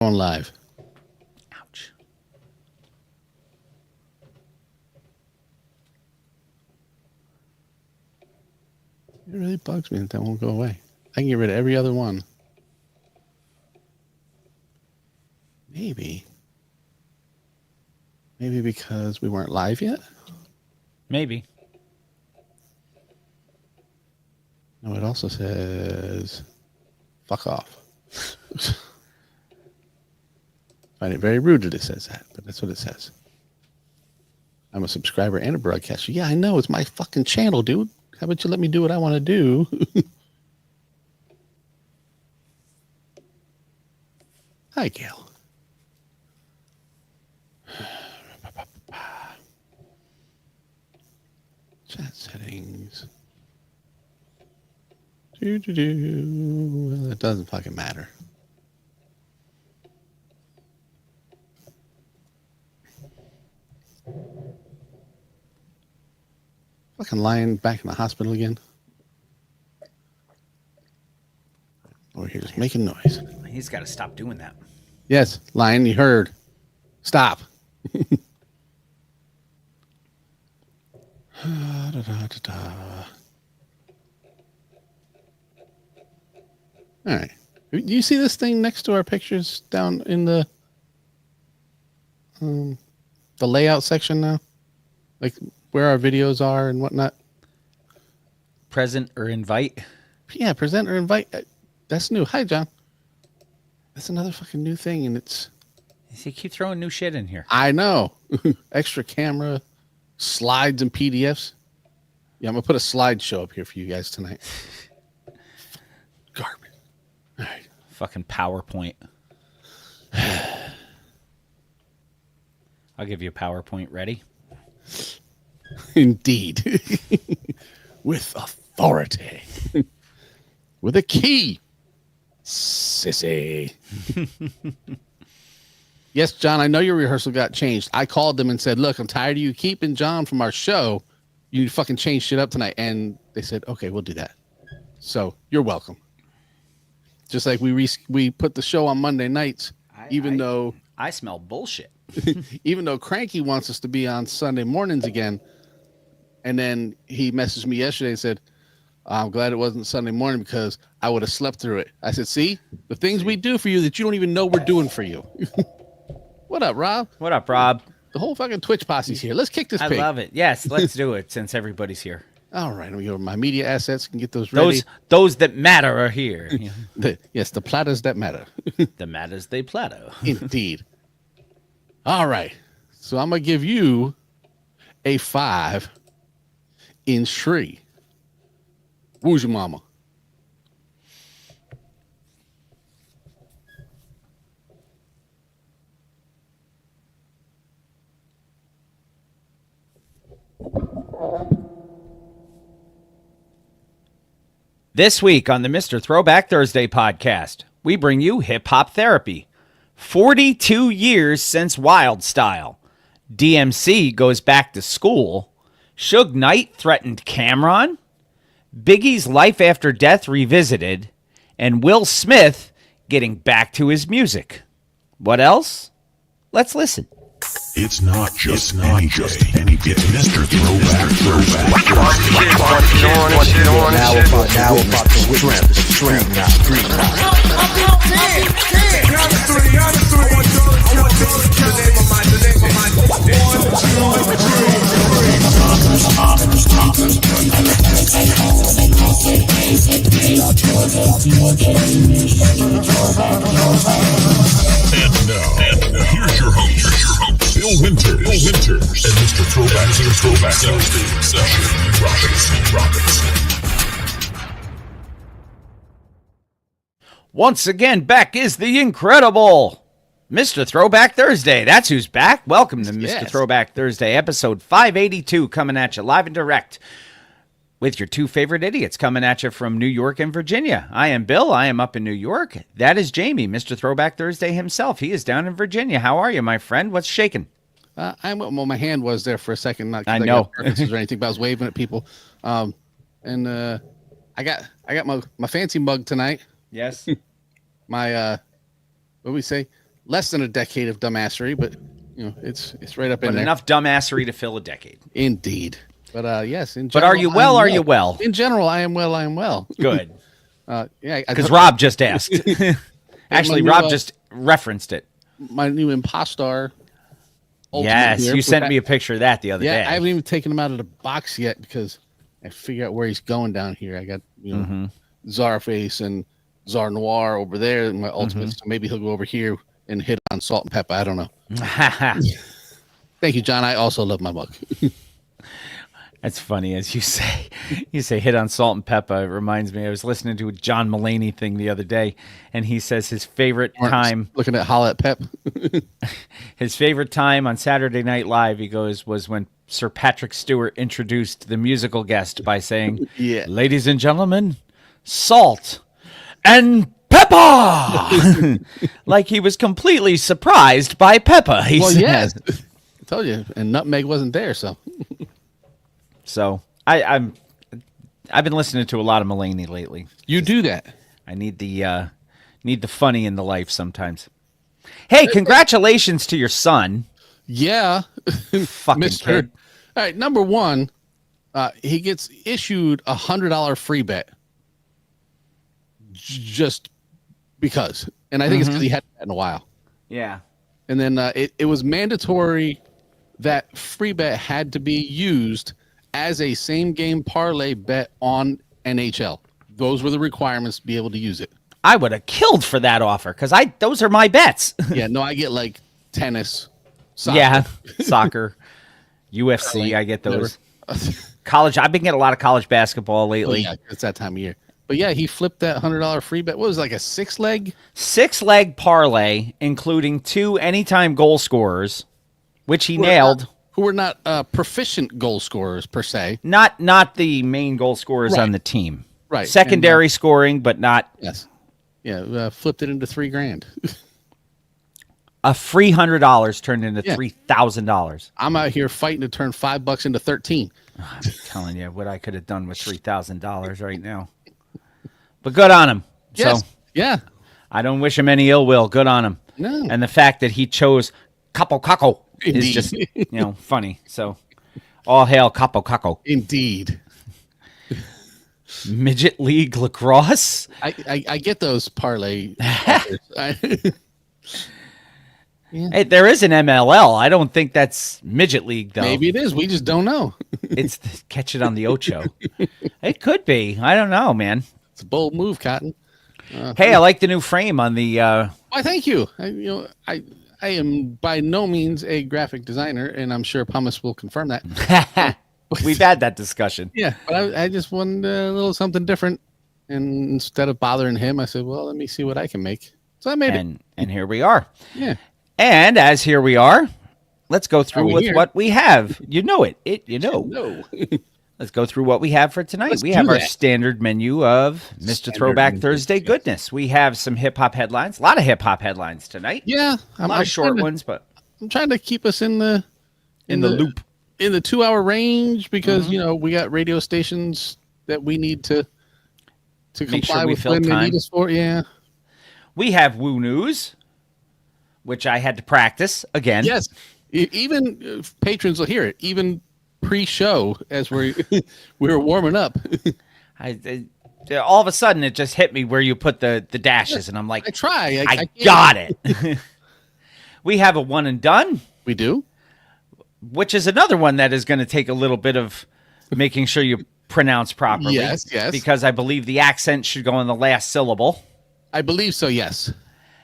On live. Ouch. It really bugs me that won't go away. I can get rid of every other one. Maybe because we weren't live yet? Maybe. No, it also says fuck off. I find it very rude that it says that, but that's what it says. I'm a subscriber and a broadcaster. Yeah, I know. It's my fucking channel, dude. How about you let me do what I want to do? Hi, Gail. Chat settings. Well, it doesn't fucking matter. Fucking lying back in the hospital again. Over here just making noise. He's got to stop doing that. Yes, Lion, you heard. Stop. All right. Do you see this thing next to our pictures down in the layout section now? Like where our videos are and whatnot? Present or invite? Yeah, present or invite. That's new. Hi, John. That's another fucking new thing, and it's... You keep throwing new shit in here. I know. Extra camera, slides, and PDFs. Yeah, I'm going to put a slideshow up here for you guys tonight. Garbage. All right. Fucking PowerPoint. I'll give you a PowerPoint. Ready? Indeed. With authority. With a key. Sissy. Yes, John, I know your rehearsal got changed. I called them and said, look, I'm tired of you keeping John from our show. You need to fucking change shit up tonight. And they said, okay, we'll do that. So you're welcome. Just like we put the show on Monday nights, even though I smell bullshit. even though Cranky wants us to be on Sunday mornings again. And then he messaged me yesterday and said, I'm glad it wasn't Sunday morning because I would have slept through it. I said, see, the things we do for you that you don't even know we're doing for you. What up, Rob? What up, Rob? The whole fucking Twitch posse's here. Let's kick this pig. I love it. Yes, let's do it since everybody's here. All right, let me go over my media assets and get those ready. Those that matter are here. Yes, the platters that matter. The matters they platter. Indeed. All right. So I'm going to give you a 5 in Shri. Who's your mama? This week on the Mr. Throwback Thursday podcast, we bring you Hip Hop Therapy. 42 years since Wild Style. DMC goes back to school. Suge Knight threatened Camron. Biggie's Life After Death revisited. And Will Smith getting back to his music. What else? Let's listen. It's not just any day. It's Mr. Throwback Thursday. Now about the strength And now, here's your host, Bill Winters, and Mr. Throwback Thursday session, Robinson. Once again, back is the incredible Mr. Throwback Thursday. That's who's back. Welcome to Mr. Throwback Thursday, episode 582, coming at you live and direct with your two favorite idiots coming at you from New York and Virginia. I am Bill. I am up in New York. That is Jamie, Mr. Throwback Thursday himself. He is down in Virginia. How are you, my friend? What's shaking? Well, my hand was there for a second. Not I know. Or anything, but I was waving at people. I got my fancy mug tonight. Yes. My what do we say? less than a decade of dumbassery, but it's right up But in there. enough dumbassery to fill a decade. Indeed. But yes, in But general, are you well? Are you well? In general, I am well. I am well. Good. Yeah, Because Rob just asked. Actually, my new, Rob just referenced it. my new Impostor. Ultimate Yes, here, you which sent me a picture of that the other Yeah, day. I haven't even taken him out of the box yet because I figure out where he's going down here. I got Czarface and Czar Noir over there in my ultimates, so maybe he'll go over here and hit on Salt and Pepper. I don't know. Thank you, John. I also love my mug. That's funny, as you say. You say hit on Salt and Pepper. It reminds me, I was listening to a John Mulaney thing the other day, and he says his favorite time, Looking at Holla at Pep. his favorite time on Saturday Night Live, he goes, was when Sir Patrick Stewart introduced the musical guest by saying, Yeah. "Ladies and gentlemen, salt and pepper." Like he was completely surprised by pepper. He Well, said. yes. I told you. And Nutmeg wasn't there, so. So I've been listening to a lot of Mulaney lately. You do that. I need the funny in the life sometimes. Hey, congratulations to your son. Yeah. Fucking Mr. kid. All right, number one, he gets issued $100 free bet. Just because. And I think it's because he hadn't had in a while. Yeah. And then it was mandatory that free bet had to be used as a same game parlay bet on NHL. Those were the requirements to be able to use it. I would have killed for that offer because those are my bets. Yeah, no, I get like tennis, soccer. Yeah, soccer, UFC. I get those. College. I've been getting a lot of college basketball Oh, lately. yeah, it's that time of year. But yeah, he flipped that $100 free bet. What was it, like a 6-leg? 6-leg parlay, including 2 anytime goal scorers, which he nailed. Who were not proficient goal scorers per se. Not the main goal scorers on the team. Right. Secondary scoring, but not Yes. Yeah, flipped it into $3,000. a free $100 turned into Yeah. $3,000. I'm out here fighting to turn $5 into 13. I'm telling you what I could have done with $3,000 right now. But good on him. Yes. So Yeah. I don't wish him any ill will. Good on him. No. And the fact that he chose Capo Caco is Indeed. just funny. So all hail Capo Caco. Indeed. Midget League Lacrosse. I get those parlay offers. Hey, there is an MLL. I don't think that's Midget League though. Maybe it is. We just don't know. It's catch it on the Ocho. It could be. I don't know, man. It's a bold move, Cotton. Hey, I like the new frame on the. Why, thank you. I am by no means a graphic designer, and I'm sure Pumice will confirm that. We've had that discussion. Yeah, but I just wanted a little something different, and instead of bothering him, I said, "Well, let me see what I can make." So I made it. And here we are. Yeah. And as here we are, let's go through we with here? what we have. You know it. You know. No. Let's go through what we have for tonight. Let's We have do our that. standard menu of Mr. Standard Throwback menu, Thursday yes. goodness. We have some hip hop headlines. A lot of hip hop headlines tonight. Yeah, A lot of short trying to- ones, but I'm trying to keep us in the loop. in the 2-hour range because we got radio stations that we need to Make comply sure we with fill when they time. need us for. Yeah. We have Woo News, which I had to practice again. Yes. Even patrons will hear it. Even pre-show as we were warming up. All of a sudden, it just hit me where you put the dashes, and I'm like, I try. I can't. got it. We have a one and done, We do. which is another one that is going to take a little bit of making sure you pronounce properly. Yes. Because I believe the accent should go in the last syllable. I believe so. Yes.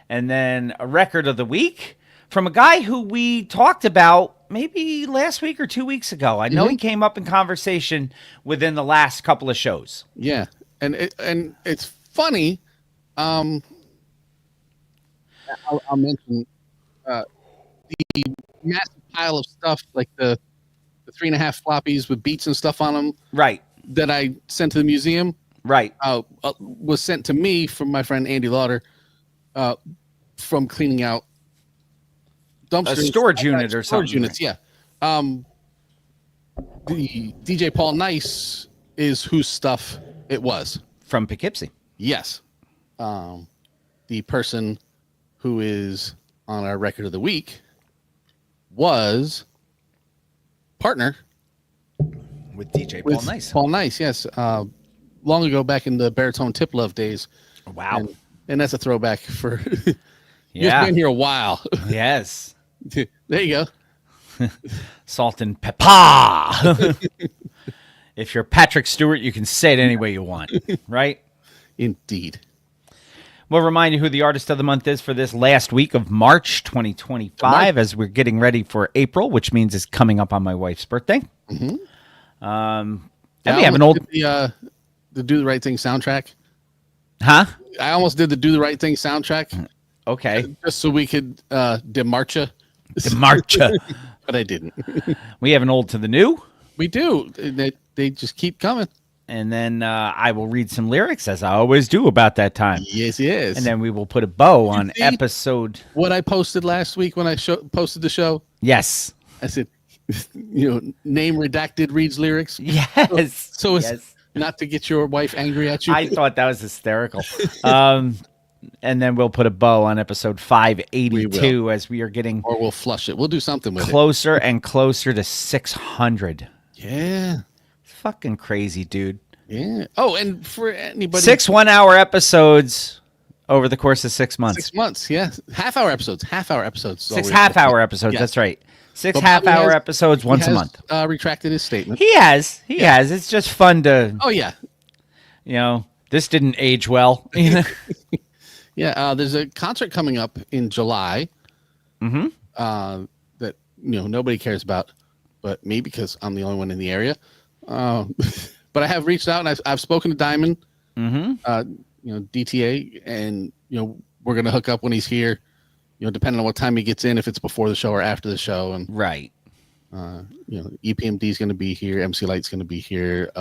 And then a record of the week from a guy who we talked about maybe last week or 2 weeks ago. I know he came up in conversation within the last couple of shows. Yeah. And it's funny. I'll mention the massive pile of stuff like the 3.5 floppies with beats and stuff on them Right. that I sent to the museum. Right. Was sent to me from my friend Andy Lauder from cleaning out dumpsters. A storage unit or Storage something. units, yeah. The DJ Paul Nice is whose stuff it was. From Poughkeepsie. Yes. The person who is on our record of the week was Partner With DJ with Paul Nice. Paul Nice, yes. Long ago, back in the Baritone Tip Love days. Wow. And that's a throwback for... Yeah. You've been here a while. Yes. There you go. Salt and pepper. If you're Patrick Stewart, you can say it any way you want, right? Indeed. We'll remind you who the artist of the month is for this last week of March 2025 as we're getting ready for April, which means it's coming up on my wife's birthday. Mm-hmm. And we have an old... The Do the Right Thing soundtrack. Huh? I almost did the Do the Right Thing soundtrack. Okay. Just so we could demarcha. Demarcha. But I didn't. We have an old to the new. We do. They just keep coming. And then I will read some lyrics, as I always do about that time. Yes, yes. And then we will put a bow on episode... What I posted last week when I posted the show? Yes. I said, name redacted reads lyrics. Yes. So it's yes. Not to get your wife angry at you. I thought that was hysterical. And then we'll put a bow on episode 582 as we are getting... Or we'll flush it. We'll do something with closer and closer to 600. Yeah. Fucking crazy, dude. Yeah. Oh, and for anybody... 6 1-hour episodes over the course of 6 months. 6 months, yeah. Half-hour episodes. 6 half-hour episodes, yes. That's right. 6 half-hour episodes once a month. Retracted his statement. He has. He has. It's just fun to... Oh, yeah. This didn't age well. Yeah, there's a concert coming up in July that nobody cares about, but me, because I'm the only one in the area. But I have reached out and I've spoken to Diamond, DTA, and we're gonna hook up when he's here. Depending on what time he gets in, if it's before the show or after the show, and right. EPMD is gonna be here, MC Light's gonna be here.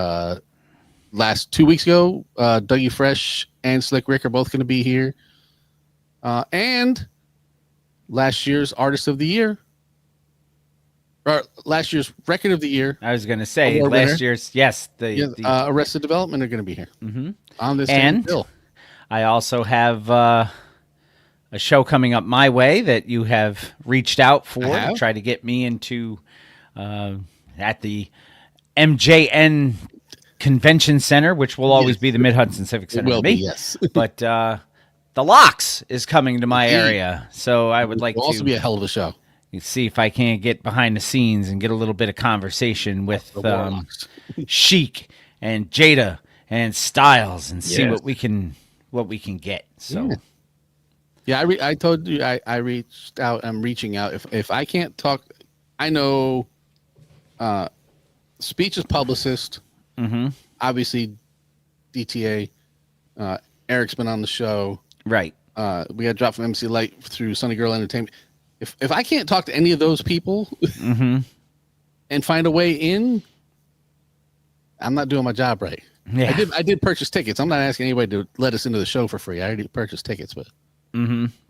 Last 2 weeks ago, Dougie Fresh and Slick Rick are both gonna be here. And last year's Artist of the Year, or last year's Record of the Year. I was going to say last year's, yes. The Arrested Development are going to be here on this bill. I also have a show coming up my way that you have reached out for to try to get me into at the MJN Convention Center, which will always be the Mid-Hudson Civic Center. It will be, yes. But The Locks is coming to my area, so I would like to also be a hell of a show. See if I can't get behind the scenes and get a little bit of conversation with Chic and Jada and Styles and see what we can get. So yeah, I told you I reached out. I'm reaching out. If I can't talk, I know Speech's publicist. Obviously, DTA. Eric's been on the show. Right. We got dropped from MC Light through Sunny Girl Entertainment. If I can't talk to any of those people and find a way in, I'm not doing my job right. Yeah. I did purchase tickets. I'm not asking anybody to let us into the show for free. I already purchased tickets,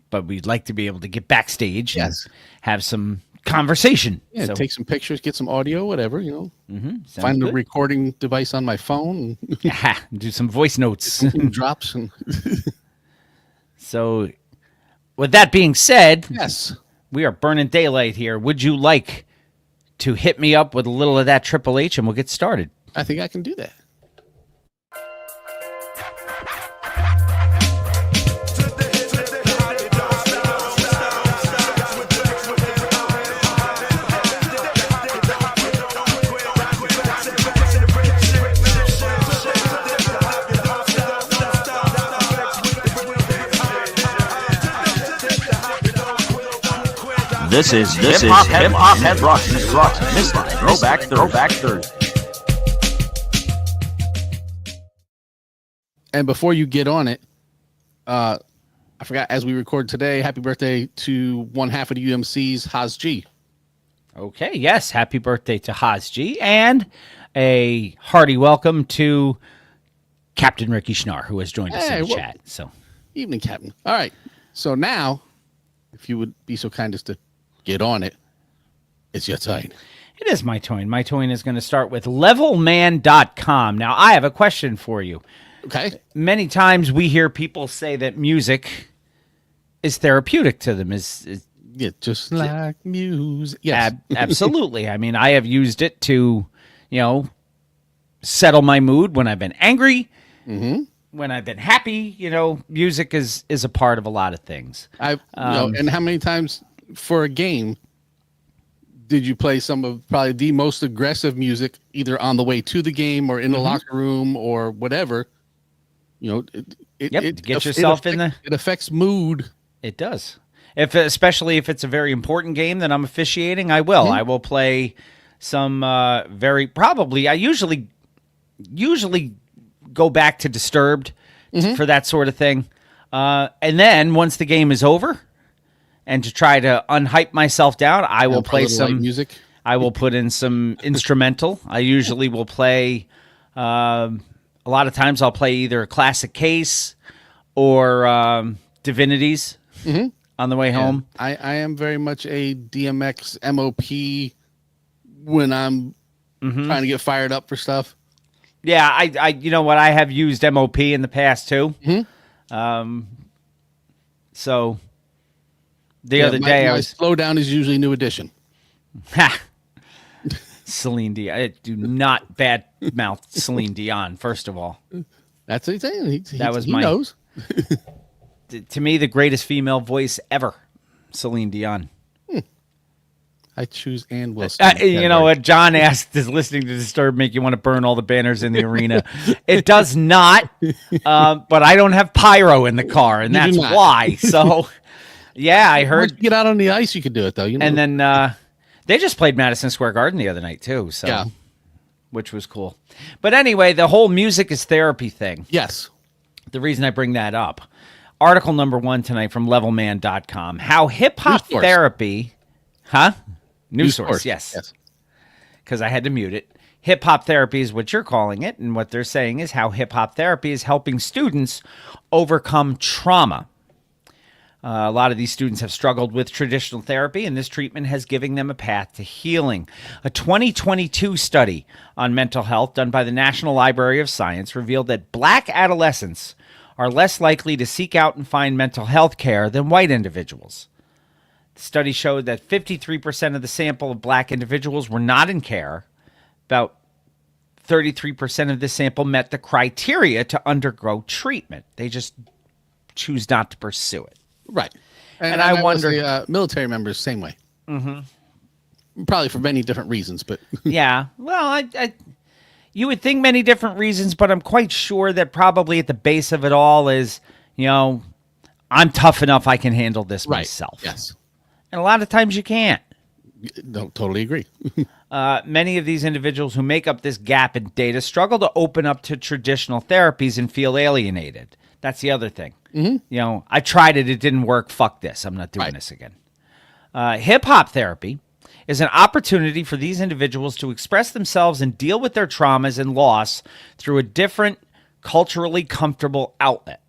but we'd like to be able to get backstage and Yes. have some conversation. Yeah, So- take some pictures, get some audio, whatever, Sounds Find the good. recording device on my phone Do some voice notes. and drops. And So, with that being said, yes. we are burning daylight here. Would you like to hit me up with a little of that Triple H and we'll get started? I think I can do that. This is hip hop head rock Mr. Throwback Thursday. And before you get on it, I forgot, as we record today, happy birthday to one half of the UMC's, Haz G. Okay, yes. Happy birthday to Haz G. And a hearty welcome to Captain Ricky Schnarr, who has joined us in the chat. So, Evening, Captain. All right. So now, if you would be so kind as to get on it, it's your time. it is my toin. My toin is going to start with levelman.com. Now, I have a question for you. Okay. Many times we hear people say that music is therapeutic to them. Yeah, just like music. Yes. Absolutely. I mean, I have used it to, settle my mood when I've been angry, when I've been happy. Music is a part of a lot of things. And how many times for a game did you play some of probably the most aggressive music, either on the way to the game or in the locker room or whatever? To get yourself in the. It affects mood. It does. Especially if it's a very important game that I'm officiating, I will. I will play some I usually go back to Disturbed for that sort of thing. And then once the game is over, and to try to unhype myself down, I will play some light music. I will put in some instrumental. I usually will play. A lot of times, I'll play either a classic case or Divinities on the way home. I am very much a DMX MOP when I'm trying to get fired up for stuff. Yeah, I you know what, I have used MOP in the past too. So the other day I was slow down is usually New Edition. Celine Dion. I do not bad mouth Celine Dion. First of all, that's what he's saying. He my knows. To me, the greatest female voice ever, Celine Dion. I choose Ann Wilson. You know what? John asked, does listening to Disturbed make you want to burn all the banners in the arena? It does not, but I don't have pyro in the car, and that's why. So, yeah, I heard. Once you get out on the ice, you could do it, though. And then they just played Madison Square Garden the other night, too. So, yeah. Which was cool. But anyway, the whole music is therapy thing. Yes. The reason I bring that up. Article number 1 tonight from levelman.com. How hip-hop therapy... Huh? News source, yes. Because I had to mute it. Hip-hop therapy is what you're calling it, and what they're saying is how hip-hop therapy is helping students overcome trauma. A lot of these students have struggled with traditional therapy, and this treatment has given them a path to healing. A 2022 study on mental health done by the National Library of Science revealed that black adolescents are less likely to seek out and find mental health care than white individuals. The study showed that 53% of the sample of black individuals were not in care. About 33% of the sample met the criteria to undergo treatment. They just choose not to pursue it. Right. And I wonder... military members, same way. Probably for many different reasons, but... Yeah. Well, you would think many different reasons, but I'm quite sure that probably at the base of it all is, I'm tough enough, I can handle this myself. Yes. And a lot of times you can't. No, totally agree. Many of these individuals who make up this gap in data struggle to open up to traditional therapies and feel alienated. That's the other thing. I tried it. It didn't work. Fuck this. I'm not doing this again. Hip-hop therapy is an opportunity for these individuals to express themselves and deal with their traumas and loss through a different, culturally comfortable outlet.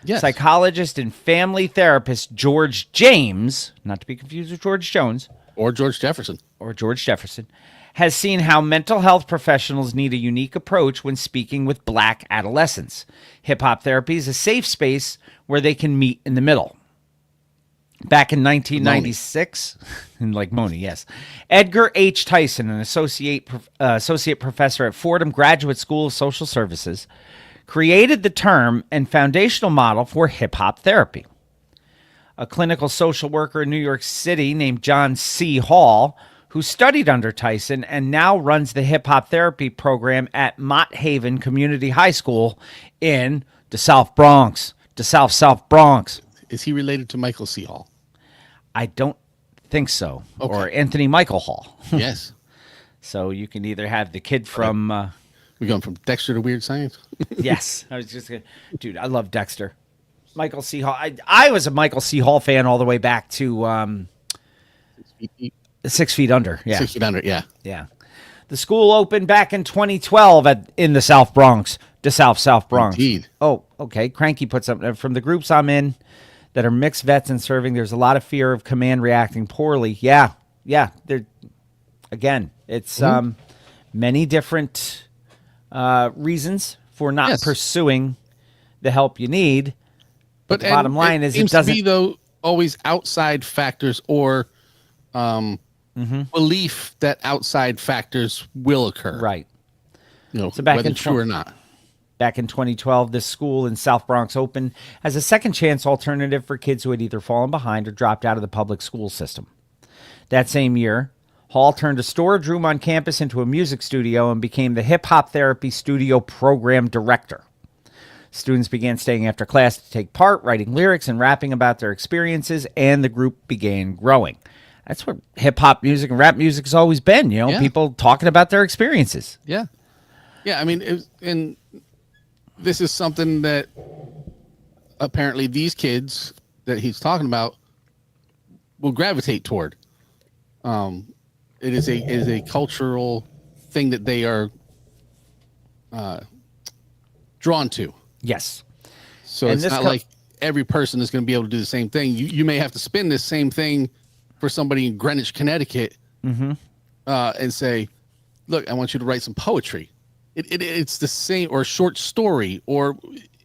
Yes. Psychologist and family therapist George James, not to be confused with George Jones. Or George Jefferson. Has seen how mental health professionals need a unique approach when speaking with black adolescents. Hip-hop therapy is a safe space where they can meet in the middle. Back in 1996, like Moni, yes. Edgar H. Tyson, an associate professor at Fordham Graduate School of Social Services, created the term and foundational model for hip-hop therapy. A clinical social worker in New York City named John C. Hall, who studied under Tyson and now runs the hip-hop therapy program at Mott Haven Community High School in the South Bronx, the South Bronx. Is he related to Michael C. Hall? I don't think so. Okay. Or Anthony Michael Hall. Yes. So you can either have the kid from... We're going from Dexter to Weird Science? Yes. I was just going to... Dude, I love Dexter. Michael C. Hall. I was a Michael C. Hall fan all the way back to 6 Feet Under. Yeah. 6 Feet Under, yeah. Yeah. The school opened back in 2012 in the South Bronx, the South Bronx. Indeed. Oh, okay. Cranky put something from the groups I'm in that are mixed vets and serving. There's a lot of fear of command reacting poorly. Yeah. Again, it's many different reasons for not pursuing the help you need. But the bottom line is, it doesn't. To be, though, always outside factors or belief that outside factors will occur. Right. So back whether in true or not. Back in 2012, this school in South Bronx opened as a second chance alternative for kids who had either fallen behind or dropped out of the public school system. That same year, Hall turned a storage room on campus into a music studio and became the hip hop therapy studio program director. Students began staying after class to take part, writing lyrics and rapping about their experiences, and the group began growing. That's what hip hop music and rap music has always been, Yeah. people talking about their experiences. Yeah. Yeah. I mean, and this is something that apparently these kids that he's talking about will gravitate toward. It is a cultural thing that they are drawn to. Yes. So And it's this not like every person is going to be able to do the same thing. You may have to spin this same thing for somebody in Greenwich, Connecticut, and say, "Look, I want you to write some poetry." It's the same, or a short story, or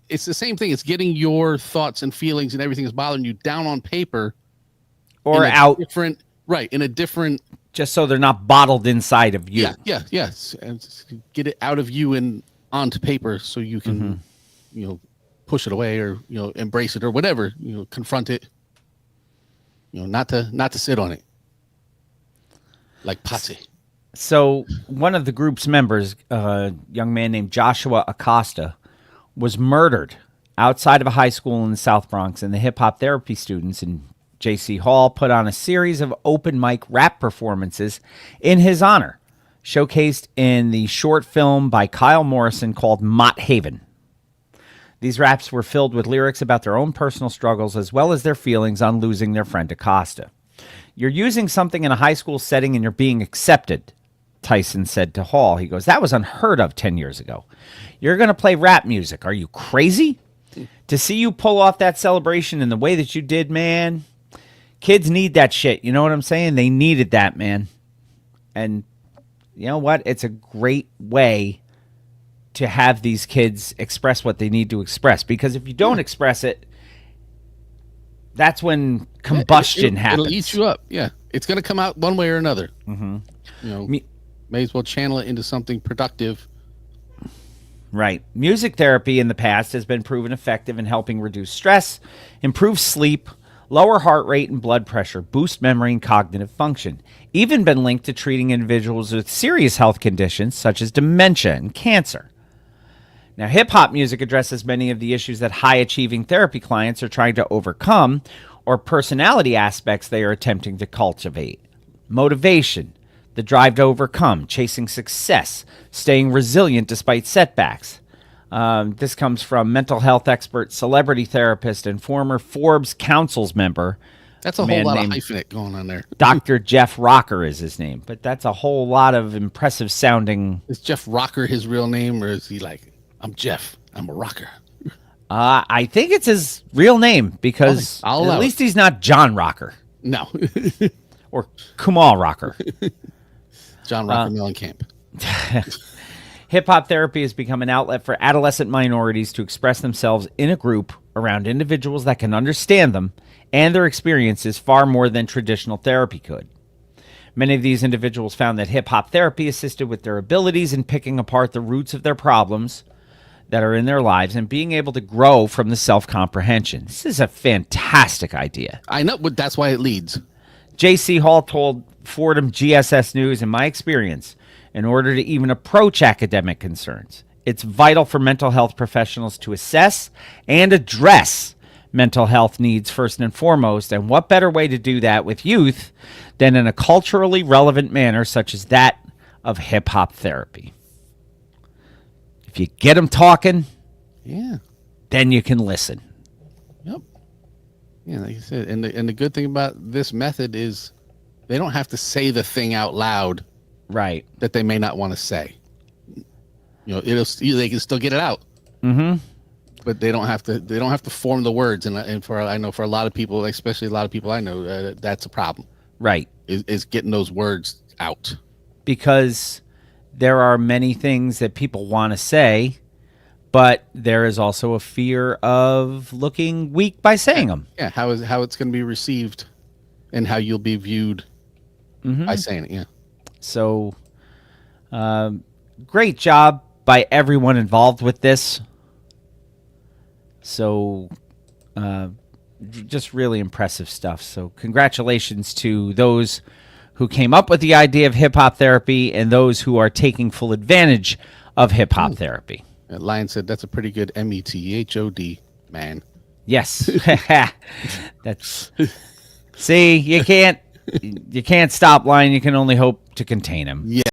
it's the same thing. It's getting your thoughts and feelings and everything that's bothering you down on paper, Or in a out, different, right? In a different, just so they're not bottled inside of you. yes, and just get it out of you and onto paper, so you can, push it away, or embrace it, or whatever, confront it. Not to sit on it like posse. So one of the group's members, a young man named Joshua Acosta, was murdered outside of a high school in the South Bronx, and the hip-hop therapy students in J.C. Hall put on a series of open mic rap performances in his honor, showcased in the short film by Kyle Morrison called Mott Haven. These raps were filled with lyrics about their own personal struggles as well as their feelings on losing their friend Acosta. "You're using something in a high school setting and you're being accepted," Tyson said to Hall. He goes, "That was unheard of 10 years ago. You're going to play rap music. Are you crazy? To see you pull off that celebration in the way that you did, man, kids need that shit." You know what I'm saying? They needed that, man. And you know what? It's a great way to have these kids express what they need to express. Because if you don't express it, that's when combustion happens. It'll eat you up. Yeah. It's going to come out one way or another. May as well channel it into something productive. Right. Music therapy in the past has been proven effective in helping reduce stress, improve sleep, lower heart rate and blood pressure, boost memory and cognitive function. Even been linked to treating individuals with serious health conditions such as dementia and cancer. Now, hip-hop music addresses many of the issues that high-achieving therapy clients are trying to overcome, or personality aspects they are attempting to cultivate. Motivation, the drive to overcome, chasing success, staying resilient despite setbacks. This comes from mental health expert, celebrity therapist, and former Forbes Council's member. That's a whole lot of hyphenate going on there. Dr. Jeff Rocker is his name, but that's a whole lot of impressive sounding. Is Jeff Rocker his real name, or is he like, "I'm Jeff, I'm a rocker"? I think it's his real name because at least he's not John Rocker. No. Or Kumal Rocker. John Rocker Mellencamp. Hip-hop therapy has become an outlet for adolescent minorities to express themselves in a group around individuals that can understand them and their experiences far more than traditional therapy could. Many of these individuals found that hip-hop therapy assisted with their abilities in picking apart the roots of their problems that are in their lives and being able to grow from the self-comprehension. This is a fantastic idea. I know, but that's why it leads. J.C. Hall told Fordham GSS News, "In my experience, in order to even approach academic concerns, it's vital for mental health professionals to assess and address mental health needs first and foremost, and what better way to do that with youth than in a culturally relevant manner such as that of hip-hop therapy. If you get them talking, then you can listen." Yep. Yeah, like you said, and the good thing about this method is they don't have to say the thing out loud, right, that they may not want to say. They can still get it out. But they don't have to form the words, and I know for a lot of people, especially a lot of people I know, that's a problem. Right. Is getting those words out. Because there are many things that people want to say, but there is also a fear of looking weak by saying them. Yeah, how it's going to be received, and how you'll be viewed by saying it. Yeah. So, great job by everyone involved with this. So, just really impressive stuff. So, congratulations to those who came up with the idea of hip hop therapy and those who are taking full advantage of hip hop therapy. Lion said that's a pretty good METHOD, man. Yes. That's see, you can't stop Lion, you can only hope to contain him. Yeah.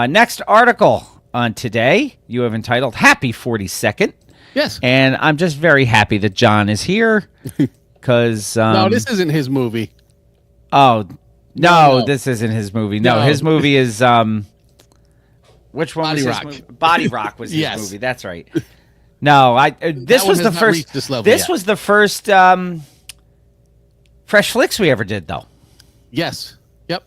Next article on today, you have entitled Happy 42nd. Yes. And I'm just very happy that John is here because no, this isn't his movie. Oh, No. this isn't his movie. No, No. his movie is which one Body was Rock. his movie? Body Rock was his Yes. movie. That's right. No, this one was has the not first reached this level this yet. was the first Fresh Flicks we ever did though. Yes. Yep.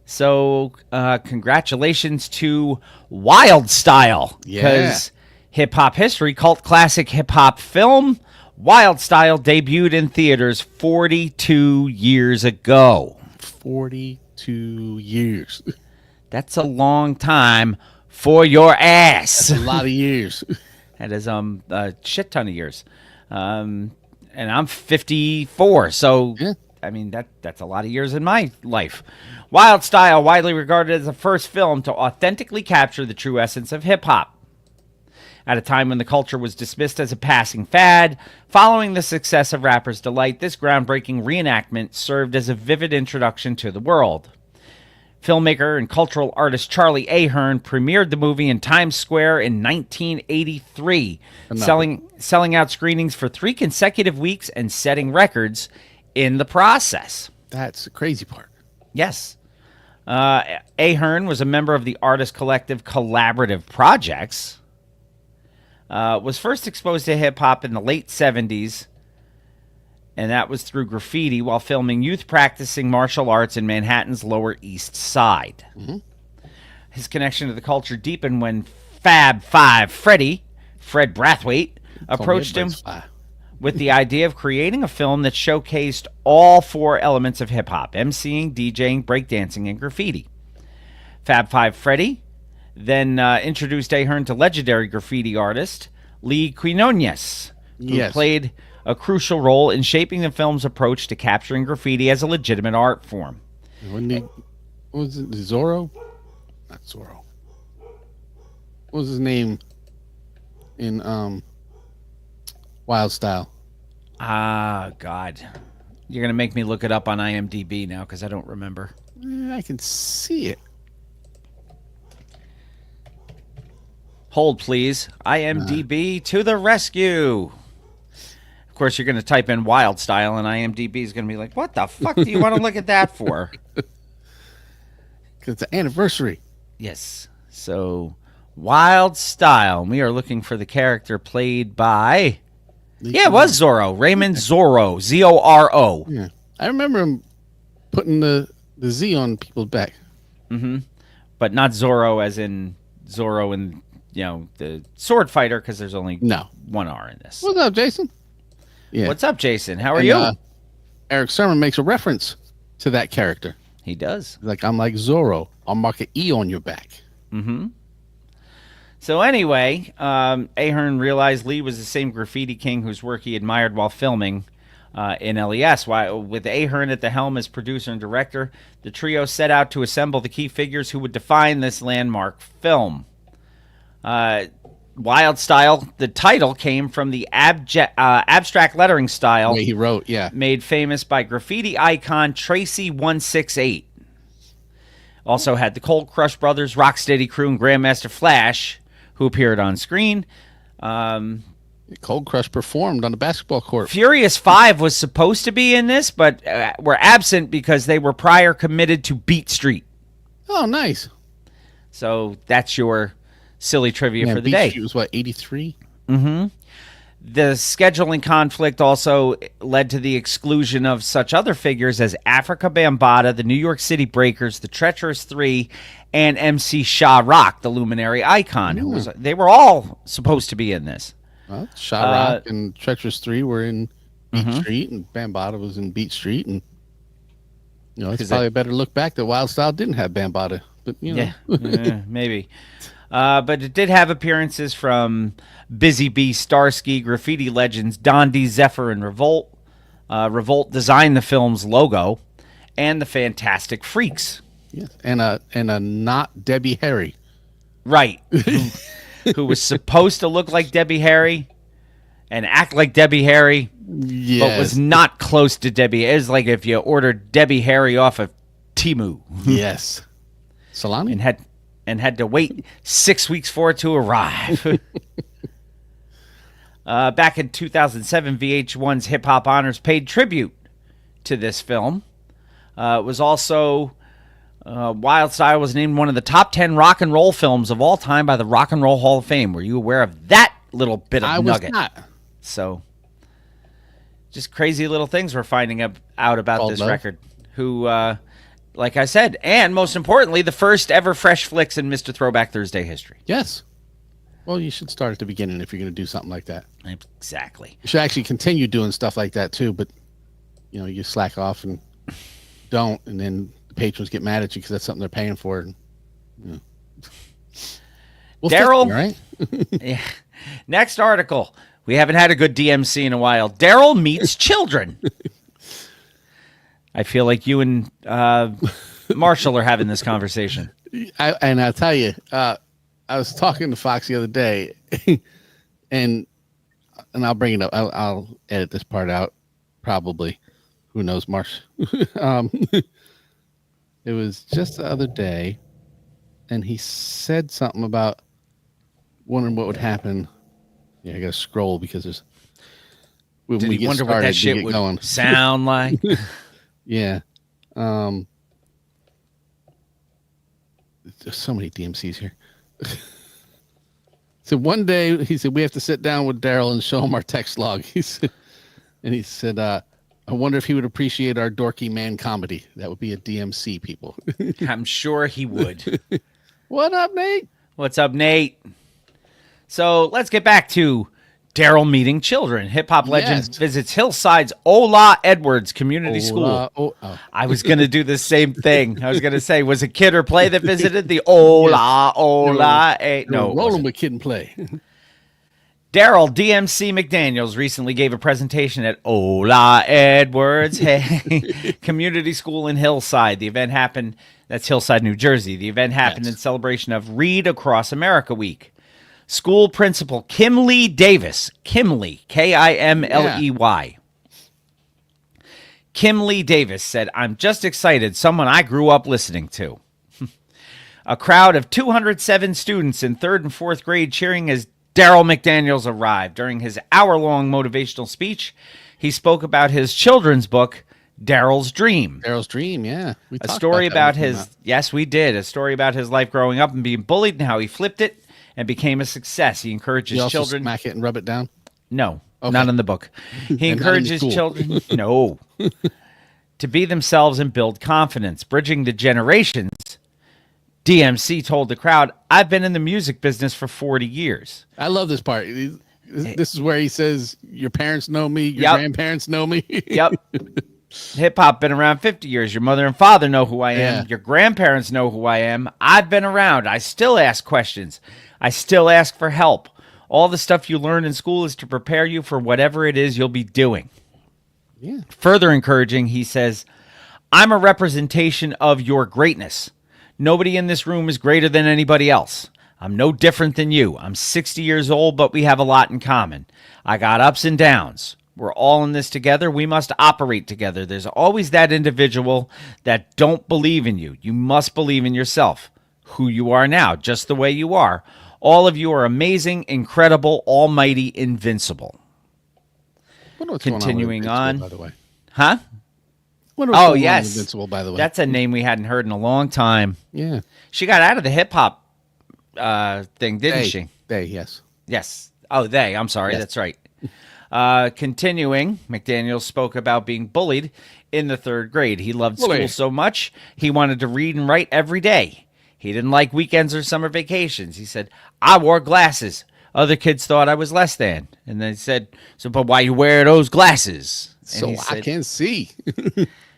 So, congratulations to Wild Style. Yeah. Because hip hop history, cult classic hip hop film, Wild Style debuted in theaters 42 years ago. 42 years. That's a long time for your ass. A lot of years. That is a shit ton of years. And I'm 54, so Yeah. I mean that's a lot of years in my life. Wild Style, widely regarded as the first film to authentically capture the true essence of hip hop. At a time when the culture was dismissed as a passing fad, following the success of Rapper's Delight, this groundbreaking reenactment served as a vivid introduction to the world. Filmmaker and cultural artist Charlie Ahern premiered the movie in Times Square in 1983, selling out screenings for 3 consecutive weeks and setting records in the process. That's the crazy part. Yes. Ahern was a member of the artist collective Collaborative Projects. Was first exposed to hip-hop in the late 70s, and that was through graffiti while filming youth practicing martial arts in Manhattan's Lower East Side. His connection to the culture deepened when Fab Five Freddy, Fred Brathwaite, approached him with the idea of creating a film that showcased all 4 elements of hip-hop: MCing, DJing, breakdancing, and graffiti. Fab Five Freddy then introduced Ahern to legendary graffiti artist Lee Quinones, who played a crucial role in shaping the film's approach to capturing graffiti as a legitimate art form. What was it? Zorro? Not Zorro. What was his name in Wild Style? Ah, God. You're going to make me look it up on IMDb now because I don't remember. I can see it. Hold, please. IMDb to the rescue. Of course, you're going to type in Wild Style, and IMDb is going to be like, what the fuck do you want to look at that for? Because it's an anniversary. Yes. So, Wild Style. We are looking for the character played by... Yeah, it was Zorro. Raymond Zorro. Z-O-R-O. Yeah. I remember him putting the Z on people's back. But not Zorro as in Zorro and, the sword fighter, because there's only one R in this. What's up, Jason? Yeah. What's up, Jason? How are you? Eric Sermon makes a reference to that character. He does. Like, I'm like Zorro. I'll mark an E on your back. So anyway, Ahern realized Lee was the same graffiti king whose work he admired while filming in LES. With Ahern at the helm as producer and director, the trio set out to assemble the key figures who would define this landmark film. Wild Style, the title came from the abstract lettering style The way he wrote, made famous by graffiti icon Tracy 168. Also had the Cold Crush Brothers, Rocksteady Crew, and Grandmaster Flash, who appeared on screen. Cold Crush performed on the basketball court. Furious 5 was supposed to be in this, but were absent because they were prior committed to Beat Street. Oh, nice. So that's your silly trivia for the Beat day. Street was what, 83? The scheduling conflict also led to the exclusion of such other figures as Africa Bambaataa, the New York City Breakers, the Treacherous Three, and MC Sha Rock, the luminary icon. They were all supposed to be in this. Well, Sha Rock and Treacherous 3 were in Beat Street, and Bambaataa was in Beat Street, and it's probably a better look back that Wild Style didn't have Bambaataa, but maybe. But it did have appearances from Busy Bee, Starsky, graffiti legends Don D. Zephyr, and Revolt. Revolt designed the film's logo, and the Fantastic Freaks. Yes, and a not Debbie Harry, right? Who was supposed to look like Debbie Harry and act like Debbie Harry, but was not close to Debbie. It was like if you ordered Debbie Harry off of Temu. Yes, salami, and had to wait 6 weeks for it to arrive. Back in 2007, VH1's Hip Hop Honors paid tribute to this film. It was also Wild Style was named one of the top 10 rock and roll films of all time by the Rock and Roll Hall of Fame. Were you aware of that little bit of nugget? I was not. So, just crazy little things we're finding out about this record. Who, like I said, and most importantly, the first ever fresh flicks in Mr. Throwback Thursday history. Yes. Well, you should start at the beginning if you're going to do something like that. Exactly. You should actually continue doing stuff like that too, but you slack off and don't, and then the patrons get mad at you because that's something they're paying for. And, we'll Daryl, right? Yeah. Next article. We haven't had a good DMC in a while. Daryl meets children. I feel like you and Marshall are having this conversation. I'll tell you, I was talking to Fox the other day, and I'll bring it up. I'll edit this part out, probably. Who knows, Marsh? It was just the other day, and he said something about wondering what would happen. Yeah, I got to scroll because there's. When Did we he get wonder started, what that shit would sound like? Yeah. There's so many DMCs here. So one day he said we have to sit down with Daryl and show him our text log. He said, I wonder if he would appreciate our dorky man comedy. That would be a DMC, people. I'm sure he would. What up, Nate? What's up, Nate? So let's get back to Daryl meeting children. Hip hop legend visits Hillside's Ola Edwards Community School. I was going to do the same thing. I was going to say, was it Kid or Play that visited the Ola? No, rolling with Kid and Play. Daryl DMC McDaniels recently gave a presentation at Ola Edwards Community School in Hillside. The event happened, that's Hillside, New Jersey. The event happened in celebration of Read Across America Week. School principal Kimley Davis, Kimley, Kimley. Kimley Davis said, "I'm just excited, someone I grew up listening to." A crowd of 207 students in 3rd and 4th grade cheering as Daryl McDaniels arrived. During his hour-long motivational speech, he spoke about his children's book, Daryl's Dream. Daryl's Dream, yeah. A story about his, yes, we did. A story about his life growing up and being bullied and how he flipped it and became a success. He encouraged his children. Smack it and rub it down? No, not in the book. He encouraged his children, to be themselves and build confidence, bridging the generations. DMC told the crowd, "I've been in the music business for 40 years. I love this part. This is where he says, your parents know me, your grandparents know me. Yep. Hip-hop been around 50 years. Your mother and father know who I am. Your grandparents know who I am. I've been around. I still ask questions. I still ask for help. All the stuff you learn in school is to prepare you for whatever it is you'll be doing." Yeah. Further encouraging, he says, "I'm a representation of your greatness. Nobody in this room is greater than anybody else. I'm no different than you. I'm 60 years old, but we have a lot in common. I got ups and downs. We're all in this together. We must operate together. There's always that individual that don't believe in you. You must believe in yourself, who you are now, just the way you are. All of you are amazing, incredible, almighty, invincible." Continuing on, by the way. Huh? Oh, yes. Invincible, by the way. That's a name we hadn't heard in a long time. Yeah. She got out of the hip-hop thing, didn't she? They, yes. Yes. Oh, they. I'm sorry. Yes. That's right. Continuing, McDaniels spoke about being bullied in the 3rd grade. He loved school so much, he wanted to read and write every day. He didn't like weekends or summer vacations. He said, I wore glasses. Other kids thought I was less than. And then he said, so, but why you wear those glasses? And So I can't see.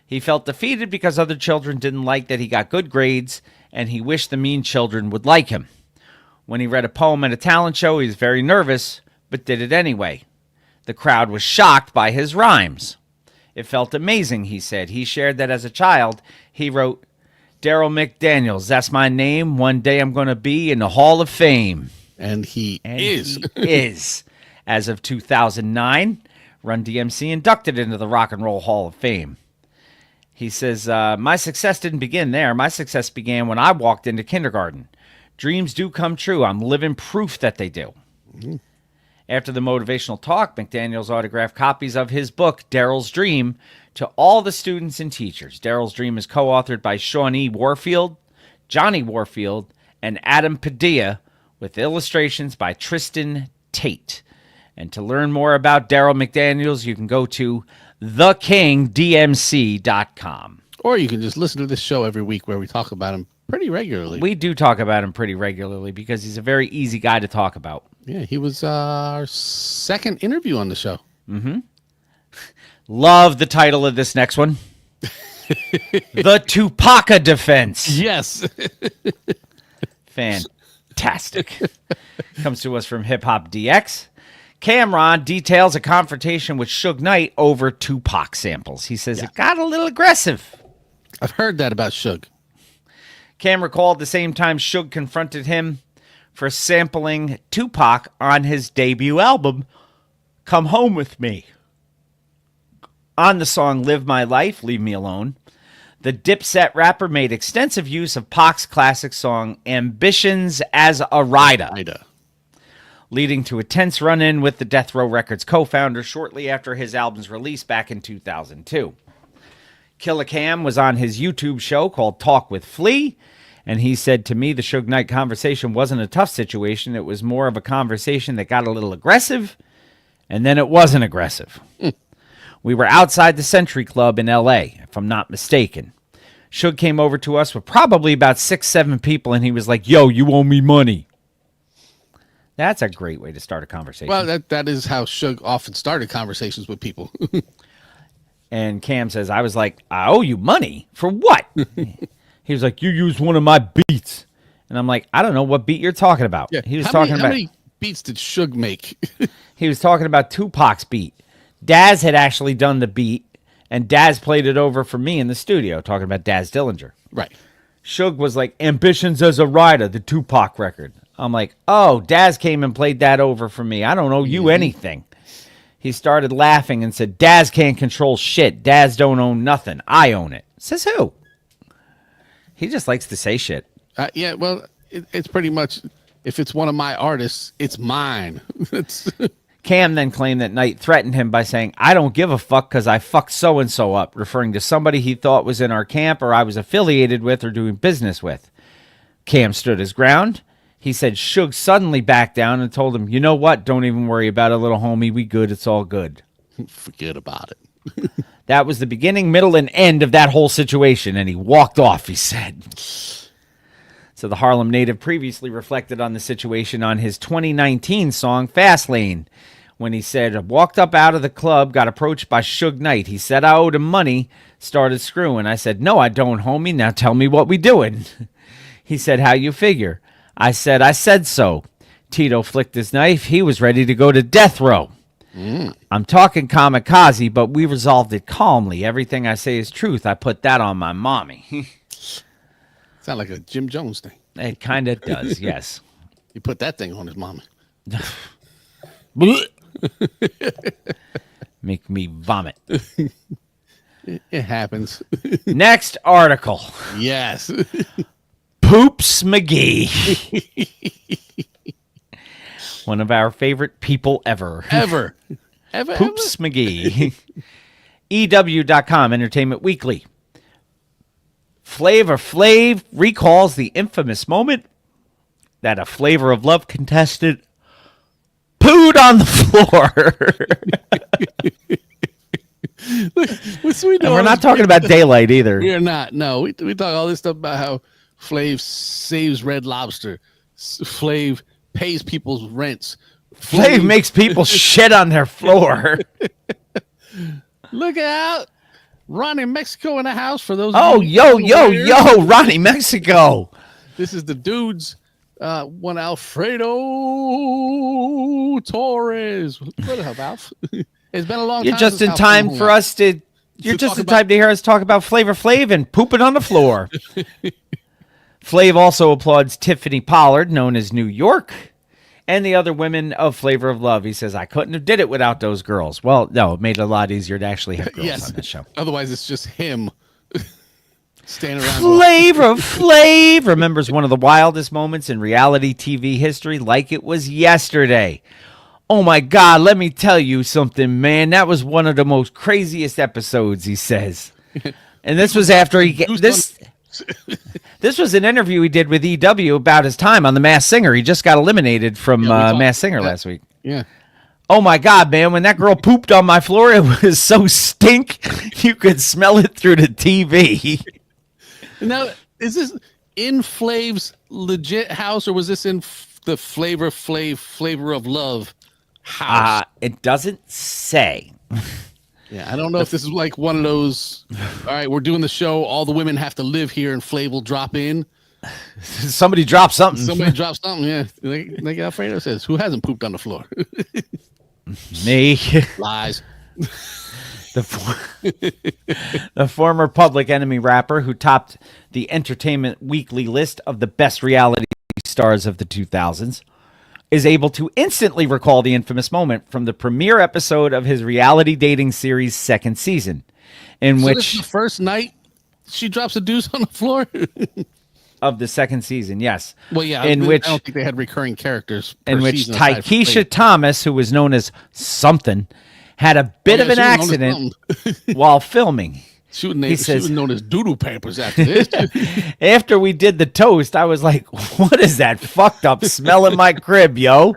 he felt defeated because other children didn't like that he got good grades, and he wished the mean children would like him. When he read a poem at a talent show, he was very nervous, but did it anyway. The crowd was shocked by his rhymes. It felt amazing, he said. He shared that as a child, he wrote, Daryl McDaniels, that's my name. One day I'm going to be in the Hall of Fame. And he is. He is. As of 2009, Run DMC inducted into the Rock and Roll Hall of Fame. He says, my success didn't begin there. My success began when I walked into kindergarten. Dreams do come true. I'm living proof that they do. Mm-hmm. After the motivational talk, McDaniels autographed copies of his book, Daryl's Dream, to all the students and teachers. Daryl's Dream is co-authored by Sean E. Warfield, Johnny Warfield, and Adam Padilla, with illustrations by Tristan Tate. And to learn more about Daryl McDaniels, you can go to thekingdmc.com. Or you can just listen to this show every week where we talk about him pretty regularly. We do talk about him pretty regularly because he's a very easy guy to talk about. Yeah, he was our 2nd interview on the show. Mm-hmm. Love the title of this next one. The Tupaca Defense. Yes. Fantastic. Comes to us from Hip Hop DX. Camron details a confrontation with Suge Knight over Tupac samples. He says it got a little aggressive. I've heard that about Suge. Cam recalled the same time Suge confronted him for sampling Tupac on his debut album, Come Home With Me. On the song Live My Life, Leave Me Alone, the Dipset rapper made extensive use of Pac's classic song Ambitions as a Rider, leading to a tense run-in with the Death Row Records co-founder shortly after his album's release back in 2002. Killer Cam was on his YouTube show called Talk with Flea, and he said to me the Suge Knight conversation wasn't a tough situation. It was more of a conversation that got a little aggressive, and then it wasn't aggressive. We were outside the Century Club in L.A., if I'm not mistaken. Suge came over to us with probably about 6-7 people, and he was like, yo, you owe me money. That's a great way to start a conversation. Well, that is how Suge often started conversations with people. And Cam says, I was like, I owe you money? For what? He was like, you used one of my beats. And I'm like, I don't know what beat you're talking about. Yeah. He was how talking about. How many beats did Suge make? He was talking about Tupac's beat. Daz had actually done the beat, and Daz played it over for me in the studio, talking about Daz Dillinger. Right. Suge was like, Ambitions as a Rider, the Tupac record. I'm like, oh, Daz came and played that over for me. I don't owe you anything. He started laughing and said, Daz can't control shit. Daz don't own nothing. I own it. Says who? He just likes to say shit. Yeah, well, it's pretty much, if it's one of my artists, it's mine. Cam then claimed that Knight threatened him by saying, I don't give a fuck because I fucked so-and-so up, referring to somebody he thought was in our camp or I was affiliated with or doing business with. Cam stood his ground. He said Suge suddenly backed down and told him, you know what? Don't even worry about it, little homie. We good. It's all good. Forget about it. That was the beginning, middle, and end of that whole situation, and he walked off, he said. So the Harlem native previously reflected on the situation on his 2019 song, Fastlane, when he said, I walked up out of the club, got approached by Suge Knight. He said I owed him money, started screwing. I said, no, I don't, homie. Now tell me what we doing. He said, how you figure? I said so. Tito flicked his knife. He was ready to go to death row. I'm talking kamikaze, but we resolved it calmly. Everything I say is truth. I put that on my mommy. Sound like a Jim Jones thing. It kind of does, yes. You put that thing on his mommy. Make me vomit. It happens. Next article. Yes. Poops McGee. One of our favorite people ever. Ever. Poops McGee. EW.com, Entertainment Weekly. Flavor Flav recalls the infamous moment that a Flavor of Love contestant pooed on the floor. And we're not talking about daylight either. We're not. No, we talk all this stuff about how Flav saves Red Lobster. Flav pays people's rents. Flav makes people shit on their floor. Look out. Ronnie Mexico in the house for those. Oh, yo, Ronnie Mexico. This is the dudes. One Alfredo Torres. What up, Alf? It's been a long time. You're just in time for us to. You're just in time to hear us talk about Flavor Flav and pooping on the floor. Flav also applauds Tiffany Pollard, known as New York, and the other women of Flavor of Love. He says, I couldn't have did it without those girls. Well, no, it made it a lot easier to actually have girls on this show. Otherwise, it's just him standing around. Flavor of Flav remembers one of the wildest moments in reality TV history like it was yesterday. Oh, my God, let me tell you something, man. That was one of the most craziest episodes, he says. And this was after he... This was an interview he did with EW about his time on The Masked Singer. He just got eliminated from Masked Singer last week. Yeah. Oh, my God, man. When that girl pooped on my floor, it was so stink, you could smell it through the TV. Now, is this in Flav's legit house, or was this in the Flavor of Love house? It doesn't say. Yeah, I don't know if this is like one of those, all right, we're doing the show, all the women have to live here, and Flav will drop in. Somebody dropped something. Somebody dropped something, yeah. Like Alfredo says, who hasn't pooped on the floor? Me. Lies. The former Public Enemy rapper who topped the Entertainment Weekly list of the best reality stars of the 2000s is able to instantly recall the infamous moment from the premiere episode of his reality dating series' second season, in which this is the first night she drops a deuce on the floor of the second season. Yes. Well, yeah. In which I don't think they had recurring characters. In which Taikisha Thomas, who was known as something, had a bit of an accident while filming. She was known as Doodle Pampers after this. After we did the toast, I was like, what is that fucked up smell in my crib, yo?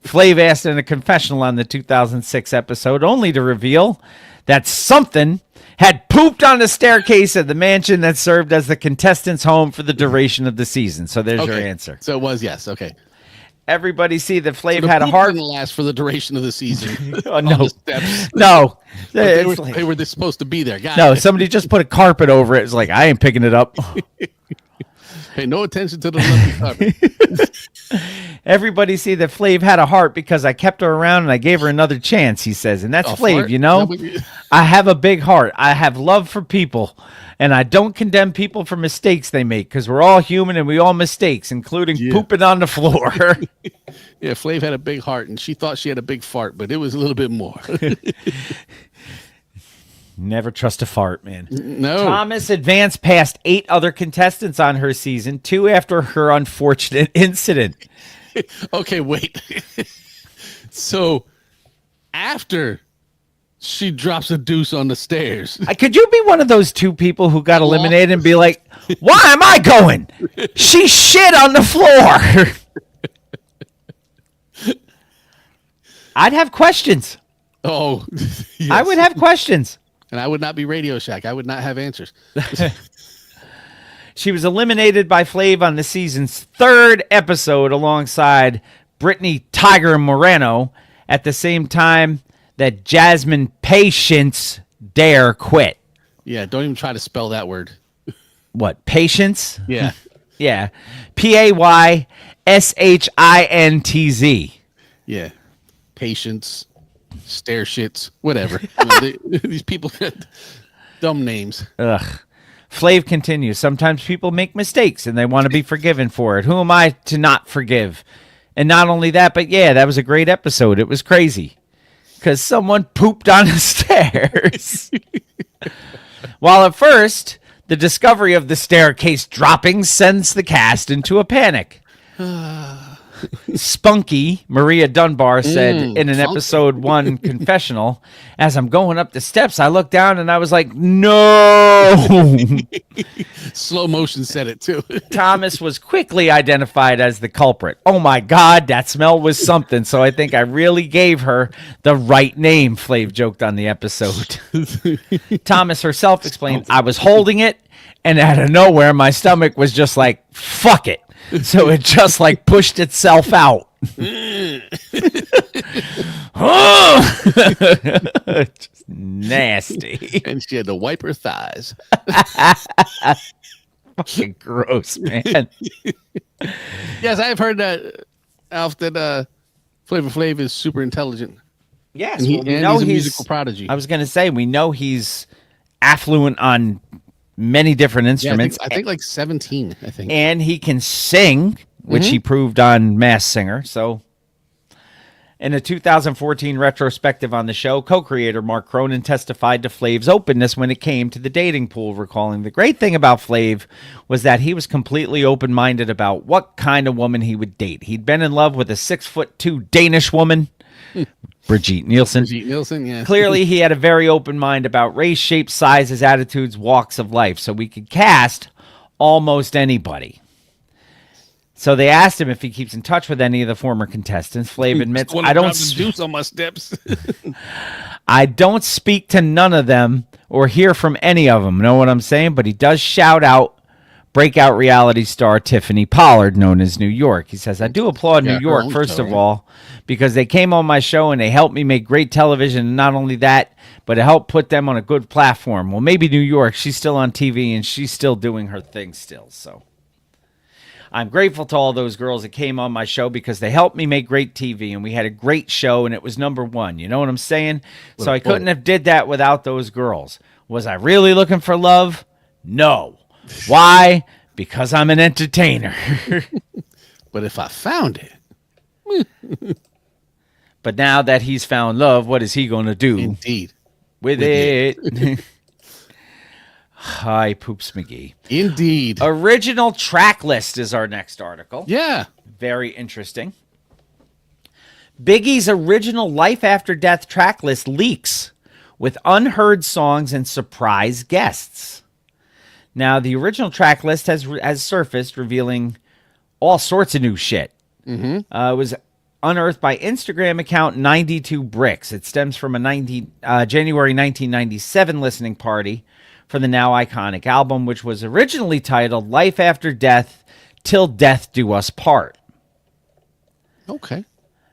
Flav asked in a confessional on the 2006 episode, only to reveal that something had pooped on the staircase of the mansion that served as the contestants' home for the duration of the season. So there's your answer. So it was yes. Okay. Everybody see that Flav so had a heart. Didn't last for the duration of the season. Oh, no. No. They were supposed to be there. Somebody just put a carpet over it. It's like, I ain't picking it up. Pay no attention to the lovely carpet. Everybody see that Flav had a heart because I kept her around and I gave her another chance, he says. And that's Flav, fart? You know? I have a big heart. I have love for people. And I don't condemn people for mistakes they make because we're all human and we all mistakes, including pooping on the floor. Yeah, Flav had a big heart and she thought she had a big fart, but it was a little bit more. Never trust a fart, man. No. Thomas advanced past 8 other contestants on her season, 2 after her unfortunate incident. Okay, wait. So after she drops a deuce on the stairs. Could you be one of those 2 people who got eliminated and be like, why am I going? She shit on the floor. I'd have questions. Oh, yes. I would have questions. And I would not be Radio Shack. I would not have answers. She was eliminated by Flav on the season's 3rd episode alongside Brittany Tiger Moreno at the same time that Jasmine Patience dare quit. Yeah, don't even try to spell that word. What, patience? Yeah. Yeah. Payshintzz. Yeah. Patience, stare shits, whatever. These people got dumb names. Ugh. Flav continues. Sometimes people make mistakes and they want to be forgiven for it. Who am I to not forgive? And not only that, but yeah, that was a great episode. It was crazy because someone pooped on the stairs. While at first, the discovery of the staircase dropping sends the cast into a panic. Spunky Maria Dunbar said in an episode 1 confessional, as I'm going up the steps, I looked down and I was like, no. No! Slow motion said it too. Thomas was quickly identified as the culprit. Oh my God, that smell was something. So I think I really gave her the right name, Flav joked on the episode. Thomas herself explained, I was holding it, and out of nowhere, my stomach was just like, fuck it. So it just like pushed itself out. Just nasty. And she had to wipe her thighs. Fucking gross, man. Yes, I've heard that, Alf, that Flavor Flav is super intelligent. Yes, And, well, we know he's a he's musical prodigy. I was going to say, we know he's affluent on many different Yeah, instruments. I think like 17, I think. And he can sing, which he proved on Mass Singer. So, in a 2014 retrospective on the show, co-creator Mark Cronin testified to Flav's openness when it came to the dating pool, recalling the great thing about Flav was that he was completely open-minded about what kind of woman he would date. He'd been in love with a 6'2" Danish woman, Brigitte Nielsen. Brigitte Nielsen, yeah. Clearly, he had a very open mind about race, shape, sizes, attitudes, walks of life, so we could cast almost anybody. So they asked him if he keeps in touch with any of the former contestants. Flav admits, I don't juice on my steps. I don't speak to none of them or hear from any of them. Know what I'm saying? But he does shout out breakout reality star Tiffany Pollard, known as New York. He says, I do applaud Yeah, New York, her own first show, of right? all, because they came on my show and they helped me make great television. And not only that, but it helped put them on a good platform. Well, maybe New York, she's still on TV and she's still doing her thing still. So I'm grateful to all those girls that came on my show because they helped me make great TV, and we had a great show, and it was #1. You know what I'm saying? So I couldn't have did that without those girls. Was I really looking for love? No. Why? Because I'm an entertainer. But if I found it. But now that he's found love, what is he going to do Indeed. with it? Hi, Poops McGee. Indeed. Original track list is our next article. Yeah. Very interesting. Biggie's original Life After Death track list leaks with unheard songs and surprise guests. Now, the original track list has surfaced, revealing all sorts of new shit. It was unearthed by Instagram account 92 Bricks. It stems from a January 1997 listening party for the now iconic album, which was originally titled Life After Death, Till Death Do Us Part. Okay.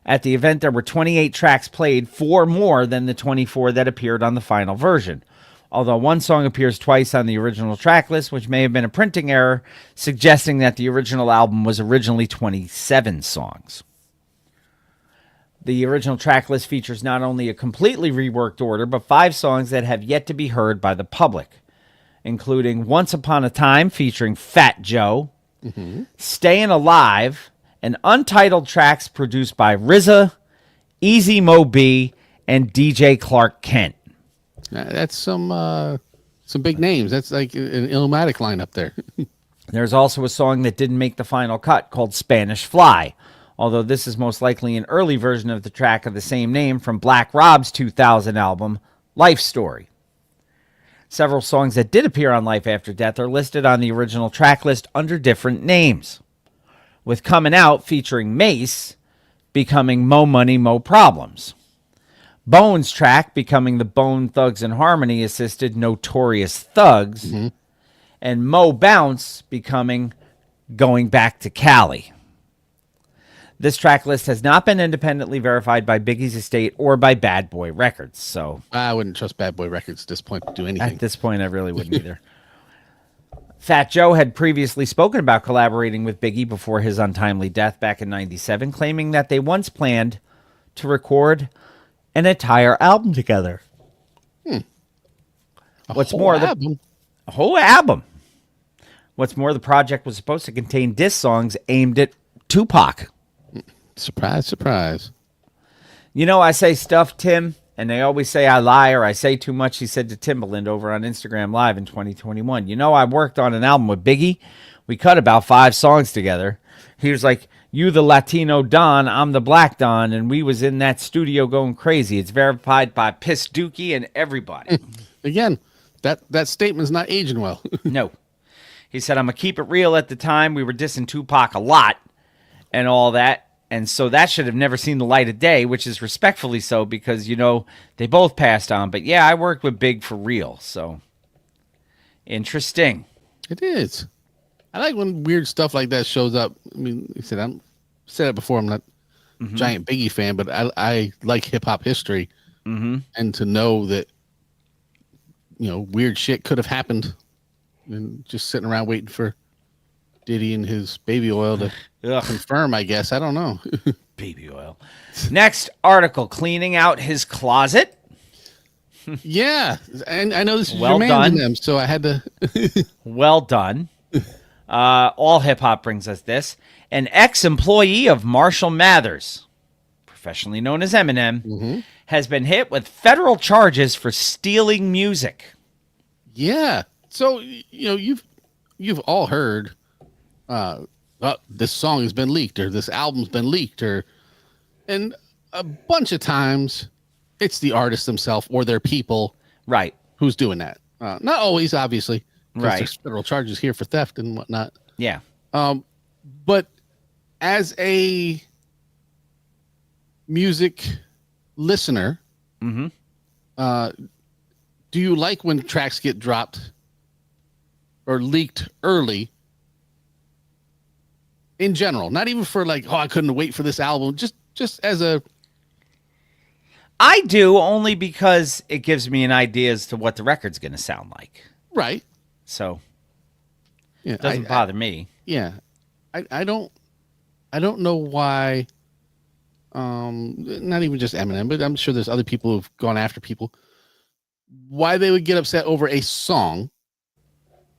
At the event, there were 28 tracks played, 4 more than the 24 that appeared on the final version. Although one song appears twice on the original track list, which may have been a printing error, suggesting that the original album was originally 27 songs. The original track list features not only a completely reworked order, but 5 songs that have yet to be heard by the public, including Once Upon a Time featuring Fat Joe, Stayin' Alive, and untitled tracks produced by RZA, Easy Mo B, and DJ Clark Kent. That's some big names. That's like an Illmatic lineup there. There's also a song that didn't make the final cut called Spanish Fly, although this is most likely an early version of the track of the same name from Black Rob's 2000 album, Life Story. Several songs that did appear on Life After Death are listed on the original track list under different names, with Coming Out featuring Mace becoming Mo Money, Mo Problems. Bones track becoming the Bone Thugs and Harmony assisted Notorious Thugs, and Mo Bounce becoming Going Back to Cali. This track list has not been independently verified by Biggie's estate or by Bad Boy Records, so I wouldn't trust Bad Boy Records at this point to do anything. at this point I really wouldn't either. Fat Joe had previously spoken about collaborating with Biggie before his untimely death back in 97, claiming that they once planned to record an entire album together. What's more, album? a whole album. What's more, the project was supposed to contain diss songs aimed at Tupac. Surprise, surprise. You know, I say stuff, Tim, and they always say I lie or I say too much, he said to Timbaland over on Instagram Live in 2021. You know, I worked on an album with Biggie. We cut about 5 songs together. He was like, you the Latino Don, I'm the Black Don, and we was in that studio going crazy. It's verified by Piss Dookie and everybody. Again, that statement's not aging well. No. He said, I'm going to keep it real. At the time, we were dissing Tupac a lot and all that. And so that should have never seen the light of day, which is respectfully so because, they both passed on. But yeah, I worked with Big for real. So interesting. It is. I like when weird stuff like that shows up. I mean, I've said it before. I'm not a giant Biggie fan, but I like hip hop history, and to know that weird shit could have happened, and just sitting around waiting for Diddy and his baby oil to confirm. I guess I don't know. Baby oil. Next article: cleaning out his closet. Yeah, and I know this is Well your man done. in them, so I had to. Well done. All hip hop brings us this. An ex-employee of Marshall Mathers, professionally known as Eminem, has been hit with federal charges for stealing music. Yeah. So you've all heard, this song has been leaked or this album's been leaked, and a bunch of times it's the artist themselves or their people, Right. who's doing that. Not always, obviously, 'cause Right. there's federal charges here for theft and whatnot. Yeah. But as a music listener, do you like when tracks get dropped or leaked early? In general, not even for like, I couldn't wait for this album. Just as a I do, only because it gives me an idea as to what the record's going to sound like. right. So Yeah, it doesn't bother me. Yeah, I don't know why. Not even just Eminem, but I'm sure there's other people who've gone after people. Why they would get upset over a song,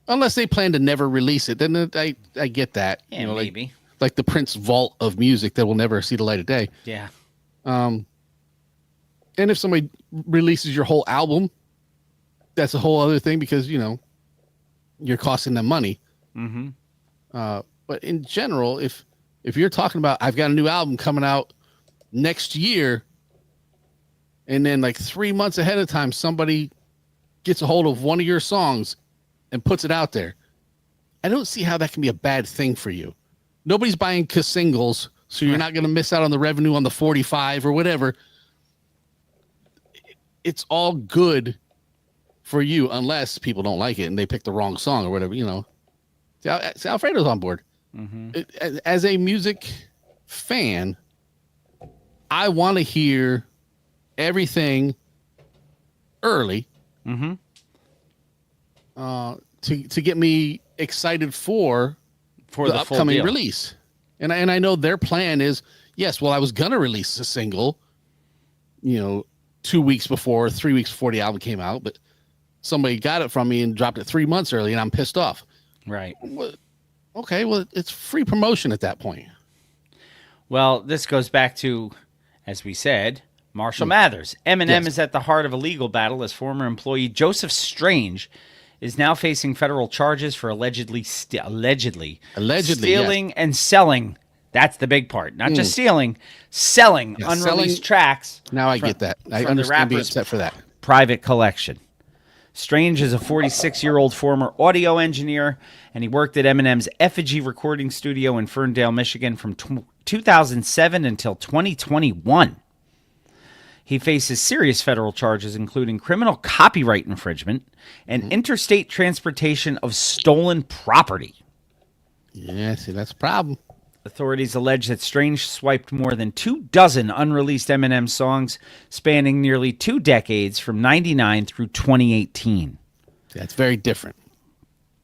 unless they plan to never release it? Then I get that. Yeah, maybe. Like the Prince vault of music that will never see the light of day. Yeah. And if somebody releases your whole album, that's a whole other thing because you're costing them money. But in general, if you're talking about, I've got a new album coming out next year, and then like 3 months ahead of time, somebody gets a hold of one of your songs and puts it out there, I don't see how that can be a bad thing for you. Nobody's buying singles, so you're not going to miss out on the revenue on the 45 or whatever. It's all good for you unless people don't like it and they pick the wrong song or whatever, See, Alfredo's on board. As a music fan, I want to hear everything early to get me excited for the the full upcoming deal. release. And I know their plan is, yes, well, I was going to release a single, 2 weeks before, 3 weeks before the album came out, but somebody got it from me and dropped it 3 months early and I'm pissed off. Right. Okay, well, it's free promotion at that point. Well, this goes back to, as we said, Marshall Mathers. Eminem Yes. is at the heart of a legal battle as former employee Joseph Strange is now facing federal charges for allegedly stealing yes. and selling. That's the big part. Not just stealing, selling unreleased selling- tracks. Now I get that. I from the understand being rapper's upset for that. private collection. Strange is a 46-year-old former audio engineer, and he worked at Eminem's Effigy recording studio in Ferndale, Michigan from 2007 until 2021. He faces serious federal charges, including criminal copyright infringement and interstate transportation of stolen property. Yeah, see, that's a problem. Authorities allege that Strange swiped more than 24 unreleased Eminem songs spanning nearly 2 decades from 99 through 2018. That's very different.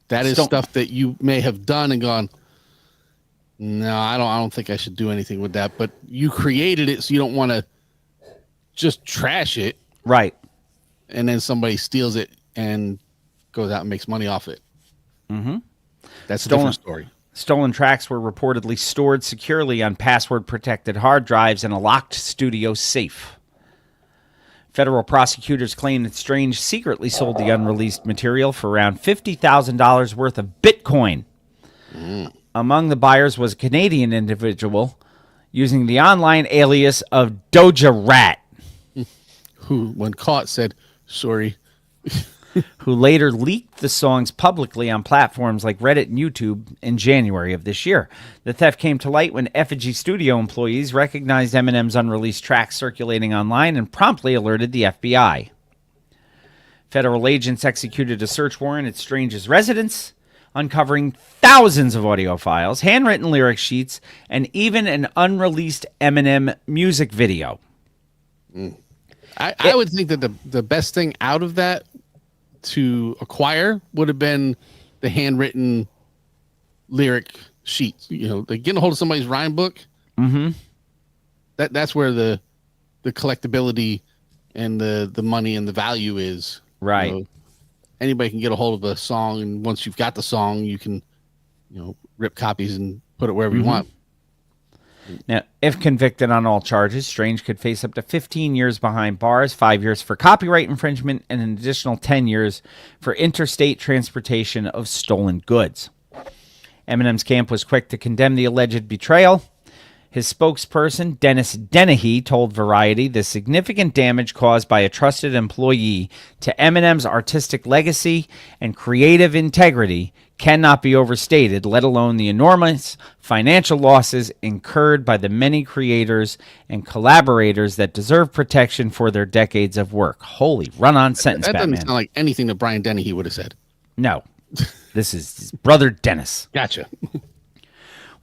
That is Don't- stuff that you may have done and gone, no, I don't think I should do anything with that. But you created it, so you don't want to just trash it, Right. and then somebody steals it and goes out and makes money off it. That's a different story. Stolen tracks were reportedly stored securely on password-protected hard drives in a locked studio safe. Federal prosecutors claim that Strange secretly sold the unreleased material for around $50,000 worth of Bitcoin. Among the buyers was a Canadian individual using the online alias of Doja Rat. Who, when caught, said, sorry. who later leaked the songs publicly on platforms like Reddit and YouTube in January of this year. The theft came to light when Effigy Studio employees recognized Eminem's unreleased tracks circulating online and promptly alerted the FBI. Federal agents executed a search warrant at Strange's residence, uncovering thousands of audio files, handwritten lyric sheets, and even an unreleased Eminem music video. I would think that the best thing out of that to acquire would have been the handwritten lyric sheets. You know, like getting a hold of somebody's rhyme book. Mm-hmm. That's where the collectability and the money and the value is. Right. You know, anybody can get a hold of a song, and once you've got the song, you can, rip copies and put it wherever you want. Now, if convicted on all charges, Strange could face up to 15 years behind bars, 5 years for copyright infringement, and an additional 10 years for interstate transportation of stolen goods. Eminem's camp was quick to condemn the alleged betrayal. His spokesperson, Dennis Dennehy, told Variety the significant damage caused by a trusted employee to Eminem's artistic legacy and creative integrity cannot be overstated, let alone the enormous financial losses incurred by the many creators and collaborators that deserve protection for their decades of work. Holy run-on sentence, that Batman. doesn't sound like anything that Brian Dennehy would have said. No. This is his brother Dennis. Gotcha.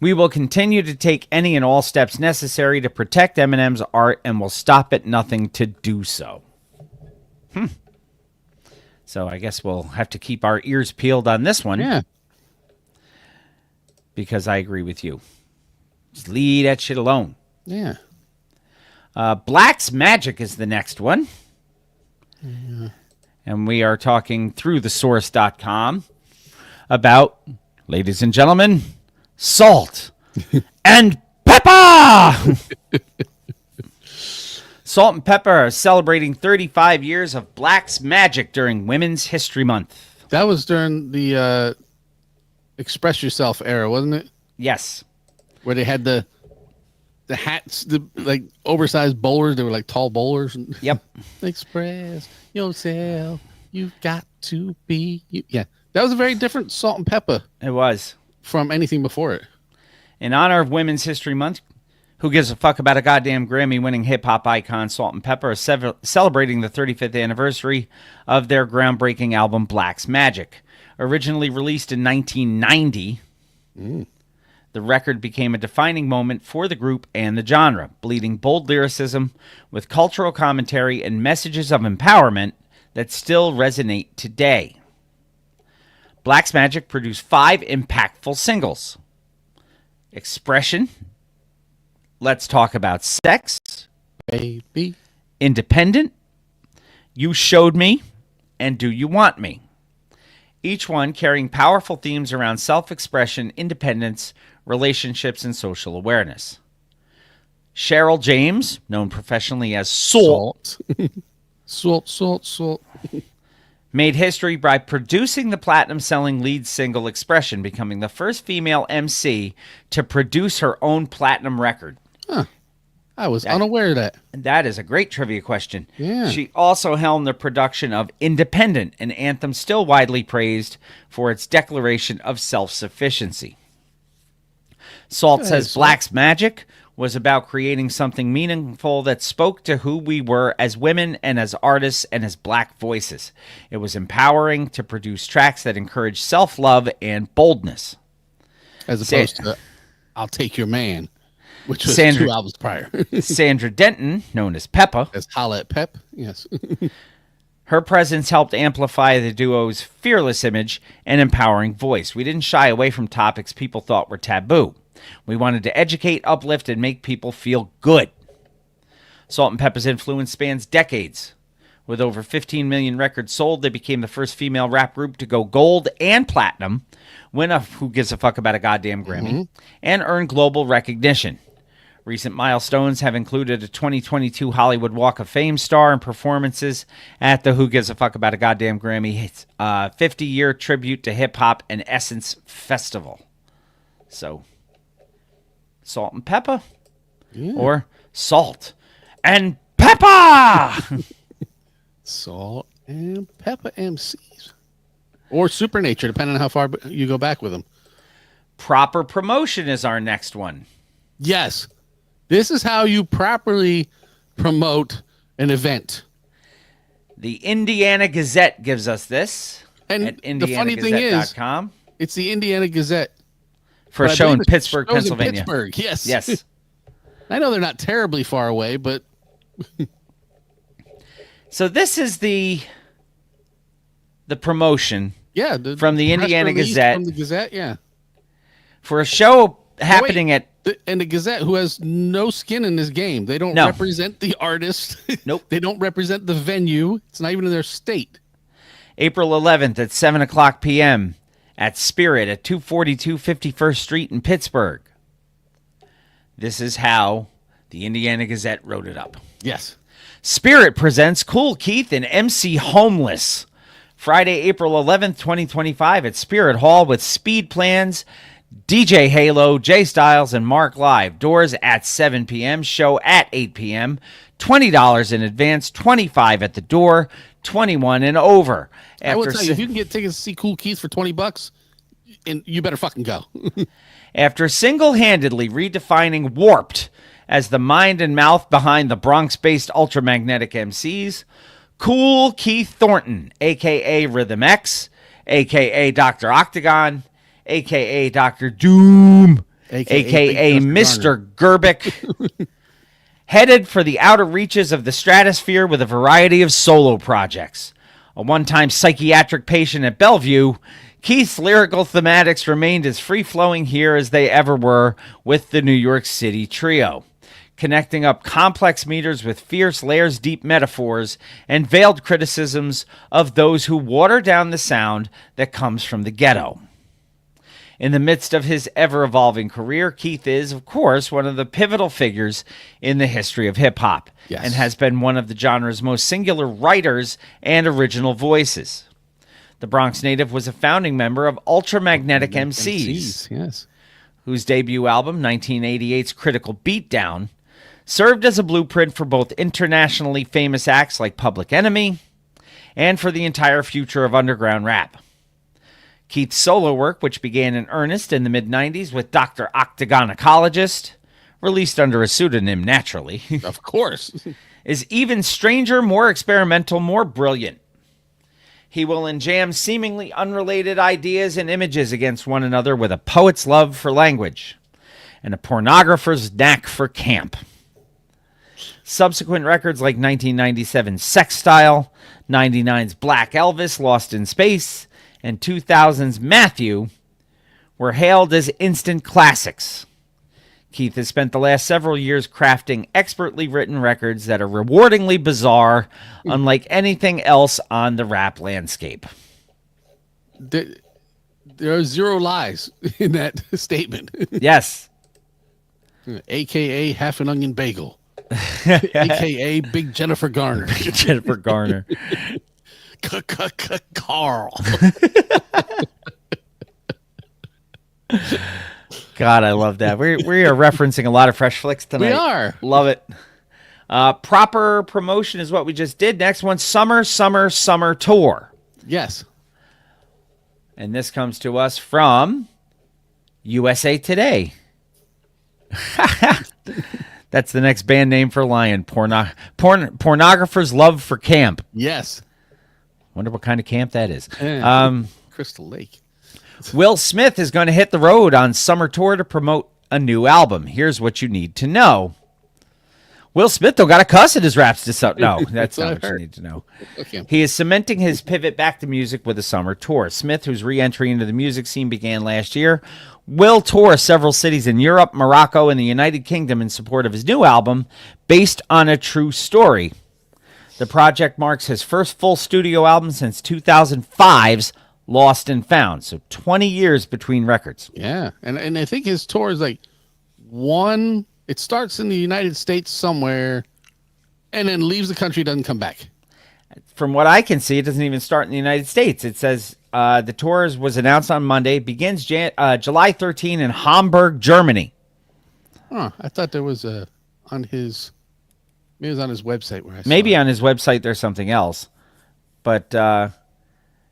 We will continue to take any and all steps necessary to protect Eminem's art and will stop at nothing to do so. So I guess we'll have to keep our ears peeled on this one. Yeah. Because I agree with you. Just leave that shit alone. Yeah. Black's Magic is the next one. And we are talking through thesource.com about, ladies and gentlemen, salt and pepper. Salt and Pepper are celebrating 35 years of Black's Magic during Women's History Month. That was during the Express Yourself era, wasn't it? Yes. Where they had the hats, the like oversized bowlers. They were like tall bowlers. Yep. Express yourself. You've got to be. Yeah. That was a very different Salt and Pepper It was. from anything before it. In honor of Women's History Month, who gives a fuck about a goddamn Grammy-winning hip-hop icon, Salt and Pepper, is celebrating the 35th anniversary of their groundbreaking album, Black's Magic. Originally released in 1990, the record became a defining moment for the group and the genre, bleeding bold lyricism with cultural commentary and messages of empowerment that still resonate today. Black's Magic produced 5 impactful singles. Expression, Let's Talk About Sex, Baby. Independent, You Showed Me, and Do You Want Me? Each one carrying powerful themes around self-expression, independence, relationships, and social awareness. Cheryl James, known professionally as Salt, Salt. made history by producing the platinum-selling lead single Expression, becoming the first female MC to produce her own platinum record. Huh. I was unaware of that. That is a great trivia question. Yeah. She also helmed the production of Independent, an anthem still widely praised for its declaration of self-sufficiency. Salt says Black's Magic was about creating something meaningful that spoke to who we were as women and as artists and as Black voices. It was empowering to produce tracks that encouraged self-love and boldness. As opposed to I'll Take Your Man, which was Sandra- 2 albums prior. Sandra Denton, known as Peppa, As Holla at Pep. Yes. her presence helped amplify the duo's fearless image and empowering voice. We didn't shy away from topics people thought were taboo. We wanted to educate, uplift, and make people feel good. Salt and Pepper's influence spans decades. With over 15 million records sold, they became the first female rap group to go gold and platinum, win a Who Gives a Fuck About a Goddamn Grammy, and earn global recognition. Recent milestones have included a 2022 Hollywood Walk of Fame star and performances at the Who Gives a Fuck About a Goddamn Grammy 50-year tribute to hip-hop and Essence Festival. So, Salt and Pepper, or Salt and Pepper. Salt And Peppa MCs. Or Supernature, depending on how far you go back with them. Proper promotion is our next one. Yes. This is how you properly promote an event. The Indiana Gazette gives us this And at the funny thing is, indianagazette.com it's the Indiana Gazette. for a But I show in believe the Pittsburgh, show's in Pennsylvania. Pittsburgh, yes. Yes. I know they're not terribly far away, but So this is the promotion yeah, from the press Indiana release Gazette from the Gazette, yeah. for a show happening at And the Gazette, who has no skin in this game, they don't No. represent the artist. Nope. They don't represent the venue. It's not even in their state. April 11th at 7 o'clock p.m. at Spirit at 242 51st Street in Pittsburgh. This is how the Indiana Gazette wrote it up. Yes. Spirit presents Cool Keith and MC Homeless. Friday, April 11th, 2025 at Spirit Hall with Speed Plans, DJ Halo, Jay Styles, and Mark Live. Doors at 7 p.m., show at 8 p.m., $20 in advance, $25 at the door, 21 and over. I will tell you, if you can get tickets to see Cool Keith for $20, and you better fucking go. After single-handedly redefining Warped as the mind and mouth behind the Bronx-based ultramagnetic MCs, Cool Keith Thornton, a.k.a. Rhythm X, a.k.a. Dr. Octagon, a.k.a. Dr. Doom, a.k.a. Mr. Gerbic, headed for the outer reaches of the stratosphere with a variety of solo projects. A one-time psychiatric patient at Bellevue, Keith's lyrical thematics remained as free-flowing here as they ever were with the New York City trio, connecting up complex meters with fierce layers-deep metaphors and veiled criticisms of those who water down the sound that comes from the ghetto. In the midst of his ever-evolving career, Keith is, of course, one of the pivotal figures in the history of hip-hop, Yes. and has been one of the genre's most singular writers and original voices. The Bronx native was a founding member of Ultramagnetic MCs, yes. whose debut album, 1988's Critical Beatdown, served as a blueprint for both internationally famous acts like Public Enemy and for the entire future of underground rap. Keith's solo work, which began in earnest in the mid-90s with Dr. Octagonacologist, released under a pseudonym naturally, Of course. is even stranger, more experimental, more brilliant. He will enjam seemingly unrelated ideas and images against one another with a poet's love for language and a pornographer's knack for camp. Subsequent records like 1997's Sex Style, 99's Black Elvis, Lost in Space, and 2000's Matthew were hailed as instant classics. Keith has spent the last several years crafting expertly written records that are rewardingly bizarre, unlike anything else on the rap landscape. There are zero lies in that statement. Yes. AKA Half an Onion Bagel. AKA Big Jennifer Garner. Jennifer Garner. Carl. God, I love that. We are referencing a lot of fresh flicks tonight. We are. Love it. Proper promotion is what we just did. Next one, Summer Tour. Yes. And this comes to us from USA Today. That's the next band name for Lion. Pornographer's Love for Camp. Yes. Wonder what kind of camp that is. Crystal Lake. Will Smith is going to hit the road on summer tour to promote a new album. Here's what you need to know. Will Smith don't got to cuss in his raps to some. No, that's not what you need to know. Okay. He is cementing his pivot back to music with a summer tour. Smith, whose re-entry into the music scene began last year, will tour several cities in Europe, Morocco, and the United Kingdom in support of his new album, based on a true story. The project marks his first full studio album since 2005's Lost and Found. So 20 years between records. Yeah. And I think his tour is like it starts in the United States somewhere and then leaves the country, doesn't come back. From what I can see, it doesn't even start in the United States. It says the tour was announced on Monday, begins July 13 in Hamburg, Germany. Huh. I thought there was on his, maybe it was on his website where I saw Maybe it. on his website there's something else. but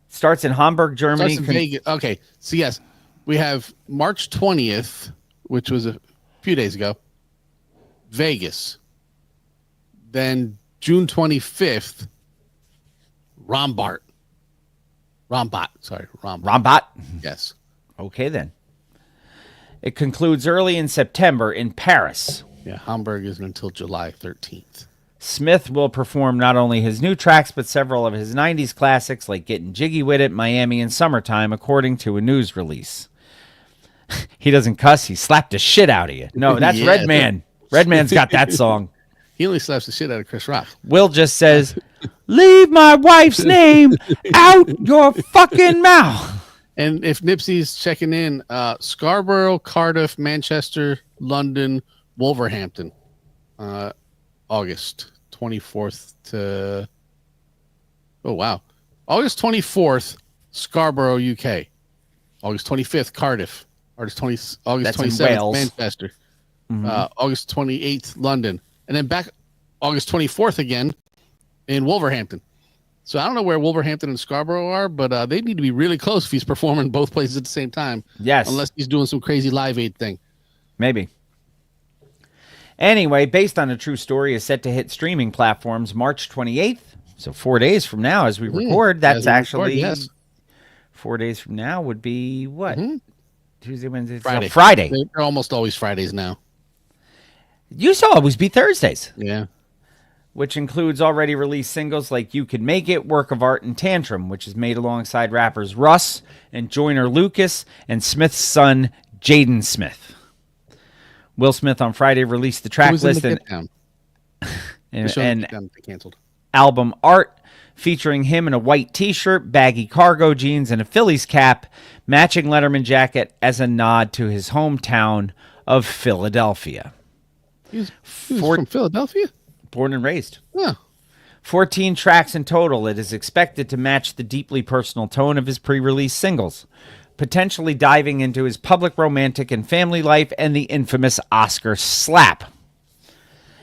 starts in Hamburg, Germany. Starts in Vegas. Okay, so yes, we have March 20th, which was a few days ago, Vegas. Then June 25th, Rombot. Rombot. Yes. Okay, then. It concludes early in September in Paris. Yeah, Hamburg isn't until July 13th. Smith will perform not only his new tracks, but several of his 90s classics like Getting Jiggy With It, Miami, and Summertime, according to a news release. He doesn't cuss, he slapped the shit out of you. No, that's Yeah. Redman. Redman's got that song. He only slaps the shit out of Chris Rock. Will just says, leave my wife's name out your fucking mouth. And if Nipsey's checking in, Scarborough, Cardiff, Manchester, London, Wolverhampton, August 24th to... Oh, wow. August 24th, Scarborough, UK. August 25th, Cardiff. August 27th, Wales. Manchester. August 28th, London. And then back August 24th again in Wolverhampton. So I don't know where Wolverhampton and Scarborough are, but they need to be really close if he's performing both places at the same time. Yes. Unless he's doing some crazy Live Aid thing. Maybe. Anyway, based on a true story, is set to hit streaming platforms March 28th. So 4 days from now, as we record, that's actually... yes. 4 days from now would be what? Tuesday, Wednesday, Friday. Friday. They're almost always Fridays now. Used to always be Thursdays, Yeah. which includes already released singles like You Can Make It, Work of Art, and Tantrum, which is made alongside rappers Russ and Joyner Lucas and Smith's son, Jaden Smith. Will Smith on Friday released the track list and Canceled. album art featuring him in a white t-shirt, baggy cargo jeans, and a Phillies cap, matching Letterman jacket as a nod to his hometown of Philadelphia. He was from Philadelphia? Born and raised. Yeah. 14 tracks in total. It is expected to match the deeply personal tone of his pre-release singles, potentially diving into his public romantic and family life and the infamous Oscar slap.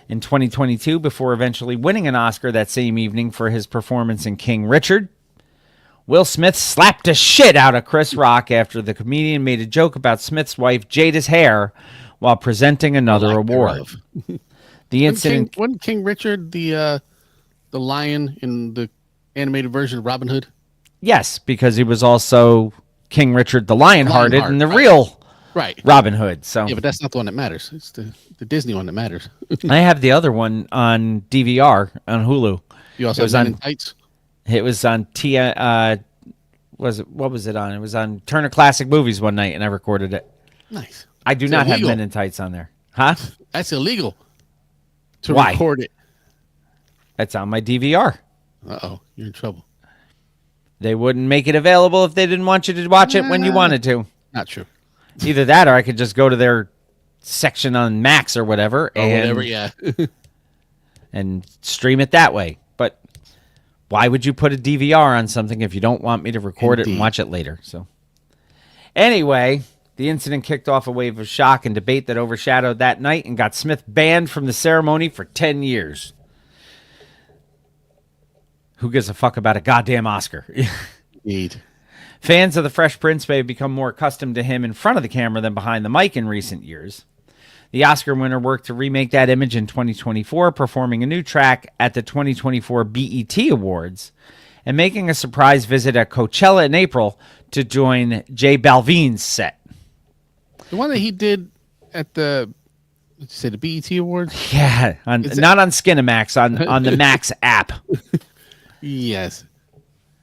In 2022, before eventually winning an Oscar that same evening for his performance in King Richard, Will Smith slapped the shit out of Chris Rock after the comedian made a joke about Smith's wife Jada's hair while presenting another award. The incident... Wasn't King Richard the lion in the animated version of Robin Hood? Yes, because he was also King Richard the Lionhearted Lionheart, in the right. real Right. Robin Hood. So Yeah, but that's not the one that matters. It's the Disney one that matters. I have the other one on DVR on Hulu. You also It was have Men on- in Tights? It was on what was it on? It was on Turner Classic Movies one night, and I recorded it. Nice. I do It's not illegal. have Men in Tights on there. Huh? That's illegal to Why? record it. That's on my DVR. Uh-oh. You're in trouble. They wouldn't make it available if they didn't want you to watch it when you wanted to. Not true. Either that, or I could just go to their section on Max or whatever, Or whatever, yeah. and stream it that way. But why would you put a DVR on something if you don't want me to record it and Indeed. watch it later? So anyway, the incident kicked off a wave of shock and debate that overshadowed that night and got Smith banned from the ceremony for 10 years. Who gives a fuck about a goddamn Oscar? Indeed. Fans of the Fresh Prince may have become more accustomed to him in front of the camera than behind the mic in recent years. The Oscar winner worked to remake that image in 2024, performing a new track at the 2024 BET Awards and making a surprise visit at Coachella in April to join J Balvin's set. The one that he did at the, what'd you say, the BET Awards? Yeah, not on Skinamax, on the Max app. Yes.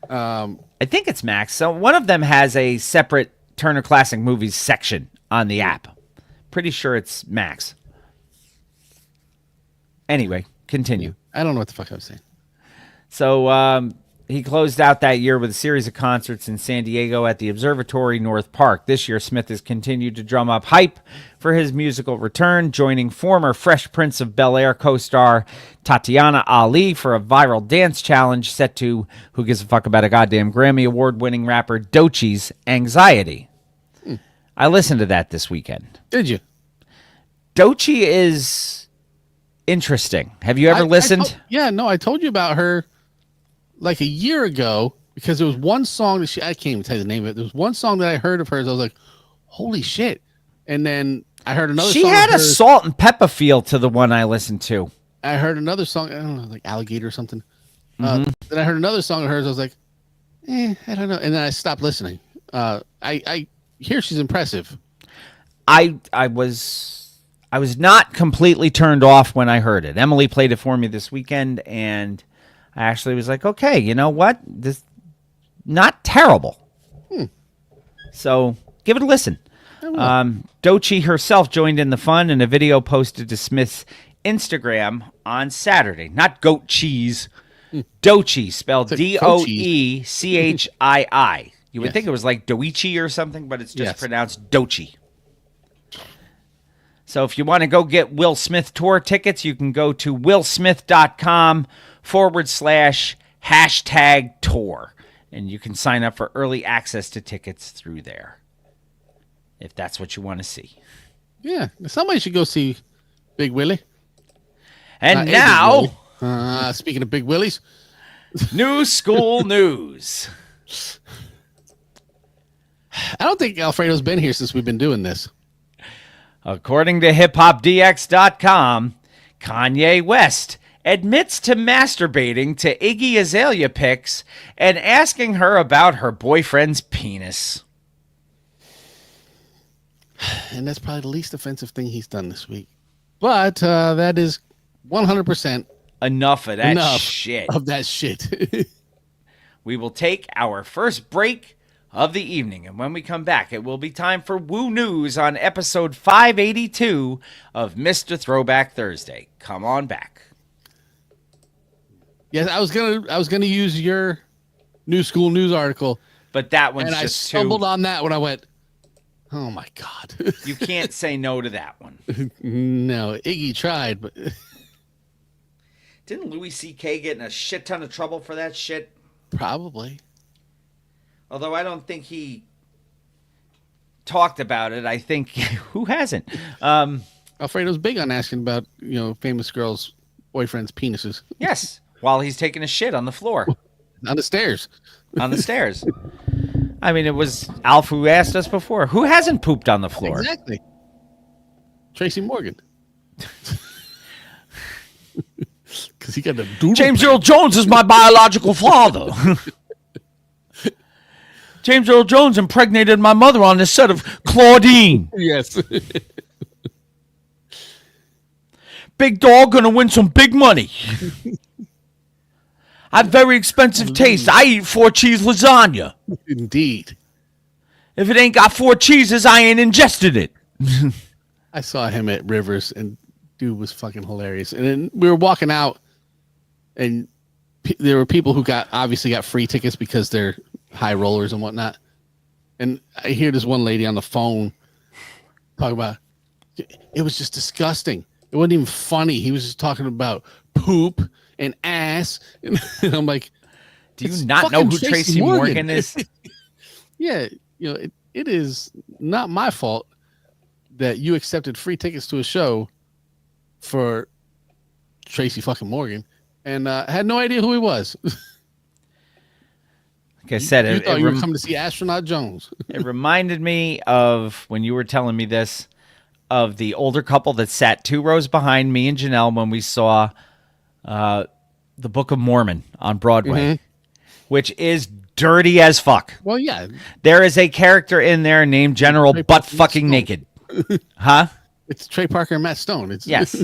I think it's Max. So one of them has a separate Turner Classic Movies section on the app. Pretty sure it's Max. Anyway, continue. I don't know what the fuck I was saying. So he closed out that year with a series of concerts in San Diego at the Observatory North Park. This year, Smith has continued to drum up hype for his musical return, joining former Fresh Prince of Bel-Air co-star Tatiana Ali for a viral dance challenge set to Who Gives a Fuck About a Goddamn Grammy Award-winning rapper Doechie's Anxiety. I listened to that this weekend. Did you? Doechie is interesting. Have you ever listened? I told you about her like a year ago because there was one song that I can't even tell you the name of it. There was one song that I heard of hers. I was like, holy shit. And then I heard another She song. had a salt and pepper feel to the one I listened to. I heard another song, I don't know, like Alligator or something. Then I heard another song of hers. I was like, I don't know. And then I stopped listening. I hear she's impressive. I was not completely turned off when I heard it. Emily played it for me this weekend, and I actually was like, okay, you know what? This not terrible. So give it a listen. Doechii herself joined in the fun in a video posted to Smith's Instagram on Saturday. Not goat cheese. Doechii, spelled Doechii. You would think it was like Doechii or something, but it's just pronounced Doechii. So if you want to go get Will Smith tour tickets, you can go to willsmith.com/tour. And you can sign up for early access to tickets through there, if that's what you want to see. Yeah, somebody should go see Big Willie. And now, speaking of Big Willies, new school news. I don't think Alfredo's been here since we've been doing this. According to hiphopdx.com, Kanye West admits to masturbating to Iggy Azalea pics and asking her about her boyfriend's penis. And that's probably the least offensive thing he's done this week. But that is 100% enough of that shit. Of that shit. We will take our first break of the evening, and when we come back, it will be time for Woo News on episode 582 of Mr. Throwback Thursday. Come on back. Yes, I was gonna use your new school news article, but that one's and I stumbled on that when I went, oh my god. You can't say no to that one. No, Iggy tried, but didn't Louis C.K. get in a shit ton of trouble for that shit? Probably. Although I don't think he talked about it. I think who hasn't? Alfredo's big on asking about famous girls' boyfriends' penises. Yes, while he's taking a shit on the floor, on the stairs. On the stairs. I mean, it was Alf who asked us before. Who hasn't pooped on the floor? Exactly. Tracy Morgan. Because he got a doodle. James Earl Jones is my biological father. James Earl Jones impregnated my mother on the set of Claudine. Yes. Big dog gonna win some big money. I have very expensive taste. I eat 4 cheese lasagna. Indeed. If it ain't got 4 cheeses, I ain't ingested it. I saw him at Rivers, and dude was fucking hilarious. And then we were walking out, and there were people who obviously got free tickets because they're high rollers and whatnot. And I hear this one lady on the phone talk about, it was just disgusting. It wasn't even funny. He was just talking about poop and ass. And I'm like, do you not know who Tracy Morgan is? Yeah. It is not my fault that you accepted free tickets to a show for Tracy fucking Morgan and had no idea who he was. Like I said, you thought you were coming to see Astronaut Jones. It reminded me of when you were telling me this, of the older couple that sat 2 rows behind me and Janelle when we saw the Book of Mormon on Broadway, which is dirty as fuck. Well, yeah. There is a character in there named General Butt Fucking Naked. Huh? It's Trey Parker and Matt Stone. Yes.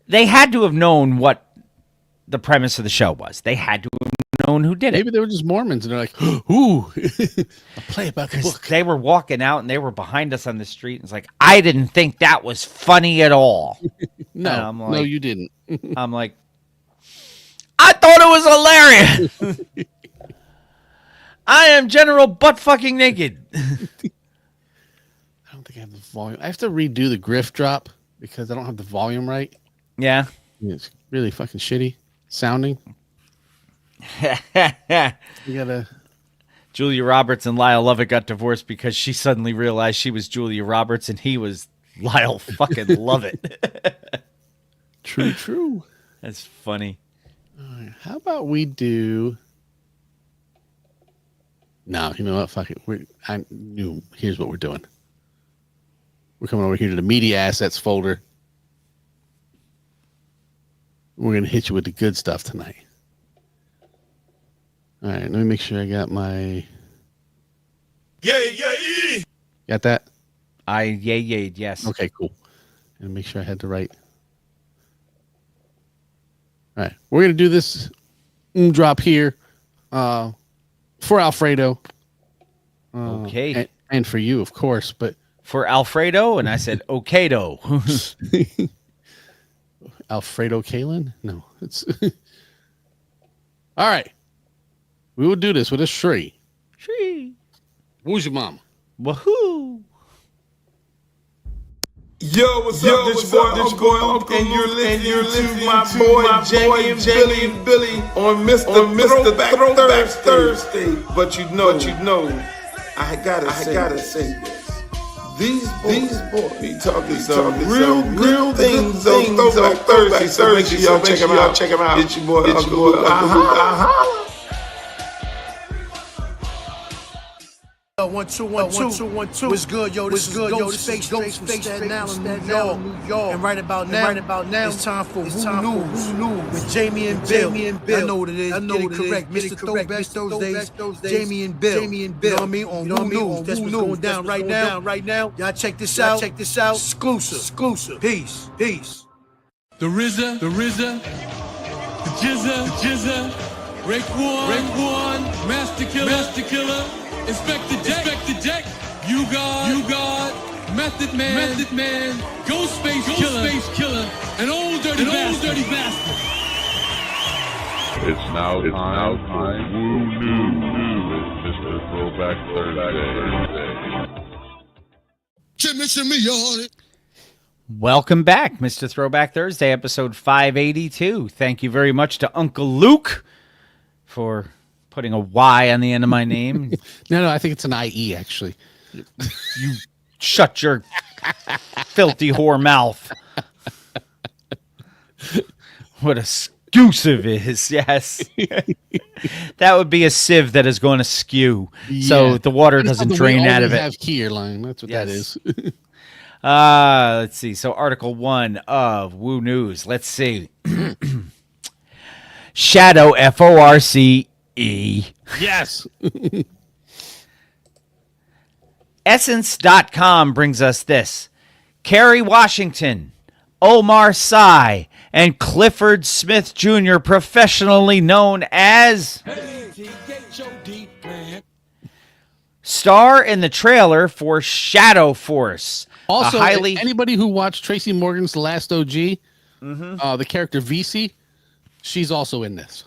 They had to have known what the premise of the show was. They had to have known who did it. Maybe they were just Mormons and they're like, ooh, I'll play about the book. They were walking out and they were behind us on the street. And it's like, I didn't think that was funny at all. No, no, you didn't. I'm like, I thought it was hilarious. I am General Butt Fucking Naked. I don't think I have the volume. I have to redo the Griff drop because I don't have the volume right. Yeah. It's really fucking shitty sounding. You gotta. Julia Roberts and Lyle Lovett got divorced because she suddenly realized she was Julia Roberts and he was Lyle fucking Lovett. True. That's funny. How about we do? No, you know what? Fuck it. Here's what we're doing. We're coming over here to the media assets folder. We're gonna hit you with the good stuff tonight. All right, let me make sure I got my. Yeah. Got that? Yayed, yes. Okay, cool. And make sure I had the right. All right, we're gonna do this drop here for Alfredo. Okay. And for you, of course, but For Alfredo, and I said, okay-do. Alfredo Kalin? No, it's all right. We will do this with a Shree. Shree. Who's your mama? Woohoo. Yo, what's up? This boy, Uncle, and you're listening to my boy Jamie and Billy on Mr. Throwback Thursday. But you know, I gotta say this. These boys be talking some real things on Throwback Thursday. So make sure y'all check them out. It's your boy Uncle. 1 2 1 2 1 2. What's good, yo? This is Ghostface from Staten Island, New York. And right about now, it's time for Woo News with Jamie and Bill. I know what it is. Get it correct. Mr. Throwback Thursdays. Jamie and Bill. You know what I mean? On Woo News. That's what's going down right now. Y'all check this out. Exclusive. Peace. The RZA, the Jizza, Raekwon, Master Killer, Inspector Deck, you got, Method Man, Ghostface Killer, and Old Dirty Bastard. It's now time for Woo News with Mr. Throwback Thursday. Shimmy, on it. Welcome back, Mr. Throwback Thursday, episode 582. Thank you very much to Uncle Luke for putting a Y on the end of my name. No, I think it's an IE, actually. You shut your filthy whore mouth. What a skew-sieve is, yes. That would be a sieve that is going to skew, so the water doesn't drain out of it. Have key line. That's what that is. Let's see. So Article 1 of Woo News. Let's see. Shadow, FORCE. Yes. Essence.com brings us this. Kerry Washington, Omar Sy, and Clifford Smith Jr., professionally known as... star in the trailer for Shadow Force. Also, anybody who watched Tracy Morgan's Last OG, the character VC, she's also in this.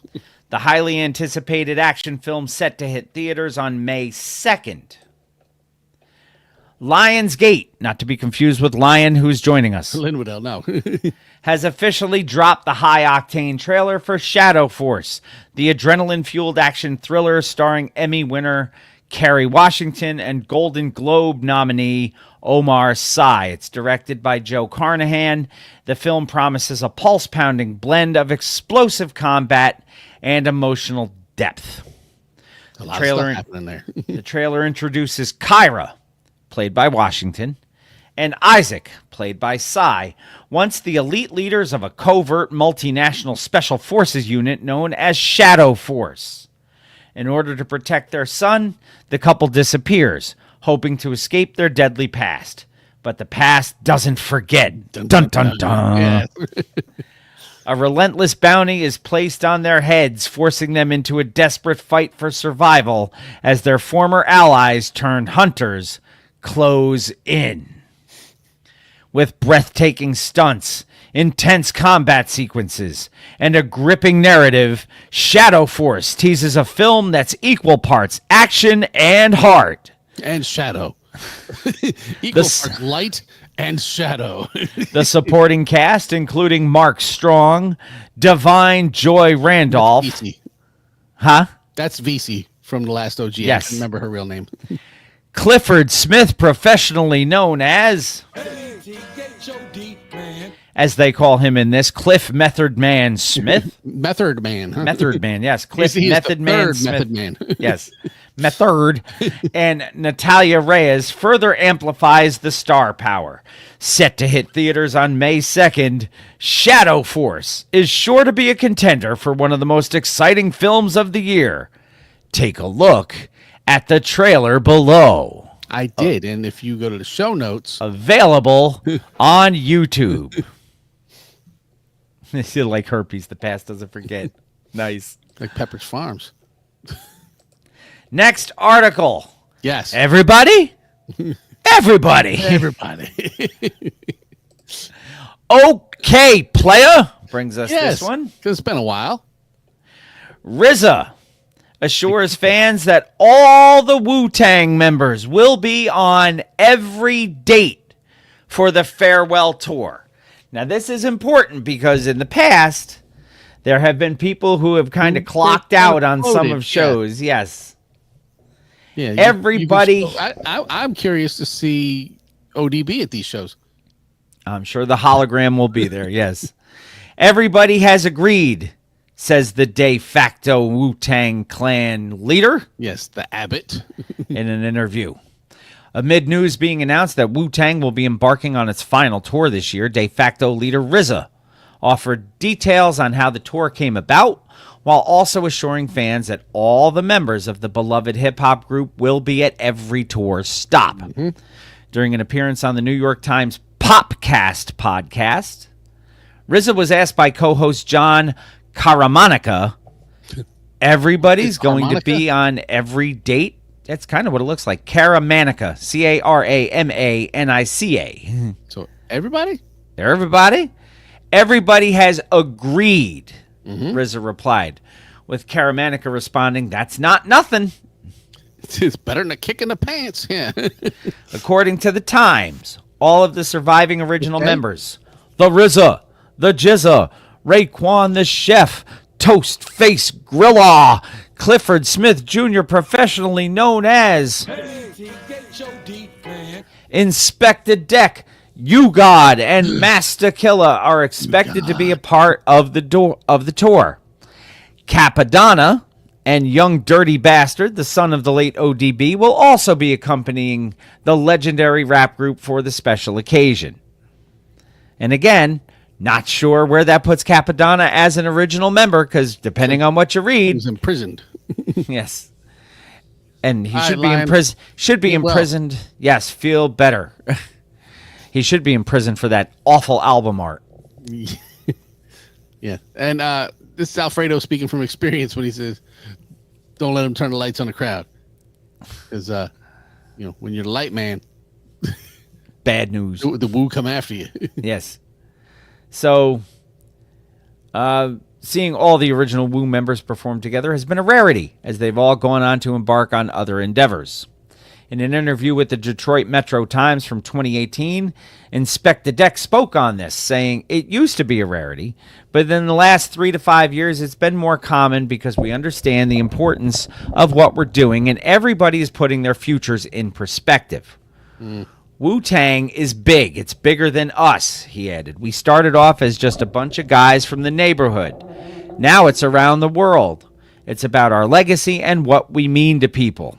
The highly anticipated action film set to hit theaters on May 2nd. Lionsgate, not to be confused with Lion, who's joining us, Linwoodell, no. has officially dropped the high-octane trailer for Shadow Force, the adrenaline-fueled action thriller starring Emmy winner Kerry Washington and Golden Globe nominee Omar Sy. It's directed by Joe Carnahan. The film promises a pulse-pounding blend of explosive combat and emotional depth. A lot of stuff happening there. The trailer introduces Kyra, played by Washington, and Isaac, played by Sy, once the elite leaders of a covert multinational special forces unit known as Shadow Force. In order to protect their son, the couple disappears, hoping to escape their deadly past. But the past doesn't forget. Dun, dun, dun. Yeah. A relentless bounty is placed on their heads, forcing them into a desperate fight for survival as their former allies turned hunters close in. With breathtaking stunts, intense combat sequences, and a gripping narrative, Shadow Force teases a film that's equal parts action and heart. And shadow. Equal parts light and shadow. The supporting cast, including Mark Strong, Divine Joy Randolph. VC. Huh? That's VC from the Last OG. Yes. I can't remember her real name. Clifford Smith, professionally known as... as they call him in this, Cliff Method Man Smith. Method Man. Huh? Method Man, yes. Cliff He's Method the Man third Smith. Method Man. Yes. Method. And Natalia Reyes further amplifies the star power. Set to hit theaters on May 2nd, Shadow Force is sure to be a contender for one of the most exciting films of the year. Take a look at the trailer below. I did, and if you go to the show notes, Available on YouTube. It's like herpes, the past doesn't forget. Nice. like Pepperidge Farms. Next article. Yes. Everybody? Everybody. Everybody. Okay, playa. Brings us Yes, this one. because it's been a while. RZA assures fans that all the Wu-Tang members will be on every date for the farewell tour. Now, this is important because in the past, there have been people who have kind of clocked out on some of shows. Yes. Yeah, Everybody- I'm curious to see ODB at these shows. I'm sure the hologram will be there, yes. Everybody has agreed, says the de facto Wu-Tang Clan leader Yes, the Abbott. in an interview. Amid news being announced that Wu-Tang will be embarking on its final tour this year, de facto leader RZA offered details on how the tour came about, while also assuring fans that all the members of the beloved hip-hop group will be at every tour stop. During an appearance on the New York Times Popcast podcast, RZA was asked by co-host John Caramanica, everybody's going to be on every date? That's kind of what it looks like. Caramanica, Caramanica. So everybody? Everybody? Everybody has agreed, RZA replied, with Caramanica responding, that's not nothing. It's better than a kick in the pants. Yeah. According to the Times, all of the surviving original members, the RZA, the Jizza, Raekwon the Chef, Toast Face Grilla, Clifford Smith Jr., professionally known as Inspector Deck, You God, and Master Killer are expected to be a part of the tour. Capadonna and Young Dirty Bastard, the son of the late ODB, will also be accompanying the legendary rap group for the special occasion. And again, not sure where that puts Capadonna as an original member, because depending on what you read, He's imprisoned. yes, and he All should right, be Lion. imprisoned. Should be Feel well. imprisoned. Yes, feel better. He should be in prison for that awful album art. Yeah. And this is Alfredo speaking from experience when he says, don't let him turn the lights on the crowd. Because, when you're the light man, Bad news. the woo come after you. Yes. So, seeing all the original Wu members perform together has been a rarity, as they've all gone on to embark on other endeavors. In an interview with the Detroit Metro Times from 2018, Inspector Deck spoke on this, saying it used to be a rarity, but in the last 3 to 5 years, it's been more common because we understand the importance of what we're doing, and everybody is putting their futures in perspective. Wu-Tang is big. It's bigger than us, he added. We started off as just a bunch of guys from the neighborhood. Now it's around the world. It's about our legacy and what we mean to people.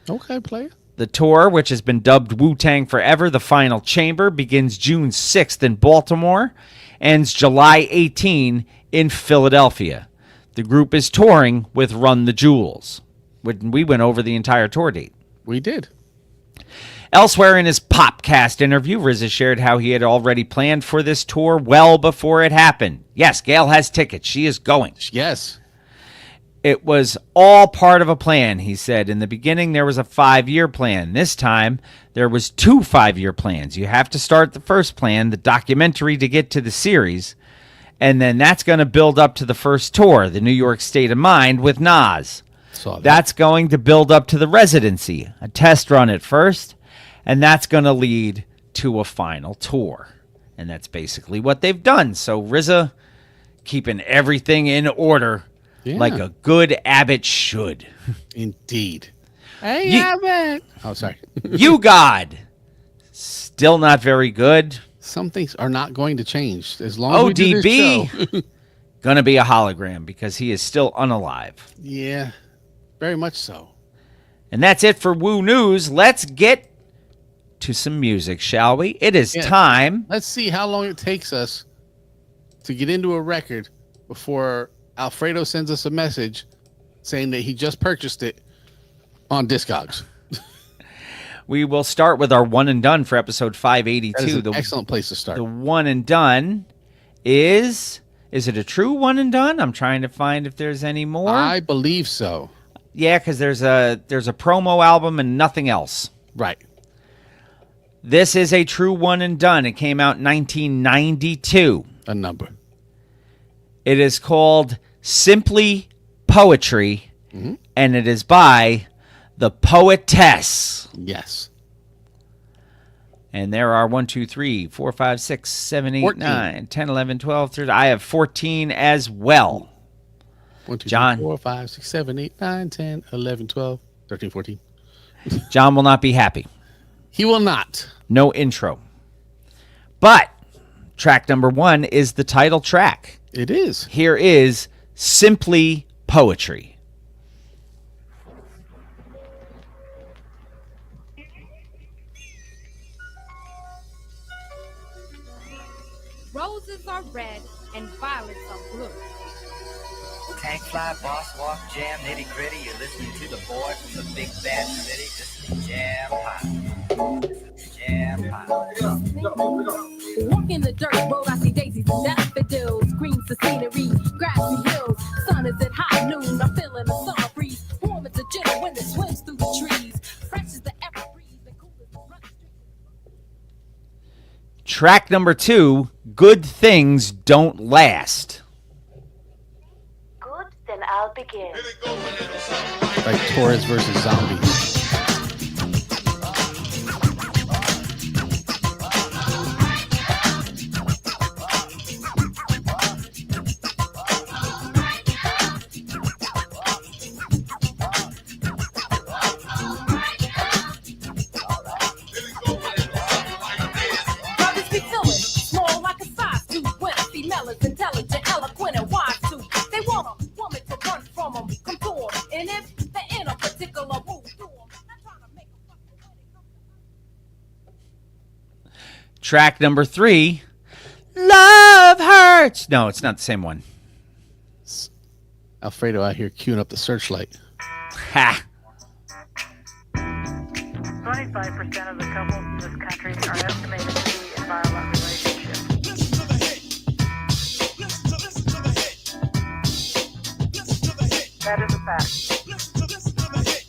Okay, player. The tour, which has been dubbed Wu-Tang Forever, the Final Chamber, begins June 6th in Baltimore, ends July 18 in Philadelphia. The group is touring with Run the Jewels. We went over the entire tour date. We did. Elsewhere in his Popcast interview, RZA shared how he had already planned for this tour well before it happened. Yes, Gail has tickets. She is going. Yes. It was all part of a plan, he said. In the beginning, there was a 5-year plan. This time, there was 2 5-year plans. You have to start the first plan, the documentary, to get to the series, and then that's going to build up to the first tour, the New York State of Mind with Nas. Saw that. That's going to build up to the residency, a test run at first, and that's going to lead to a final tour. And that's basically what they've done. So RZA keeping everything in order. Yeah. Like a good Abbott should. Indeed. Hey, Abbott. Oh, sorry. You God. Still not very good. Some things are not going to change as long as we do this ODB show. going to be a hologram because he is still unalive. Yeah, very much so. And that's it for Woo News. Let's get to some music, shall we? It is time. Let's see how long it takes us to get into a record before Alfredo sends us a message saying that he just purchased it on Discogs. We will start with our one and done for episode 582. That is an excellent place to start. The one and done is it a true one and done? I'm trying to find if there's any more. I believe so. Yeah, because there's a promo album and nothing else. Right. This is a true one and done. It came out in 1992. A number. It is called Simply Poetry, and it is by the Poetess. Yes. And there are 1, 2, 3, 4, 5, 6, 7, 8, 14. 9, 10, 11, 12, 13. I have 14 as well. 1, 2, John. 3, 4, 5, 6, 7, 8, 9, 10, 11, 12, 13, 14. John will not be happy. He will not. No intro. But track number 1 is the title track. It is. Here is Simply Poetry. Roses are red and violets are blue. Tank fly, boss walk, jam, nitty gritty. You're listening to the boy from the big bad city. This is Jam Pie. This is Jam Pie. Walk in the dirt road, I see daisies and daffodils. Green the scenery, grassy hills. Sun is at high noon, I'm feeling the summer breeze. Warm as a gentle wind that swims through the trees. Fresh as the ever breeze and cool as the front street. Track number 2, Good Things Don't Last. Good, then I'll begin. Like Torres versus Zombie. Brothers be feeling small like a size 2. When female is intelligent, eloquent, and wise too. They want a woman to run from them, come to them. And if they're in a particular mood, do them. Not trying to make a fucking wedding. Track number 3, Love Hurts. No, it's not the same one. Alfredo out here queuing up the searchlight. Ha! 25% of the couples in this country are estimated to be in violent relationships. That is a fact.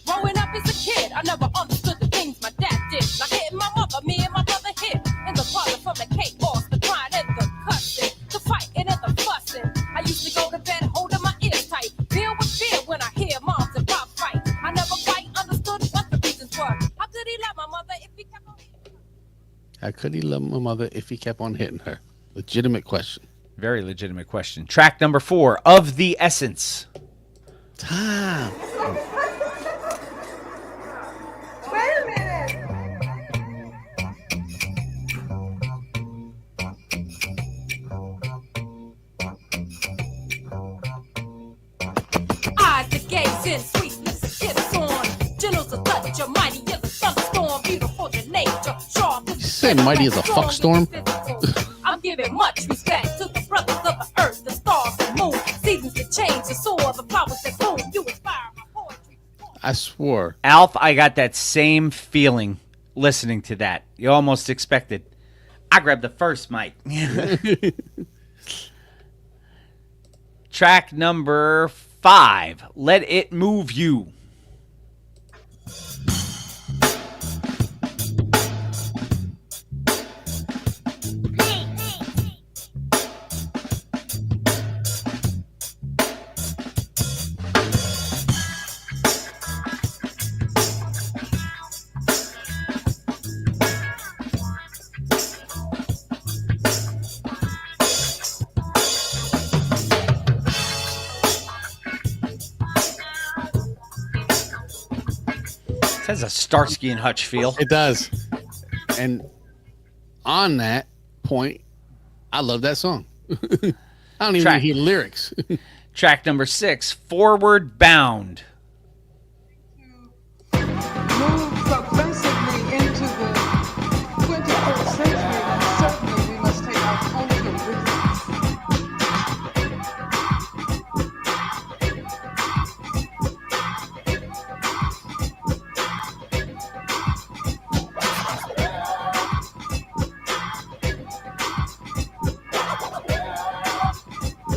Growing up as a kid, I never understood the things my dad did. Like hitting my mother, me and my brother hit. In the parlor from the cake boss, the crying and the cussing, the fighting and the fussing. I used to go to bed holding my ears tight. Deal with fear when I hear moms and pop fight. I never quite understood what the reasons were. How could he love my mother if he kept on hitting her? How could he love my mother if he kept on hitting her? Legitimate question. Very legitimate question. Track number 4, Of the Essence. Time. Eyes that gaze in, sweetness, hips on. Gentle to touch, your mighty as a thunderstorm. Beautiful to nature, sharp. You say mighty as a fuckstorm? I'm giving much respect to the brothers of the earth, the stars, the moon. Seasons that change, the soil, the flowers that bloom. You inspire my poetry. I swore. Alf, I got that same feeling listening to that. You almost expected. I grabbed the first mic. Track number 5, Let It Move You. It has a Starsky and Hutch feel. It does. And on that, point, I love that song. I don't even Track. hear the lyrics. Track number 6, Forward Bound. Move subversively into the 21st century, then certainly we must take our culture with us.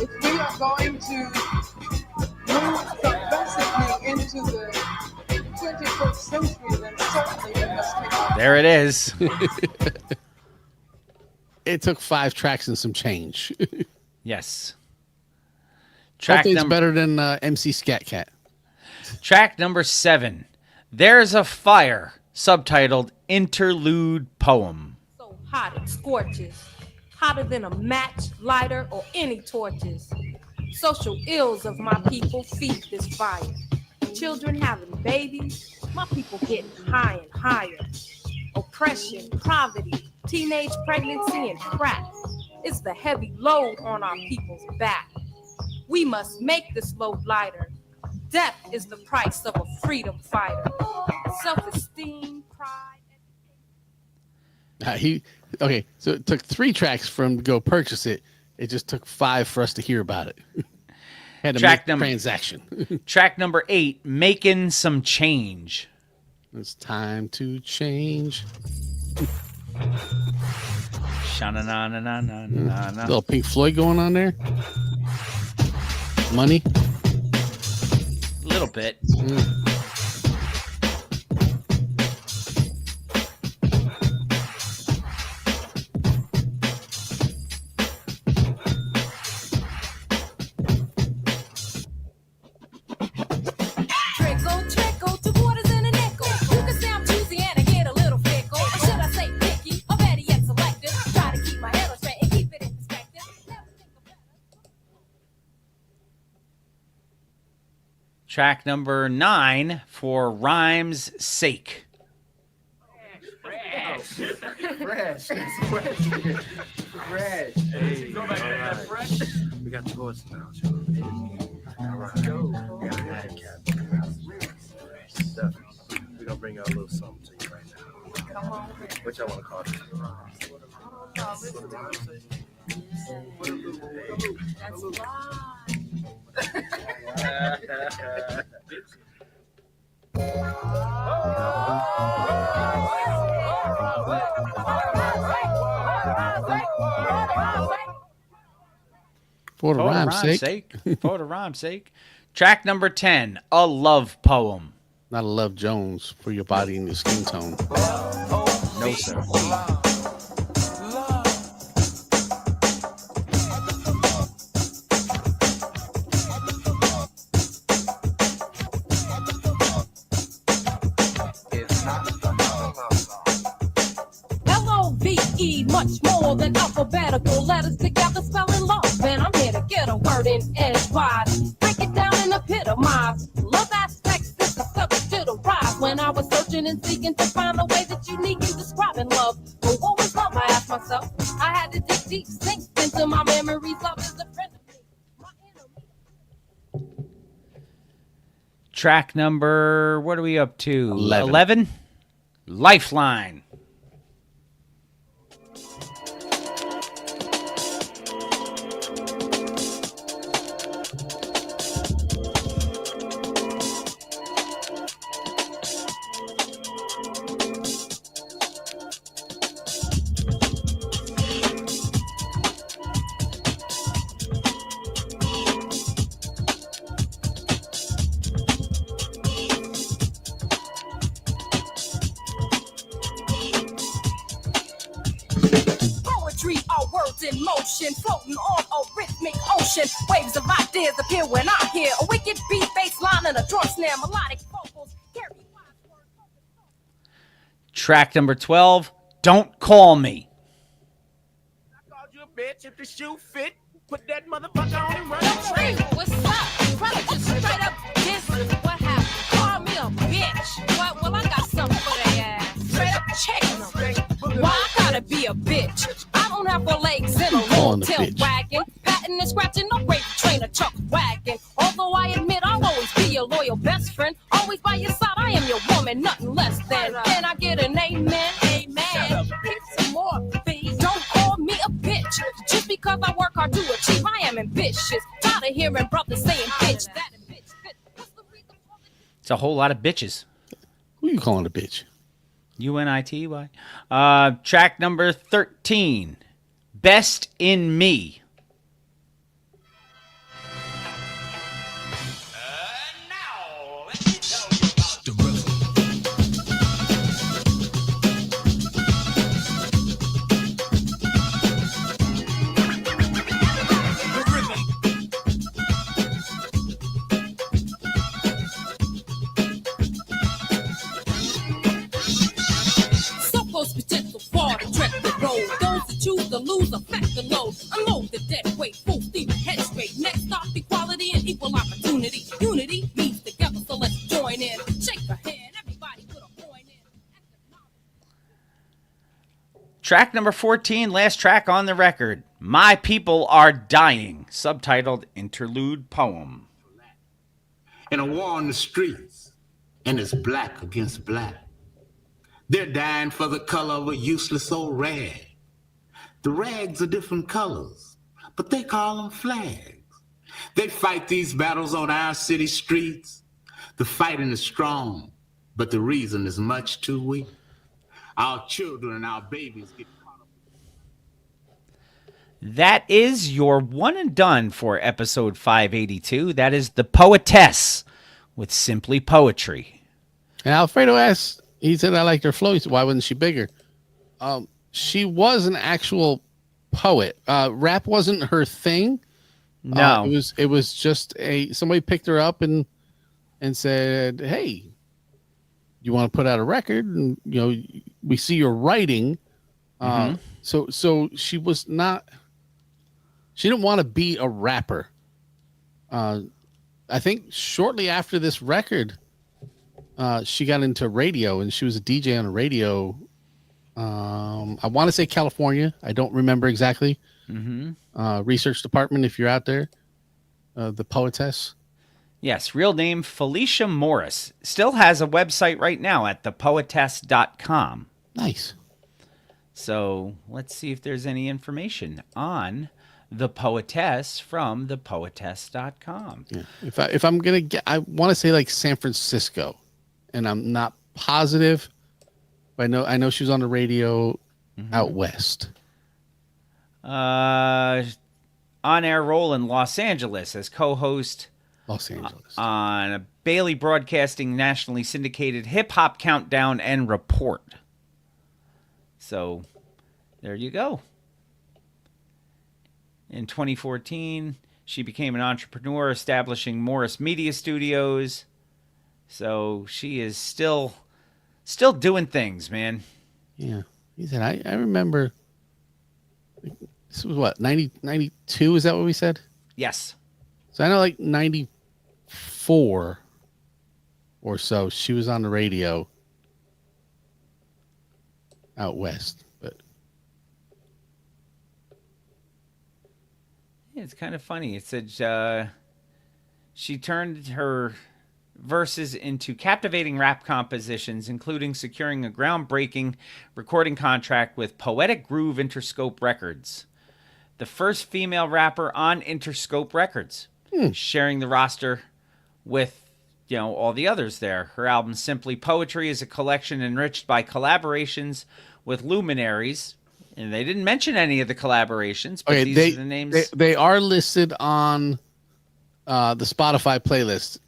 If we are going to move subversively into the 21st century, then certainly we must take our There it is. It took 5 tracks and some change. Yes. Track Track number better than MC Scat Cat. Track number 7, There's a Fire, subtitled Interlude Poem. So hot it scorches, hotter than a match, lighter, or any torches. Social ills of my people feed this fire. Children having babies, my people getting high and higher. Oppression, poverty, teenage pregnancy, and crack. It's the heavy load on our people's back. We must make this load lighter. Death is the price of a freedom fighter. Self-esteem, pride. Okay, so it took 3 tracks for him to go purchase it. It just took 5 for us to hear about it. Had to Track make the transaction. Track number 8, Making Some Change. It's time to change. Sha-na-na-na-na-na-na. Little Pink Floyd going on there. Money. A little bit. Trickle, 2 quarters and a nickel. You can say I'm choosy and I get a little fickle. Or should I say picky, or better yet selective? Try to keep my head on straight and keep it in perspective. Track number 9, For Rhyme's Sake. Fresh. Hey, all right. We got the horse now, all right. We got a handicap. We're gonna bring out a little something to you right now. Come on. What y'all want to call it? That's For the rhyme's sake. For the rhyme's sake. Track number 10, A Love Poem. Not a Love Jones for your body and your skin tone. No, sir. L-O-V-E, much more than alphabetical letters together spelling love. And I'm here to get a word in edgewise. Break it down and epitomize. Love aspects, this is subject to the rise. When I was searching and seeking to find a way that unique in describing love. But what was love, I asked myself. I had to dig deep, sink into my memories. Love is a friend of me, my enemy. Track number, what are we up to? 11. 11? Lifeline. In motion, floating on a rhythmic ocean. Waves of ideas appear when I hear a wicked beat, bass line, and a drum snare. Melodic vocals carry wise words. Track number 12, Don't Call Me. I called you a bitch if the shoe fit. Put that motherfucker on and run Hey, what's up? Brother, just straight up diss. What happened? Call me a bitch. What? Well, I got something for their ass. Straight up checking them. Why I gotta be a bitch? I don't have calling it tail bitch? wagging, patting and scratching, no brave trainer chuck wagging. Although I admit I'll always be your loyal best friend, always by your side, I am your woman, nothing less than. Can I get an amen? Amen. Pick some more, please. Don't call me a bitch. Just because I work hard to achieve, I am ambitious. Tired of hearing brothers saying bitch, that and bitch. It's a whole lot of bitches. Who you calling a bitch? UNITY. Track number 13. Best in Me. Potential for to tread the road. Those who choose to lose affect the load. Unload the dead weight, full steam, head straight. Next stop, equality and equal opportunity. Unity means together, so let's join in. Shake a hand, everybody put a point in. Track number 14, last track on the record. My People Are Dying, subtitled Interlude Poem. In a war on the streets, and it's black against black. They're dying for the color of a useless old rag. The rags are different colors, but they call them flags. They fight these battles on our city streets. The fighting is strong, but the reason is much too weak. Our children and our babies get caught up. That is your one and done for episode 582. That is The Poetess with Simply Poetry. And Alfredo asks, he said, I liked her flow. He said, why wasn't she bigger? She was an actual poet. Rap wasn't her thing. No. It was just somebody picked her up and said, hey, you want to put out a record? And, we see your writing. So she was not, she didn't want to be a rapper. I think shortly after this record, she got into radio, and she was a DJ on a radio. I want to say California. I don't remember exactly. Research department, if you're out there. The Poetess. Yes, real name Felicia Morris. Still has a website right now at thepoetess.com. Nice. So let's see if there's any information on the Poetess from thepoetess.com. Yeah. If I'm gonna get, I want to say like San Francisco, and I'm not positive, but I know she was on the radio out west. On-air role in Los Angeles as co-host on a Bailey Broadcasting nationally syndicated hip-hop countdown and report. So there you go. In 2014, she became an entrepreneur, establishing Morris Media Studios. So she is still doing things, man. Yeah. He said, I remember, this was what, 92? Is that what we said? Yes. So I know like 94 or so, she was on the radio out west. But yeah, it's kind of funny. It said she turned her verses into captivating rap compositions, including securing a groundbreaking recording contract with Poetic Groove Interscope Records, the first female rapper on Interscope Records, sharing the roster with all the others there. Her album Simply Poetry is a collection enriched by collaborations with luminaries, and they didn't mention any of the collaborations, but these are the names. They are listed on the Spotify playlist.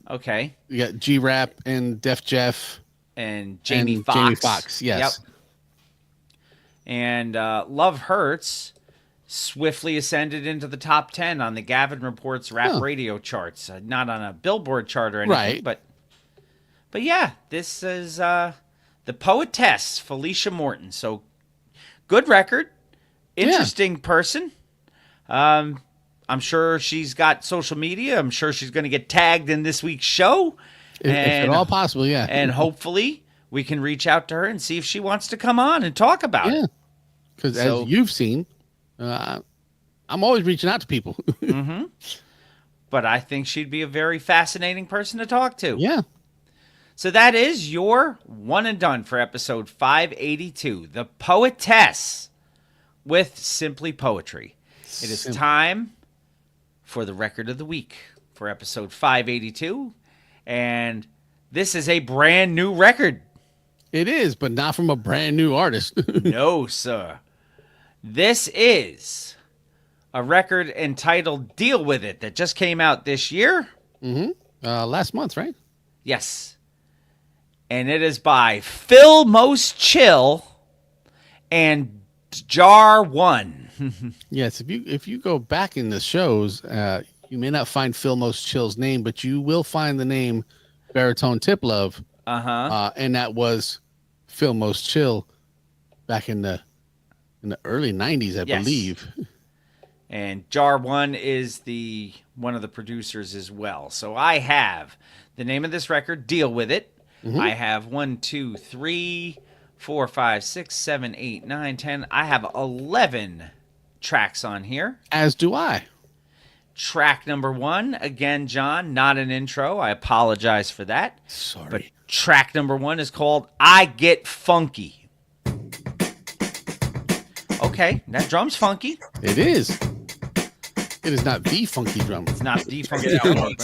Okay. You got G-Rap and Def Jeff. And Jamie Foxx. Jamie Foxx, yes. Yep. And Love Hurts swiftly ascended into the top 10 on the Gavin Reports rap radio charts. Not on a Billboard chart or anything, right. But yeah, this is the Poetess, Felicia Morton. So good record. Interesting person. I'm sure she's got social media. I'm sure she's going to get tagged in this week's show. If at all possible, yeah. And hopefully we can reach out to her and see if she wants to come on and talk about it. Because as you've seen, I'm always reaching out to people. Mm-hmm. But I think she'd be a very fascinating person to talk to. Yeah. So that is your one and done for episode 582, The Poetess with Simply Poetry. It is time for the record of the week for episode 582. And this is a brand new record. It is, but not from a brand new artist. No, sir. This is a record entitled Deal With It that just came out this year. Mm-hmm. Last month, right? Yes. And it is by Phil Most Chill and Jar One. Yes, if you go back in the shows, you may not find Phil Most Chill's name, but you will find the name Baritone Tip Love. And that was Phil Most Chill back in the early 90s, I believe. And Jar One is one of the producers as well. So I have the name of this record, Deal With It. Mm-hmm. I have 1, 2, 3, 4, 5, 6, 7, 8, 9, 10. I have 11 tracks on here. As do I. Track number 1, again, John, not an intro. I apologize for that. Sorry. But track number 1 is called I Get Funky. Okay, that drum's funky. It is. It is not the funky drum. It's not the funky drum.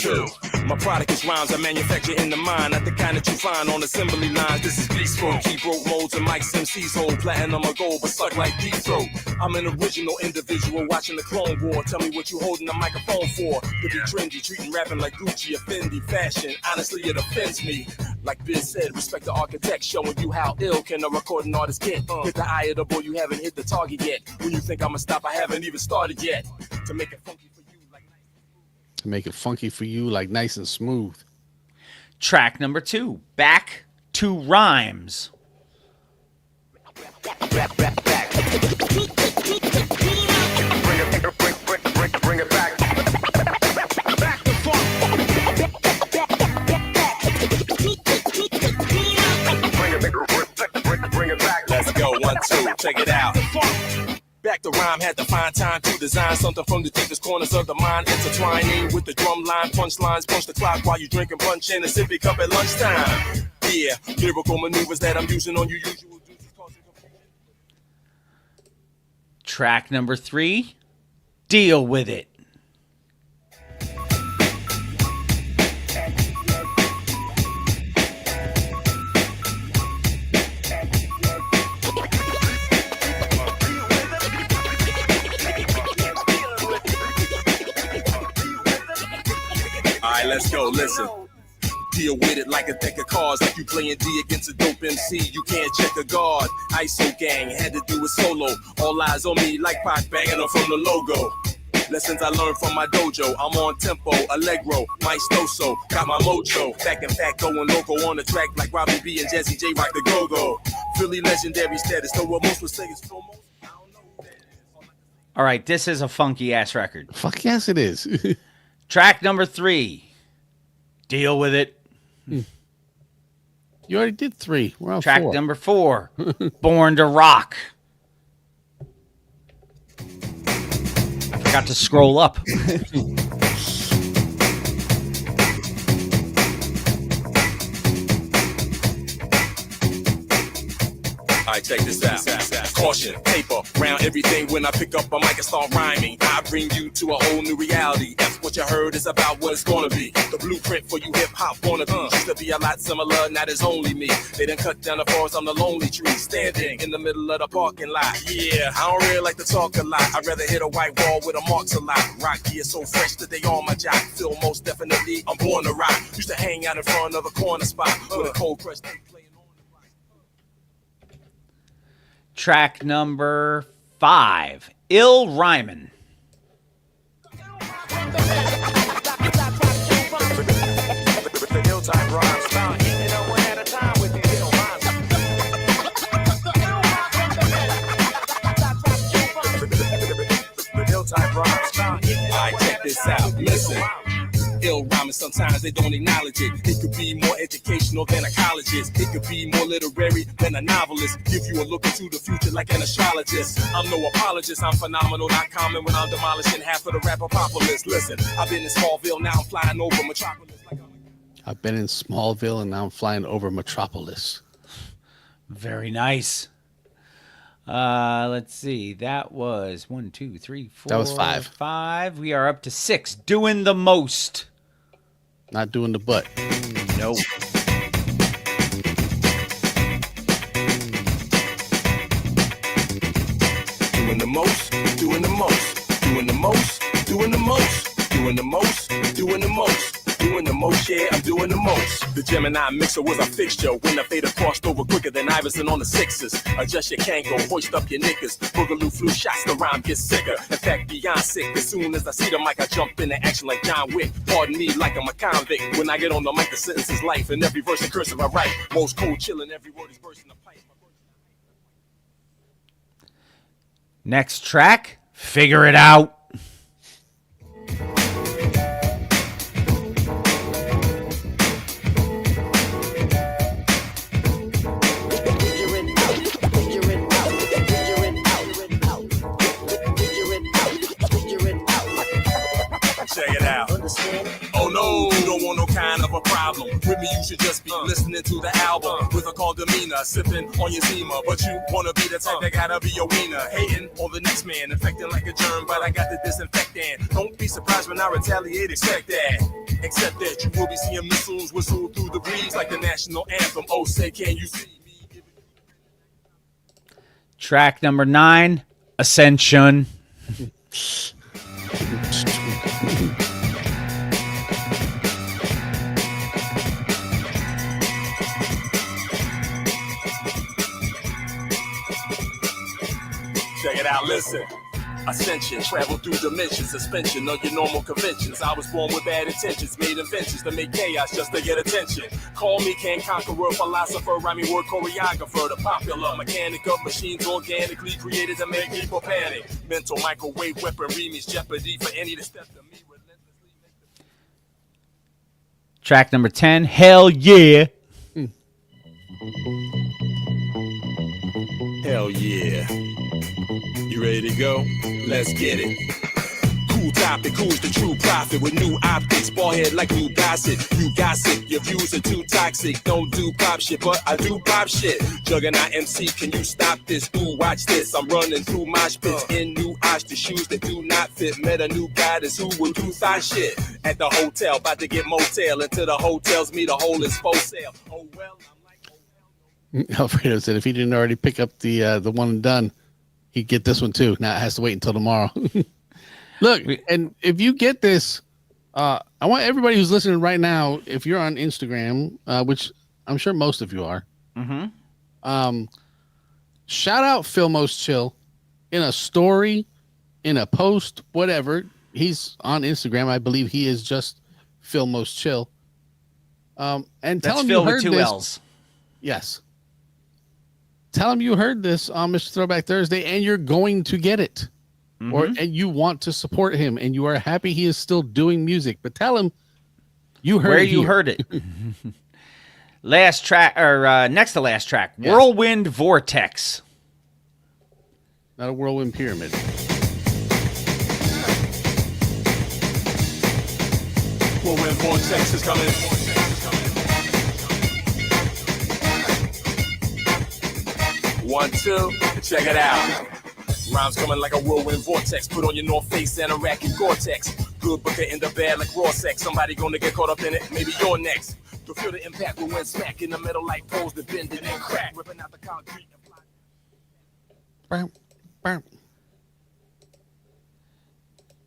My product is rhymes I manufacture in the mind, not the kind that you find on assembly lines. This is beast mode, keep rope modes and Mike's MC's hold platinum or gold, but suck like deep throat. I'm an original individual watching the Clone War. Tell me what you holding the microphone for. To be trendy, treating rapping like Gucci, or Fendi fashion. Honestly, it offends me. Like Biz said, respect the architect, showing you how ill can a recording artist get. Hit the eye of the ball, you haven't hit the target yet. When you think I'ma stop, I haven't even started yet. To make it funky for you like to make it funky for you, like nice and smooth. Track number 2, Back to Rhymes. Bring it back. Back to funk. Bring it back. Let's go. 1, 2. Check it out. Back to rhyme, had to find time to design something from the deepest corners of the mind, intertwining with the drum line, punchlines, punch the clock while you drinking punch in a sippy cup at lunchtime. Yeah, lyrical maneuvers that I'm using on your usual duties. Track number 3, Deal With It. Alright, let's go, listen. Deal with it like a deck of cards, like you playing D against a dope MC. You can't check a guard. ISO gang, had to do it solo. All eyes on me like Pac banging them from the logo. Lessons I learned from my dojo. I'm on tempo, allegro, maestoso. Got my mojo. Back in fact, going local on the track like Robbie B and Jazzy J rock the go-go. Philly legendary status, though what most would say is promo. All right, this is a funky-ass record. Fuck yes, it is. Track number 3, Deal With It. You already did 3. We're on Track 4. number 4, Born to Rock. I forgot to scroll up. Alright, check this out. Caution, paper, round everything when I pick up a mic and start rhyming. I bring you to a whole new reality. F what you heard is about what it's gonna be. The blueprint for you hip-hop wannabes. Used to be a lot similar, now there's only me. They done cut down the forest, I'm the lonely tree. Standing in the middle of the parking lot. Yeah, I don't really like to talk a lot. I'd rather hit a white wall with a marks a lot. Rock gear so fresh that they on my jock. Feel most definitely, I'm born to rock. Used to hang out in front of a corner spot with a cold press tape playing. Track number 5, Ill Rhymin'. Alright, check this out. Listen. ill rhyming. Sometimes they don't acknowledge it. It could be more educational than a college's. It could be more literary than a novelist. Give you a look into the future like an astrologist. I'm no apologist. I'm phenomenal, not common when I'm demolishing half of the rap apocalypse. Listen, I've been in Smallville, now I'm flying over Metropolis. I've been in Smallville and now I'm flying over Metropolis. Very nice. Let's see. That was 1, 2, 3, 4. That was 5. 5. We are up to 6. Doing the most. Not doing the butt. No. Doing the most, doing the most, doing the most, doing the most, doing the most, doing the most. Doing the most, yeah, I'm doing the most. The Gemini mixer was a fixture when the Vader crossed over quicker than Iverson on the Sixers. Adjust your Kango, hoist up your knickers. Boogaloo flu shots, the rhyme gets sicker. In fact, beyond sick. As soon as I see the mic, I jump into action like John Wick. Pardon me, like I'm a convict. When I get on the mic, the sentence is life. And every verse in cursive I write. Most cold chillin', every word is bursting the pipe. Next track, Figure It Out. Check it out. Oh no, you don't want no kind of a problem. With me, you should just be listening to the album with a calm demeanor, sipping on your Zima. But you wanna be the type that gotta be your wiener. Hating on the next man, infecting like a germ, but I got the disinfectant. Don't be surprised when I retaliate, expect that. Except that you will be seeing missiles whistle through the breeze like the national anthem. Oh, say, can you see me? Track number 9, Ascension. Check it out, listen. Ascension, travel through dimensions, suspension of your normal conventions. I was born with bad intentions, made inventions to make chaos just to get attention. Call me King Conqueror, philosopher, rhyming word choreographer, the popular mechanic of machines organically created to make people panic. Mental microwave weaponry means jeopardy for any to step to me. Track number 10, Hell Yeah. Hell yeah. You ready to go? Let's get it. Cool topic, who's the true prophet with new optics? Ball head like new gossip. You gossip, your views are too toxic. Don't do pop shit, but I do pop shit. Juggernaut MC, can you stop this? Ooh, watch this. I'm running through mosh pits in new Oshta shoes that do not fit. Met a new goddess who will do thigh shit. At the hotel, about to get motel. Until the hotels me, the whole is for sale. Oh well, I'm like, Alfredo said if he didn't already pick up the one and done, he'd get this one too. Now it has to wait until tomorrow. Look, and if you get this, I want everybody who's listening right now, if you're on Instagram, which I'm sure most of you are, shout out Phil Most Chill in a story, in a post, whatever. He's on Instagram. I believe he is just Phil Most Chill. And tell That's him Phil you heard with 2 this. L's. Yes. Tell him you heard this on Mr. Throwback Thursday and you're going to get it. And you want to support him and you are happy he is still doing music. But tell him you heard where it you here. heard it. Last track, or next to last track, yes. Whirlwind Vortex. Not a whirlwind pyramid. Whirlwind Vortex is coming. One, two, check it out. Rhymes coming like a whirlwind vortex. Put on your North Face and a racket Gore-Tex. Good booker in the bad like raw sex. Somebody gonna get caught up in it. Maybe you're next. To feel the impact when smack in the metal like poles that bend it and crack. Ripping out the concrete.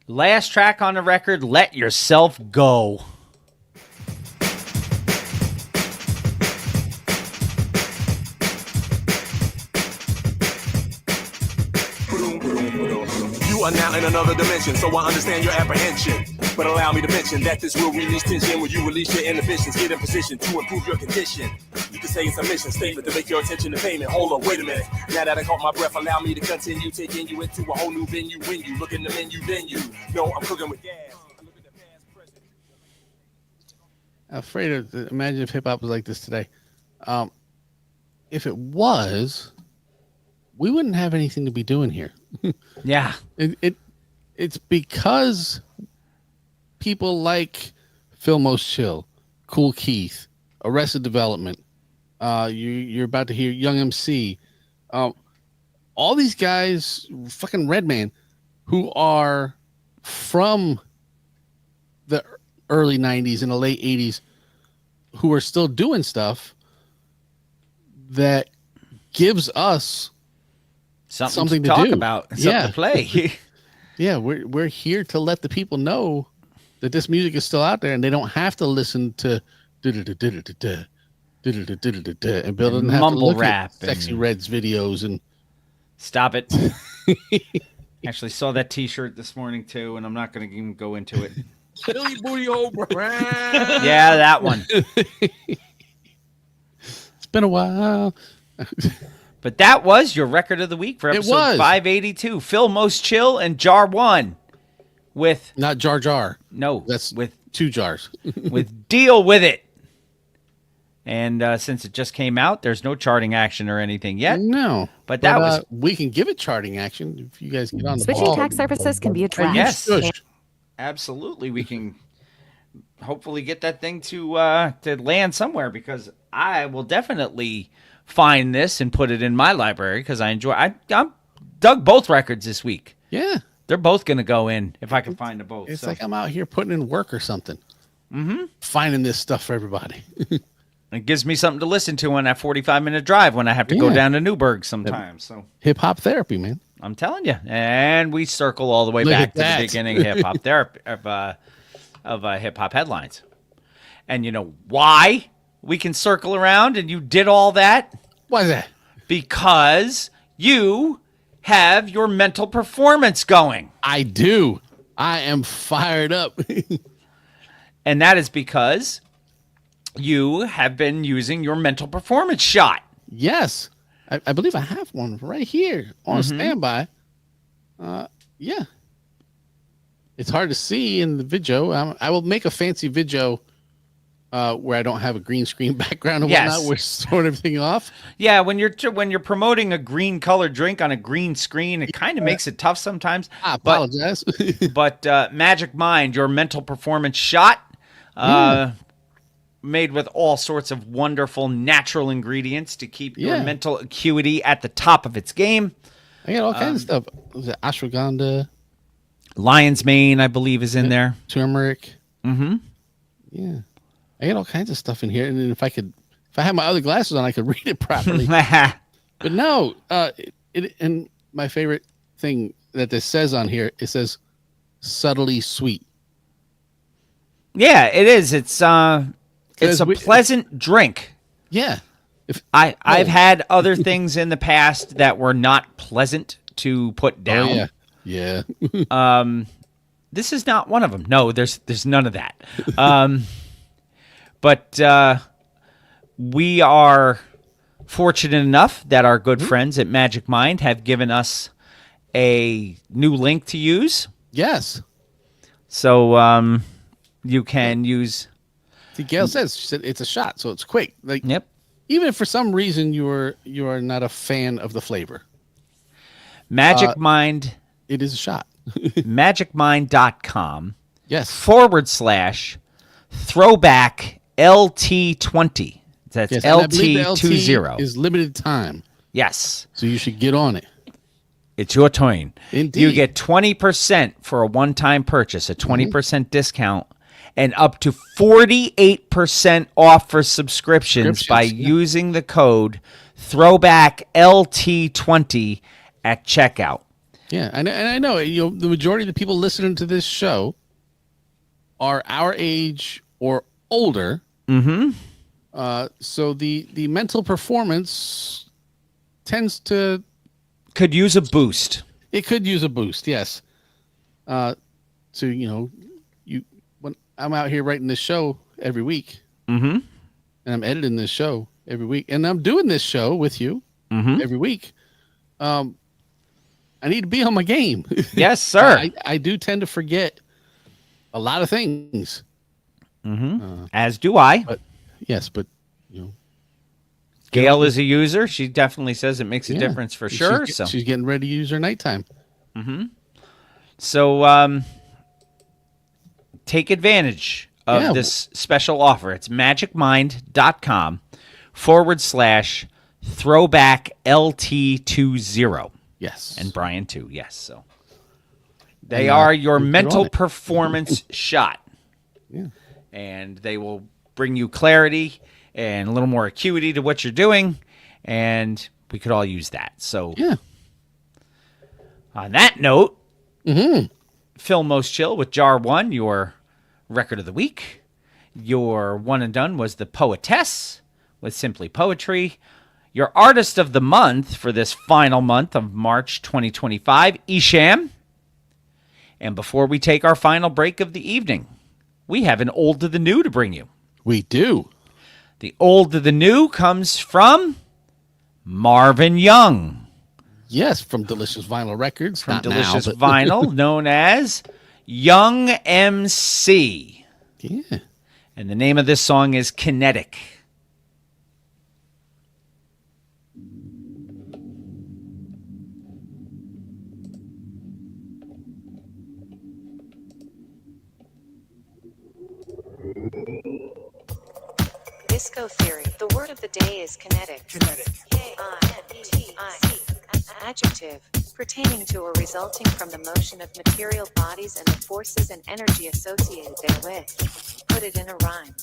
Last track on the record, Let Yourself Go. You are now in another dimension, so I understand your apprehension. But allow me to mention that this will release tension when you release your inhibitions. Get in position to improve your condition. You can say it's a mission statement to make your attention to payment. Hold on, wait a minute. Now that I caught my breath, allow me to continue taking you into a whole new venue. When you look in the menu, then you know I'm cooking with gas. afraid of. Imagine if hip hop was like this today. If it was, we wouldn't have anything to be doing here. Yeah. It's because people like Phil Most Chill, Cool Keith, Arrested Development. You're about to hear Young MC. All these guys, fucking Redman, who are from the early 90s and the late 80s, who are still doing stuff that gives us something to talk do. about, something to play. Yeah, we're here to let the people know that this music is still out there, and they don't have to listen to and Bill doesn't have to mumble look rap at Sexy and- Red's videos and Stop it. Actually saw that T-shirt this morning too, and I'm not going to even go into it. Billy Booty Hole Brown. Yeah, that one. It's been a while. But that was your record of the week for It episode was. 582. Phil Most Chill and Jar One with Not Jar Jar. no, That's with 2 jars. with Deal With It. And since it just came out, there's no charting action or anything yet. No, but that was we can give it charting action if you guys get on the Switching ball. tax services can be a drag. yes, absolutely. We can hopefully get that thing to land somewhere, because I will definitely find this and put it in my library because I enjoy. I dug both records this week. Yeah, they're both going to go in if I can find them both. It's like I'm out here putting in work or something. Mm-hmm. Finding this stuff for everybody. It gives me something to listen to on that 45-minute drive when I have to go Yeah. down to Newburgh sometimes. So Hip hop therapy, man. I'm telling you, and we circle all the way Look back at to that. the beginning of hip hop therapy of hip hop headlines. And you know why we can circle around and you did all that? Why is that? Because you have your mental performance going. I do. I am fired up. And that is because you have been using your mental performance shot. Yes. I believe I have one right here on standby. Yeah. It's hard to see in the video. I will make a fancy video where I don't have a green screen background and whatnot. We're throwing everything off. Yeah, when you're promoting a green colored drink on a green screen, it kind of makes it tough sometimes. I apologize. But Magic Mind, your mental performance shot, made with all sorts of wonderful natural ingredients to keep your mental acuity at the top of its game. I got all kinds of stuff. Was it ashwagandha? Lion's mane, I believe, is in there. Turmeric. Mm-hmm. Yeah. I got all kinds of stuff in here. And then if I had my other glasses on, I could read it properly. But no, and my favorite thing that this says on here, it says subtly sweet. Yeah, it is. It's a pleasant drink. Yeah. I've had other things in the past that were not pleasant to put down. Oh, yeah. This is not one of them. No, there's none of that. But we are fortunate enough that our good friends at Magic Mind have given us a new link to use. Yes. So you can use. See, Gail says, she said it's a shot, so it's quick. Like, yep. Even if for some reason you are not a fan of the flavor, Magic Mind. It is a shot. MagicMind.com. Yes. /throwback LT20. That's Yes, and I believe the LT20. is limited time. Yes. So you should get on it. It's your turn. Indeed. You get 20% for a one-time purchase, a 20% discount, and up to 48% off for subscriptions by using the code ThrowbackLT20 at checkout. Yeah, and I know the majority of the people listening to this show are our age or older. Mm-hmm. So the mental performance tends to could use a boost. It could use a boost, yes. So when I'm out here writing this show every week, mm-hmm. and I'm editing this show every week, and I'm doing this show with you every week. I need to be on my game. Yes, sir. I do tend to forget a lot of things. As do I. But yes, but you know, Gail is a user. She definitely says it makes a yeah, difference for sure. She's getting ready to use her nighttime. So take advantage of this special offer. It's magicmind.com/throwback LT20. Yes. And Brian too. Yes. So they are your mental performance shot. Yeah. And they will bring you clarity and a little more acuity to what you're doing. And we could all use that. So yeah. On that note, Phil Most Chill with Jar 1, your record of the week. Your one and done was The Poetess with Simply Poetry. Your artist of the month for this final month of March 2025, Isham. And before we take our final break of the evening, we have an old to the new to bring you. We do. The old to the new comes from Marvin Young. Yes, from Delicious Vinyl Records. From Not Delicious now, but Vinyl, known as Young MC. Yeah. And the name of this song is Kinetic. Disco theory. The word of the day is kinetic. Kinetic. K-I-N-E-T-I-C. Adjective. Pertaining to or resulting from the motion of material bodies and the forces and energy associated therewith. Put it in a rhyme.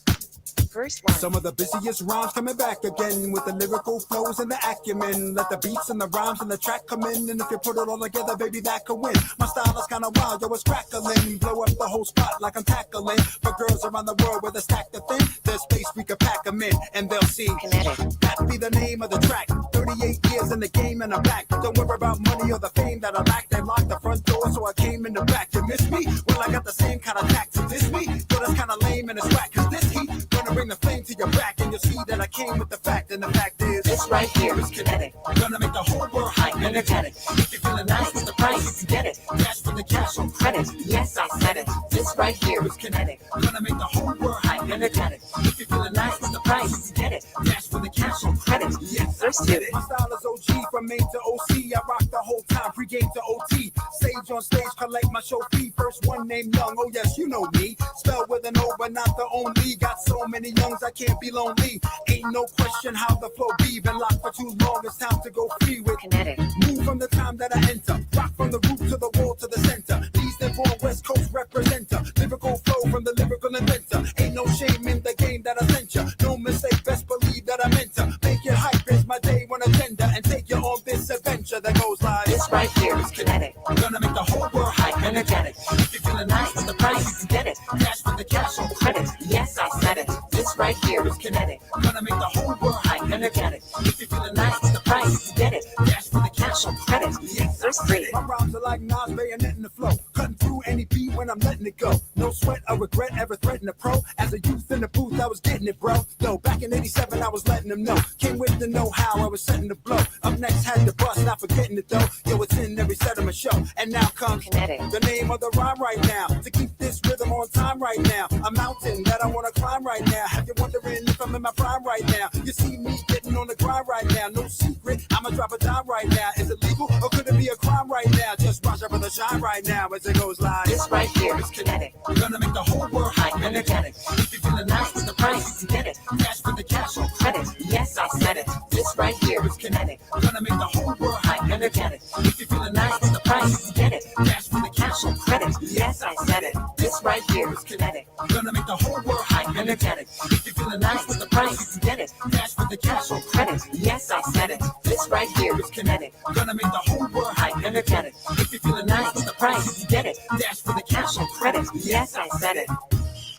Verse 1. Some of the busiest rhymes coming back again with the lyrical flows and the acumen. Let the beats and the rhymes and the track come in, and if you put it all together, baby, that could win. My style is kind of wild, yo, it's crackling. Blow up the whole spot like I'm tackling. For girls around the world with a stack to thin, there's space we could pack them in, and they'll see. Kinetic. That be the name of the track. 38 years in the game and I'm back. Don't worry about money or the fame that I lack. They locked the front door, so I came in the back. You miss me? Well, I got the same kind of tact to this me. Yo, that's kind of lame and it's whack, cause this heat gonna bring the flame to your back, and you'll see that I came with the fact, and the fact is This right here is kinetic. Gonna make the whole world hype and energetic. If you're feeling nice, what's the price? You can get it. Cash for the cash on credit. Yes, I said it. This right here is kinetic. Gonna make the whole world hype and energetic. If you're feeling nice, what's the price? You can get it. Cash for the cash on credit. Yes, Verse I 2. said it. My style is OG from Maine to OC. I rock the whole time, pre-game to OT. Sage on stage, collect my show fee. First one named Young, oh yes, you know me. Spelled with an O, but not the only. Got so many youngs, I can't be lonely. Ain't no question how the flow be. Been locked for too long, it's time to go free with Kinetic. Move from the time that I enter. Rock from the roof to the wall to the center. These the born West Coast representer. Lyrical flow from the lyrical inventor. Ain't no shame in the game that I sent ya. No mistake, best believe that I meant to make it hype is my day one agenda, and take you on this adventure that goes like This right here is kinetic. Gonna make the whole world hype energetic. If you're feeling nice, what's the price? You can get it. Cash for the cash on credit. Yes, I said it. This right here is kinetic. Gonna make the whole world hype energetic. If you're feeling nice, what's the price? You can get it. Cash for the cash on credit. Yes, Verse 3. my rhymes are like Nas, bayonet in the flow. Cutting through any beat when I'm letting it go. No sweat or regret ever threatened a pro. As a youth in the booth, I was getting it, bro. Yo, back in 87, I was letting them know. Came with the know-how, I was setting the blow. Up next, had the bust, not forgetting it though. Yo, it's in every set of my show. And now comes Kinetic. the name of the rhyme right now. To keep this rhythm on time right now. A mountain that I wanna climb right now. Have you wondering if I'm in my prime right now? You see me getting on the grind right now. No secret, I'ma drop a dime right now. Is it legal or could it be a crime right now? Just watch out for the shine right now as it goes live. This right here is kinetic. Gonna make the whole world hype energetic. If you're feeling nice, what's the price? You can get it. Cash for the cash on credit. Yes, I said it. This right here is kinetic. Gonna make the whole world hype energetic. If you're feeling nice, what's the price? You Get it. cash for the cash on credit. Yes, I said it. This right here is kinetic. Gonna make the whole world hype energetic. If you're feeling nice, what's the price? You get it. Cash for the cash on credit. Yes, I said it. This right here is kinetic. Gonna make the whole world hype energetic. If you're feeling nice, what's the price? You get it. Dash for the cash on credit. Yes, I said it.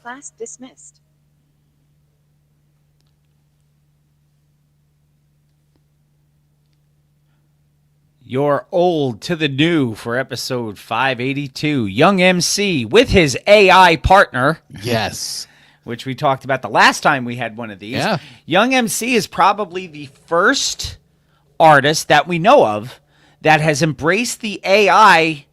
Class dismissed. Your old to the new for episode 582. Young MC with his AI partner. Yes. Which we talked about the last time we had one of these. Yeah. Young MC is probably the first artist that we know of that has embraced the AI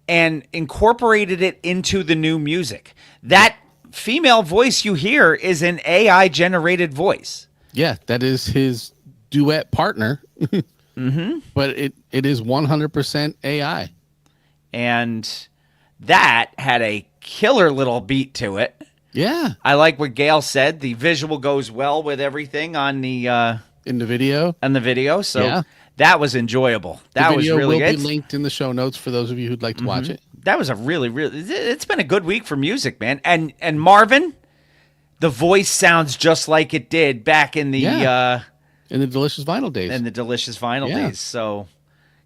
and incorporated it into the new music. That female voice you hear is an AI generated voice. Yeah, that is his duet partner. Mm-hmm. But it is 100% AI. And that had a killer little beat to it. Yeah. I like what Gail said. The visual goes well with everything on the in the video. So Yeah. that was enjoyable. That was really will good. be linked in the show notes for those of you who'd like to watch it. That was a really, it's been a good week for music, man. And Marvin, the voice sounds just like it did back in the in the Delicious Vinyl days. days. So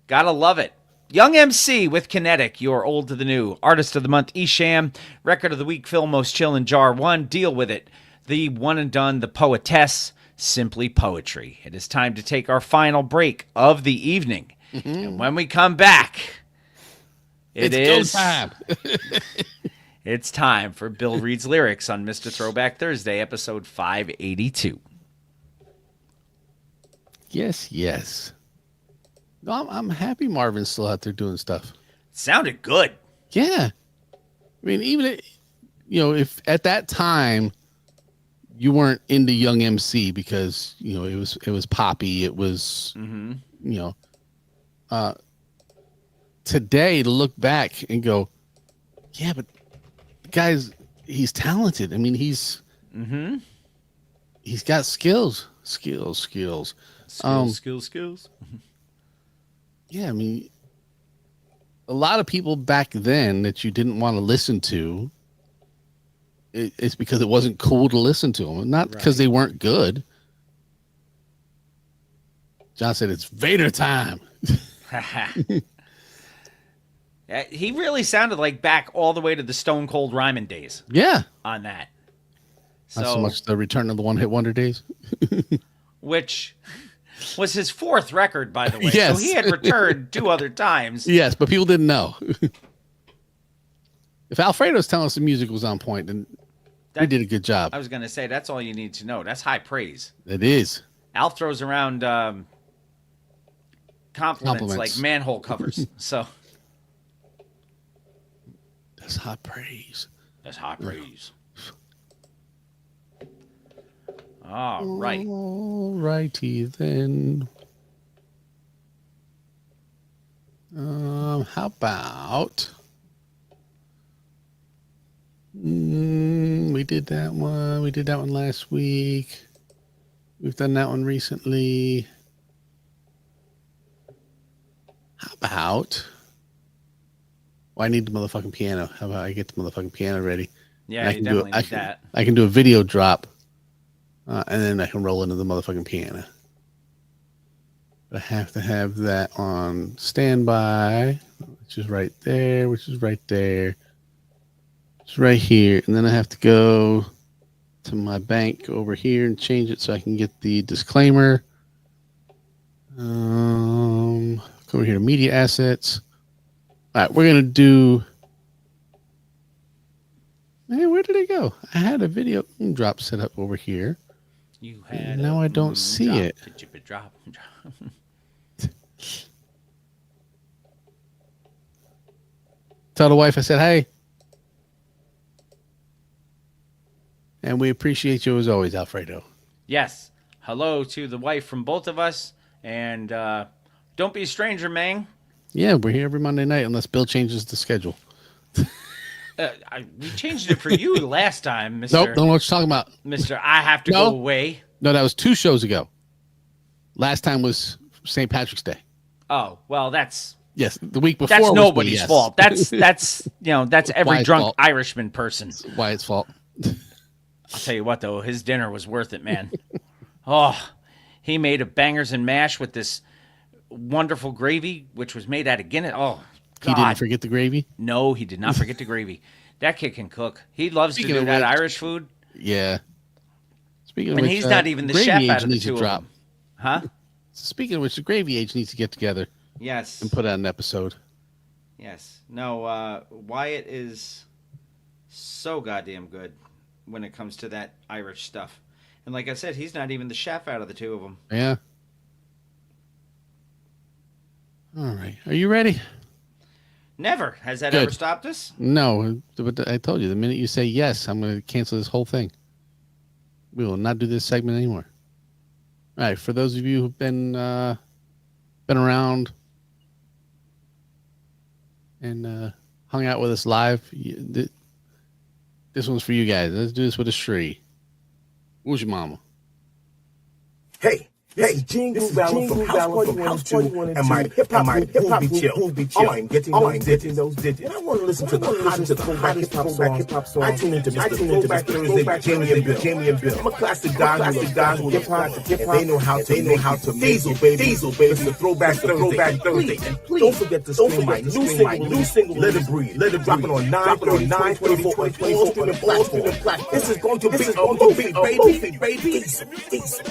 gotta love it. Young MC with Kinetic, your old to the new. Artist of the month, Esham. Record of the week, Phil Most Chillin' Jar 1. Deal with it. The one and done, the poetess, Simply Poetry. It is time to take our final break of the evening. And when we come back, It's go time. It's time for Bill Reed's Lyrics on Mr. Throwback Thursday, episode 582. Yes. No, I'm happy Marvin's still out there doing stuff. Sounded good. Yeah. I mean, even if at that time you weren't into Young MC because it was poppy, it was today to look back and go, yeah, but guys, he's talented. I mean, he's got skills. Yeah, I mean, a lot of people back then that you didn't want to listen to, it's because it wasn't cool to listen to them, not because they weren't good. John said it's Vader time. He really sounded like back all the way to the Stone Cold Ryman days. Yeah. On that. Not so much the Return of the One Hit Wonder days. Which was his fourth record, by the way. Yes. So he had returned 2 other times. Yes, but people didn't know. If Alfredo's telling us the music was on point, then we did a good job. I was going to say, that's all you need to know. That's high praise. It is. Al throws around compliments like manhole covers. So that's high praise. That's high praise. All right. All righty then. How about we did that one. We did that one last week. We've done that one recently. How about I need the motherfucking piano. How about I get the motherfucking piano ready? Yeah, you definitely need that. I can do a video drop. And then I can roll into the motherfucking piano. But I have to have that on standby, which is right there, which is right there. It's right here. And then I have to go to my bank over here and change it so I can get the disclaimer. Go over here to media assets. All right, we're going to do... Man, where did it go? I had a video drop set up over here. You had now I don't see drop. it. Did you drop? Tell the wife I said, hey. And we appreciate you as always, Alfredo. Yes. Hello to the wife from both of us. And don't be a stranger, Mang. Yeah, we're here every Monday night unless Bill changes the schedule. We changed it for you last time, Mr. Nope, don't know what you're talking about. Mr. I have to go away. No, that was 2 shows ago. Last time was St. Patrick's Day. Oh, well, that's... Yes, the week before. That's was nobody's yes. fault. That's that's every Wyatt's drunk fault. Irishman person. It's Wyatt's fault. I'll tell you what, though, his dinner was worth it, man. He made a bangers and mash with this wonderful gravy, which was made out of Guinness. Oh, God. He didn't forget the gravy? No, he did not forget the gravy. That kid can cook. He loves Speaking to do of that which- Irish food. Yeah. Speaking of And which, he's not even the gravy chef age out of the needs to 2 of drop. them. Huh? Speaking of which, the gravy age needs to get together. Yes. And put out an episode. Yes. No, Wyatt is so goddamn good when it comes to that Irish stuff. And like I said, he's not even the chef out of the 2 of them. Yeah. All right. Are you ready? Never. Has that Good. ever stopped us? No, but I told you, the minute you say yes, I'm going to cancel this whole thing. We will not do this segment anymore. All right, for those of you who've been around and hung out with us live, this one's for you guys. Let's do this with a Shree. Who's your mama? Hey, this is Valor from House Party 1 and my hip-hop group be chill. I'm getting those digits. And I want to listen to the hottest hip-hop song. I tune into Mr. Throwback Thursday, Jamie and Bill. I'm a classic guy who hip-hop, and they know how to diesel, baby. It's the Throwback Thursday. Please don't forget to stream my new single, Let It Breathe. Drop it on 9/24 on all streaming platforms. This is going to be a movie, baby. Peace.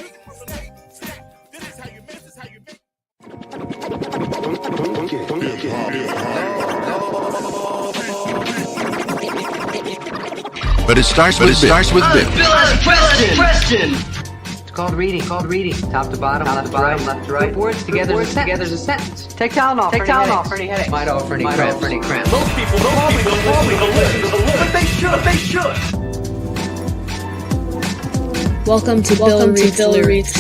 But it starts with Bill. Preston. It's called reading. Top to bottom, left to right. Put words together as a sentence. Take Tylenol for any headache. Midol for any cramp. Most people probably don't listen to the lyrics, but they should. Welcome to Bill Reads Lyrics.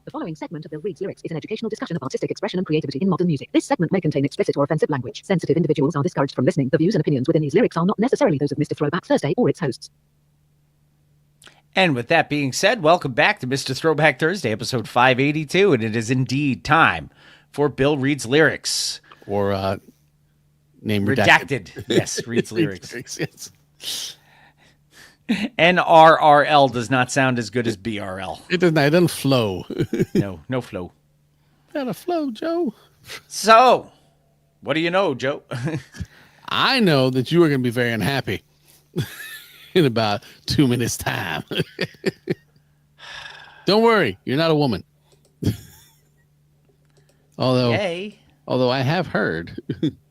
The following segment of Bill Reads Lyrics is an educational discussion of artistic expression and creativity in modern music. This segment may contain explicit or offensive language. Sensitive individuals are discouraged from listening. The views and opinions within these lyrics are not necessarily those of Mr. Throwback Thursday or its hosts. And with that being said, welcome back to Mr. Throwback Thursday, episode 582, and it is indeed time for Bill Reads Lyrics. Or name redacted. Yes, Reads Lyrics. Yes. NRRL does not sound as good as BRL. It doesn't flow. No flow. Gotta flow, Joe. So, what do you know, Joe? I know that you are going to be very unhappy in about 2 minutes' time. Don't worry, you're not a woman. Although I have heard.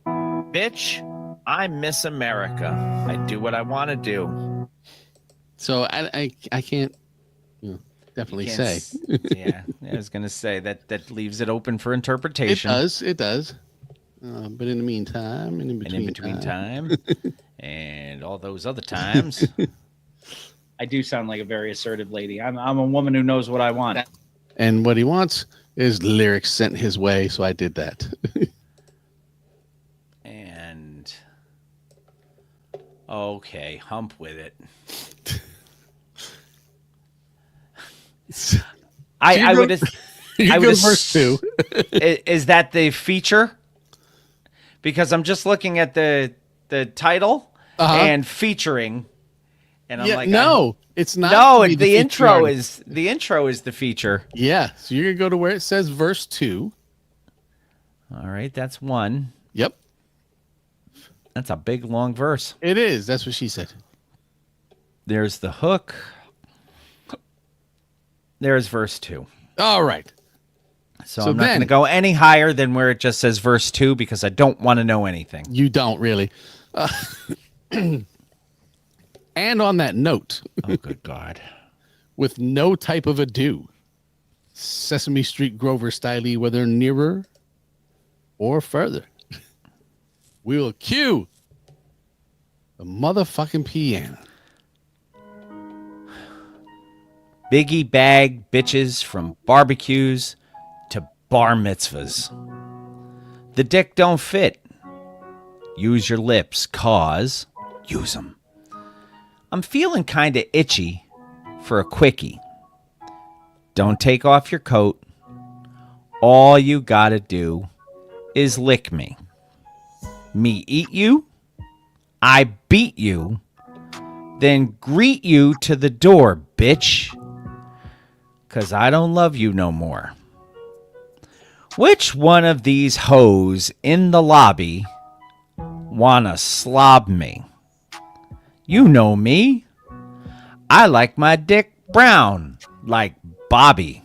Bitch, I'm Miss America. I do what I want to do. So I can't definitely say. Yeah, I was going to say that leaves it open for interpretation. It does. But in the meantime, and in between time, and all those other times, I do sound like a very assertive lady. I'm a woman who knows what I want. And what he wants is lyrics sent his way, so I did that. And okay, hump with it. I would verse 2. Is that the feature? Because I'm just looking at the title and featuring, and I'm like, no, it's not. No, the intro is the feature. Yeah, so you're gonna go to where it says verse 2. All right, that's one. Yep, that's a big long verse. It is. That's what she said. There's the hook. There's verse 2. All right. So I'm not going to go any higher than where it just says verse 2 because I don't want to know anything. You don't really. And on that note. Oh, good God. With no type of ado, Sesame Street Grover style, whether nearer or further, we will cue the motherfucking piano. Biggie bag bitches from barbecues to bar mitzvahs. The dick don't fit. Use your lips, cause use them. I'm feeling kind of itchy for a quickie. Don't take off your coat. All you gotta do is lick me. Me eat you, I beat you, then greet you to the door, bitch. 'Cause I don't love you no more. Which one of these hoes in the lobby wanna slob me? You know me. I like my dick brown, like Bobby.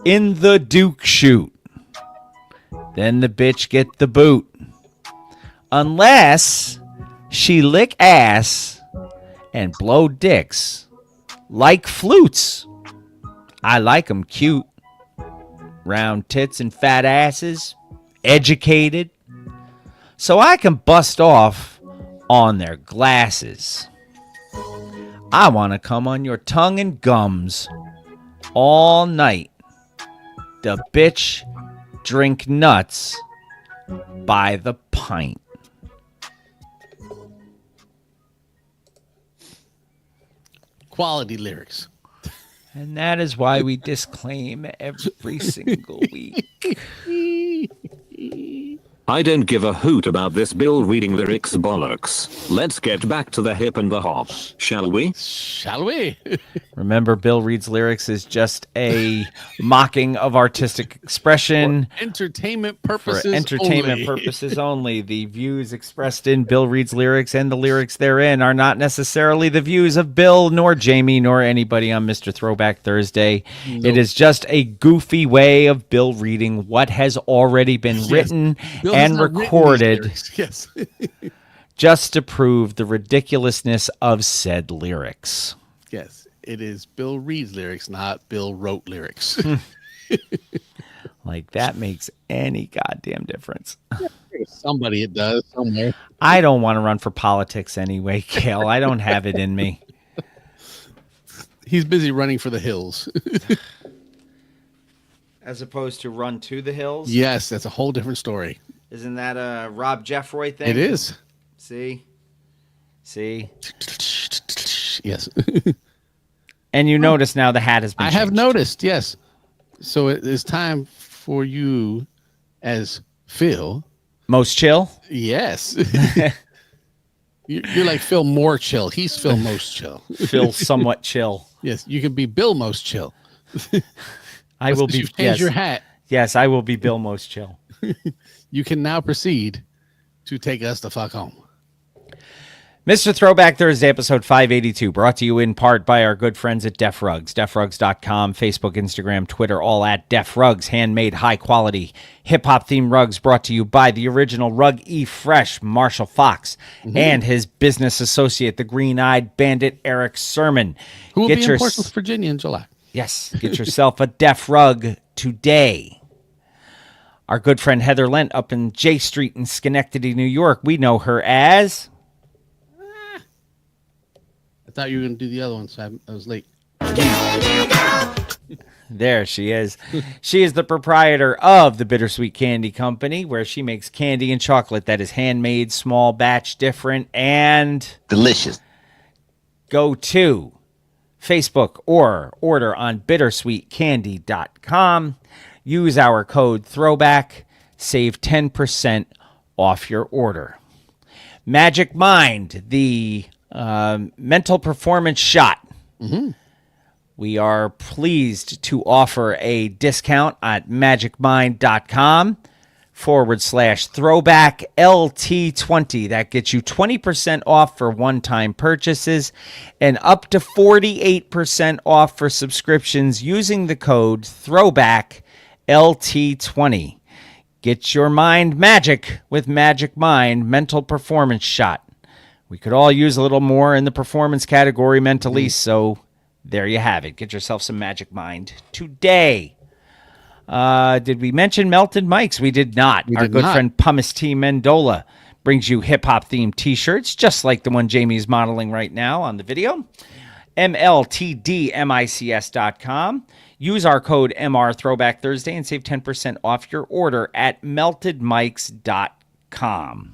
In the Duke shoot. then the bitch get the boot. Unless she lick ass and blow dicks like flutes. I like 'em cute. Round tits and fat asses. Educated. So I can bust off on their glasses. I want to come on your tongue and gums all night. The bitch drink nuts by the pint. Quality lyrics. And that is why we disclaim every single week. I don't give a hoot about this Bill reading lyrics bollocks. Let's get back to the hip and the hop, shall we? Shall we? Remember, Bill reads lyrics is just a mocking of artistic expression. For entertainment purposes For entertainment only. purposes only. The views expressed in Bill reads lyrics and the lyrics therein are not necessarily the views of Bill, nor Jamie, nor anybody on Mr. Throwback Thursday. Nope. It is just a goofy way of Bill reading what has already been written Bill has and not written these recorded lyrics. Yes. just to prove the ridiculousness of said lyrics. Yes. It is Bill reads lyrics, not Bill wrote lyrics. Like that makes any goddamn difference. Somebody it does somewhere. I don't want to run for politics anyway, Kale. I don't have it in me. He's busy running for the hills. As opposed to run to the hills? Yes, that's a whole different story. Isn't that a Rob Jeffroy thing? It is. See? Yes. And you notice now the hat has been I have changed. noticed, yes. So it is time for you as Phil. Most chill? Yes. You're like Phil more chill. He's Phil most chill. Phil somewhat chill. Yes, you can be Bill most chill. I will be. You've changed your hat. Yes, I will be Bill most chill. You can now proceed to take us the fuck home. Mr. Throwback Thursday, episode 582, brought to you in part by our good friends at Def Rugs. DefRugs.com, Facebook, Instagram, Twitter, all at Def Rugs. Handmade, high-quality, hip-hop themed rugs brought to you by the original Rug E Fresh, Marshall Fox, and his business associate, the green-eyed bandit, Eric Sermon. Who will be in Portsmouth, Virginia in July. Yes, get yourself a Def Rug today. Our good friend Heather Lent up in J Street in Schenectady, New York. We know her as... I thought you were going to do the other one, so I was late. There she is. She is the proprietor of the Bittersweet Candy Company, where she makes candy and chocolate that is handmade, small batch, different, and delicious. Go to Facebook or order on bittersweetcandy.com. Use our code THROWBACK. Save 10% off your order. Magic Mind, the mental performance shot. We are pleased to offer a discount at magicmind.com/throwback LT20. That gets you 20% off for one-time purchases and up to 48% off for subscriptions using the code throwback LT20. Get your mind magic with Magic Mind mental performance shot. We could all use a little more in the performance category mentally, so there you have it. Get yourself some Magic Mind today. Did we mention Melted Mics? We did not. Our good friend Pumice T. Mendola brings you hip-hop themed t-shirts, just like the one Jamie's modeling right now on the video. MLTDMICS.com. Use our code MR Throwback Thursday and save 10% off your order at meltedmics.com.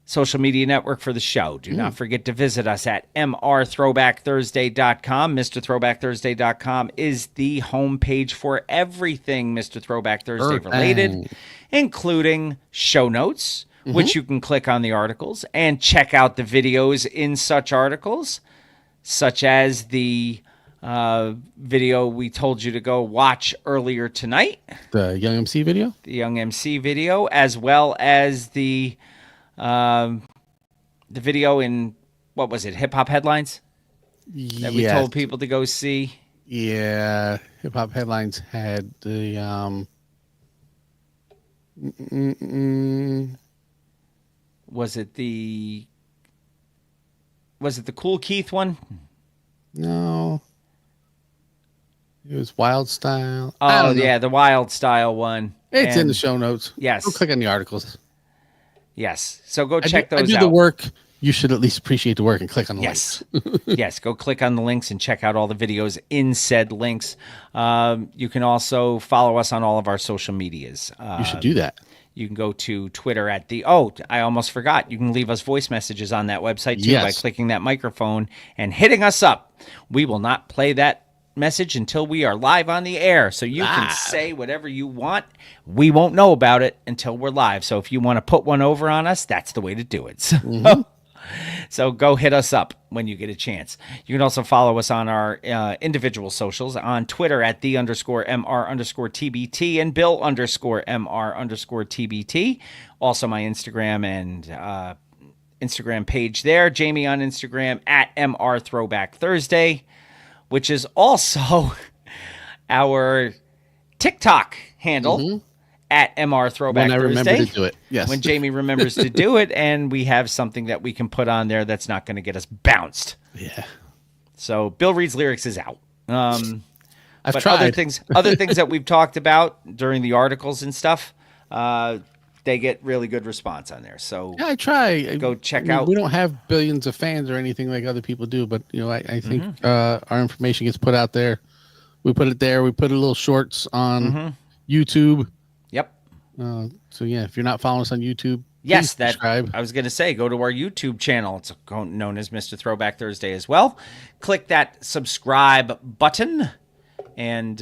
Social media network for the show. Do not forget to visit us at mrthrowbackthursday.com. MrThrowbackThursday.com is the homepage for everything Mr. Throwback Thursday related, including show notes, which you can click on the articles and check out the videos in such articles, such as the video we told you to go watch earlier tonight. The Young MC video? The Young MC video, as well as the video in, what was it, Hip Hop Headlines? That we told people to go see. Yeah, Hip Hop Headlines had the Was it the Cool Keith one? No. It was Wild Style. Oh, yeah, the Wild Style one. It's in the show notes. Yes. Go click on the articles. Yes. So go check those I do out. the work. You should at least appreciate the work and click on the Yes. links. Yes. Go click on the links and check out all the videos in said links. You can also follow us on all of our social medias. You should do that. You can go to Twitter at I almost forgot. You can leave us voice messages on that website too by clicking that microphone and hitting us up. We will not play that message until we are live on the air. So you can say whatever you want. We won't know about it until we're live. So if you want to put one over on us, that's the way to do it. So go hit us up when you get a chance. You can also follow us on our individual socials on Twitter at _MR_TBT and Bill_MR_TBT. Also my Instagram and Instagram page there. Jamie on Instagram at MR Throwback Thursday, which is also our TikTok handle at MR Throwback Thursday. When I remember to do it. Yes. When Jamie remembers to do it, and we have something that we can put on there that's not going to get us bounced. Yeah. So Bill Reed's Lyrics is out. I've but tried. other things that we've talked about during the articles and stuff, they get really good response on there. So yeah, I try. Go check out. We don't have billions of fans or anything like other people do, but I think our information gets put out there. We put it there. We put a little shorts on YouTube. Yep. So yeah, if you're not following us on YouTube, yes, please subscribe. I was going to say, go to our YouTube channel. It's known as Mr. Throwback Thursday as well. Click that subscribe button and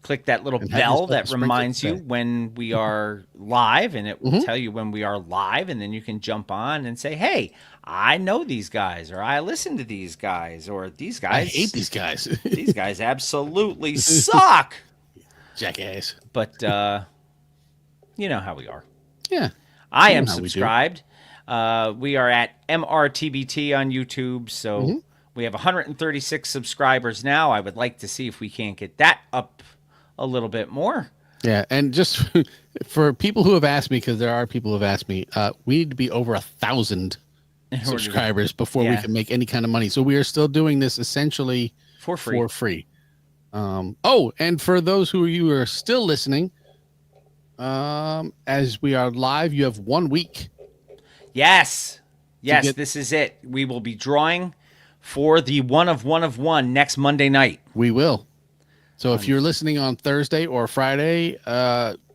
click that little bell that reminds you when we are live, and it will tell you when we are live, and then you can jump on and say, hey, I know these guys, or I listen to these guys, or these guys. I hate these guys. These guys absolutely suck. Jackass. But you know how we are. Yeah. I am subscribed. We are at MRTBT on YouTube, so we have 136 subscribers now. I would like to see if we can't get that up a little bit more. Yeah, and just for people who have asked me, because there are people who have asked me, we need to be over 1,000 subscribers before we can make any kind of money. So we are still doing this essentially for free. And for those you are still listening, as we are live, you have 1 week. Yes, this is it. We will be drawing for the one of one next Monday night. We will. So if you're listening on Thursday or Friday,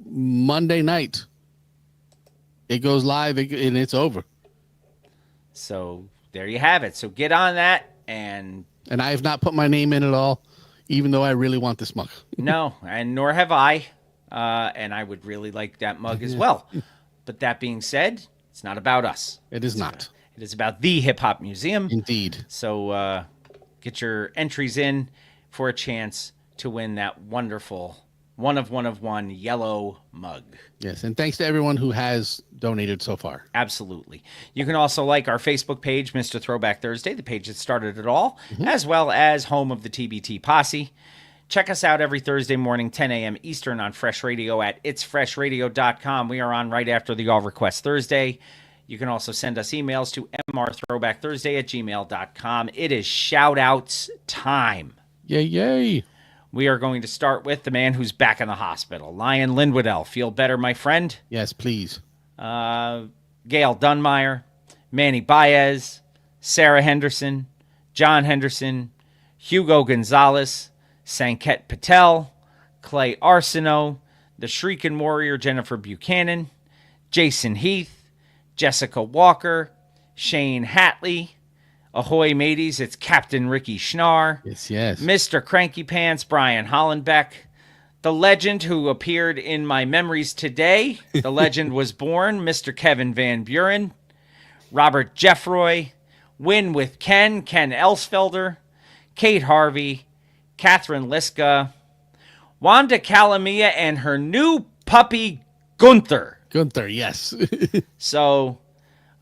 Monday night, it goes live and it's over. So there you have it. So get on that. And I have not put my name in at all, even though I really want this mug. No, and nor have I. And I would really like that mug as well. But that being said, it's not about us. It is not. It is about the Hip Hop Museum. Indeed. So get your entries in for a chance to win that wonderful one of one yellow mug. Yes, and thanks to everyone who has donated so far. Absolutely. You can also like our Facebook page, Mr. Throwback Thursday, the page that started it all, as well as home of the TBT Posse. Check us out every Thursday morning, 10 a.m. Eastern on Fresh Radio at itsfreshradio.com. We are on right after the All Request Thursday. You can also send us emails to mrthrowbackthursday@gmail.com. It is shout-outs time. Yay. We are going to start with the man who's back in the hospital, Lion Lindwoodell. Feel better, my friend? Yes, please. Gail Dunmeyer, Manny Baez, Sarah Henderson, John Henderson, Hugo Gonzalez, Sanket Patel, Clay Arsenault, the Shrieking Warrior Jennifer Buchanan, Jason Heath, Jessica Walker, Shane Hatley, ahoy mateys, it's Captain Ricky Schnarr. Yes. Mr. Cranky Pants, Brian Hollenbeck. The legend who appeared in my memories today. The legend was born, Mr. Kevin Van Buren. Robert Jeffroy. Win with Ken Elsfelder. Kate Harvey. Catherine Liska. Wanda Calamia and her new puppy, Gunther. Gunther, yes. So,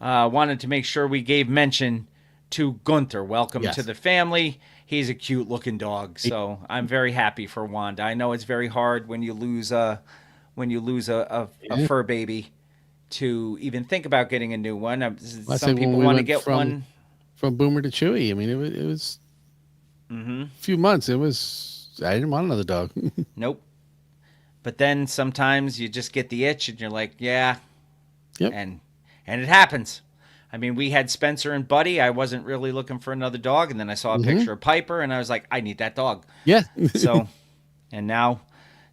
wanted to make sure we gave mention to Gunther. Welcome to the family. He's a cute looking dog, so I'm very happy for Wanda. I know it's very hard when you lose a when you lose a fur baby to even think about getting a new one. Some people want to get one from Boomer to Chewy. I mean, it was a few months. I didn't want another dog. Nope. But then sometimes you just get the itch and you're like, yeah. Yep. And it happens. I mean, we had Spencer and Buddy. I wasn't really looking for another dog. And then I saw a picture of Piper and I was like, I need that dog. Yeah. So, and now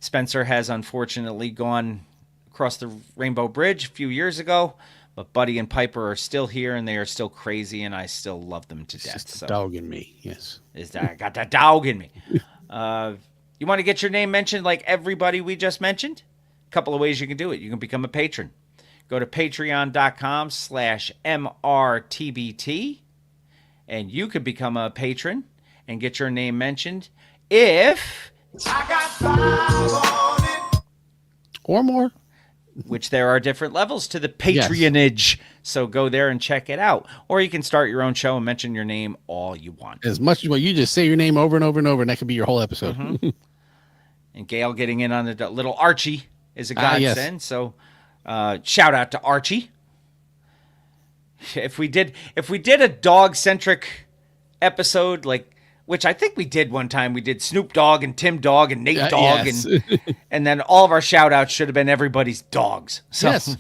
Spencer has unfortunately gone across the Rainbow Bridge a few years ago. But Buddy and Piper are still here and they are still crazy and I still love them to death. Just a dog in me. Yes. I got that dog in me. You want to get your name mentioned like everybody we just mentioned? A couple of ways you can do it. You can become a patron. Go to patreon.com/MRTBT and you could become a patron and get your name mentioned if I got 5 on it. Or more. Which there are different levels to the patronage. Yes. So go there and check it out. Or you can start your own show and mention your name all you want. As much as you just say your name over and over and over, and that could be your whole episode. And Gail getting in on the little Archie is a godsend. Yes. So shout out to Archie. If we did a dog-centric episode, which I think we did one time. We did Snoop Dogg and Tim Dog and Nate Dogg. Yes. And then all of our shout-outs should have been everybody's dogs. So yes.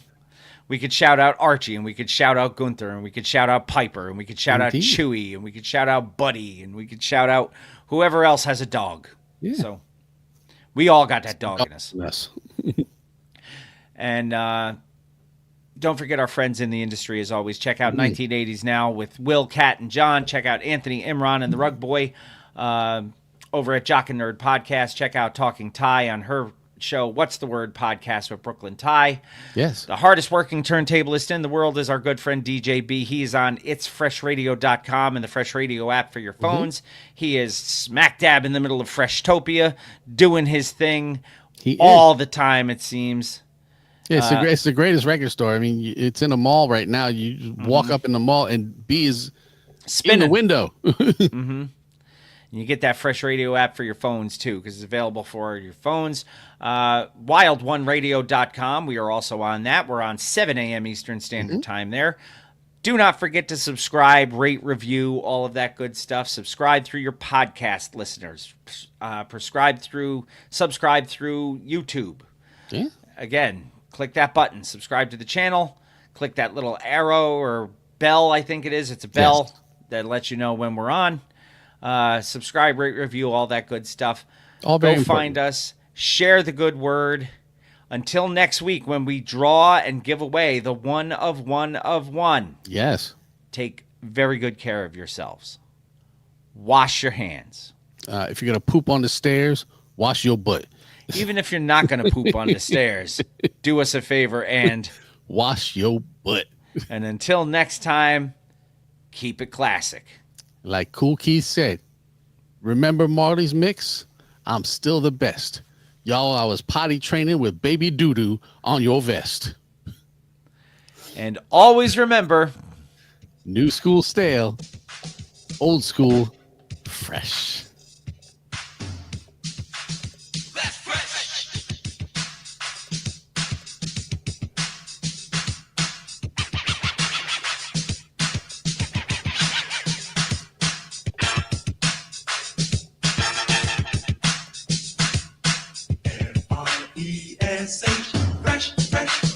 We could shout out Archie, and we could shout out Gunther, and we could shout out Piper, and we could shout out Chewy, and we could shout out Buddy, and we could shout out whoever else has a dog. Yeah. So we all got that dog in us. Yes. And don't forget our friends in the industry, as always. Check out 1980s Now with Will, Kat, and John. Check out Anthony, Imran, and the Rug Boy over at Jock and Nerd Podcast. Check out Talking Ty on her show, What's the Word Podcast with Brooklyn Ty. Yes. The hardest working turntablist in the world is our good friend DJ B. He's on itsfreshradio.com and the Fresh Radio app for your phones. He is smack dab in the middle of Freshtopia, doing his thing all the time, it seems. Yeah, it's the greatest record store. I mean, it's in a mall right now. You walk up in the mall and B is spinning in the window. And you get that Fresh Radio app for your phones, too, because it's available for your phones. Wild1radio.com. We are also on that. We're on 7 a.m. Eastern Standard Time there. Do not forget to subscribe, rate, review, all of that good stuff. Subscribe through your podcast listeners. Subscribe through YouTube. Yeah. Again, click that button. Subscribe to the channel. Click that little arrow or bell, I think it is. It's a bell that lets you know when we're on. Subscribe, rate, review, all that good stuff. All very Go find us. Share the good word. Until next week when we draw and give away the one of one. Yes. Take very good care of yourselves. Wash your hands. If you're going to poop on the stairs, wash your butt. Even if you're not going to poop on the stairs, do us a favor and wash your butt. And until next time, keep it classic. Like Kool Keith said, remember Marty's mix? I'm still the best. Y'all, I was potty training with baby doo-doo on your vest. And always remember, new school stale, old school fresh. Fresh, fresh.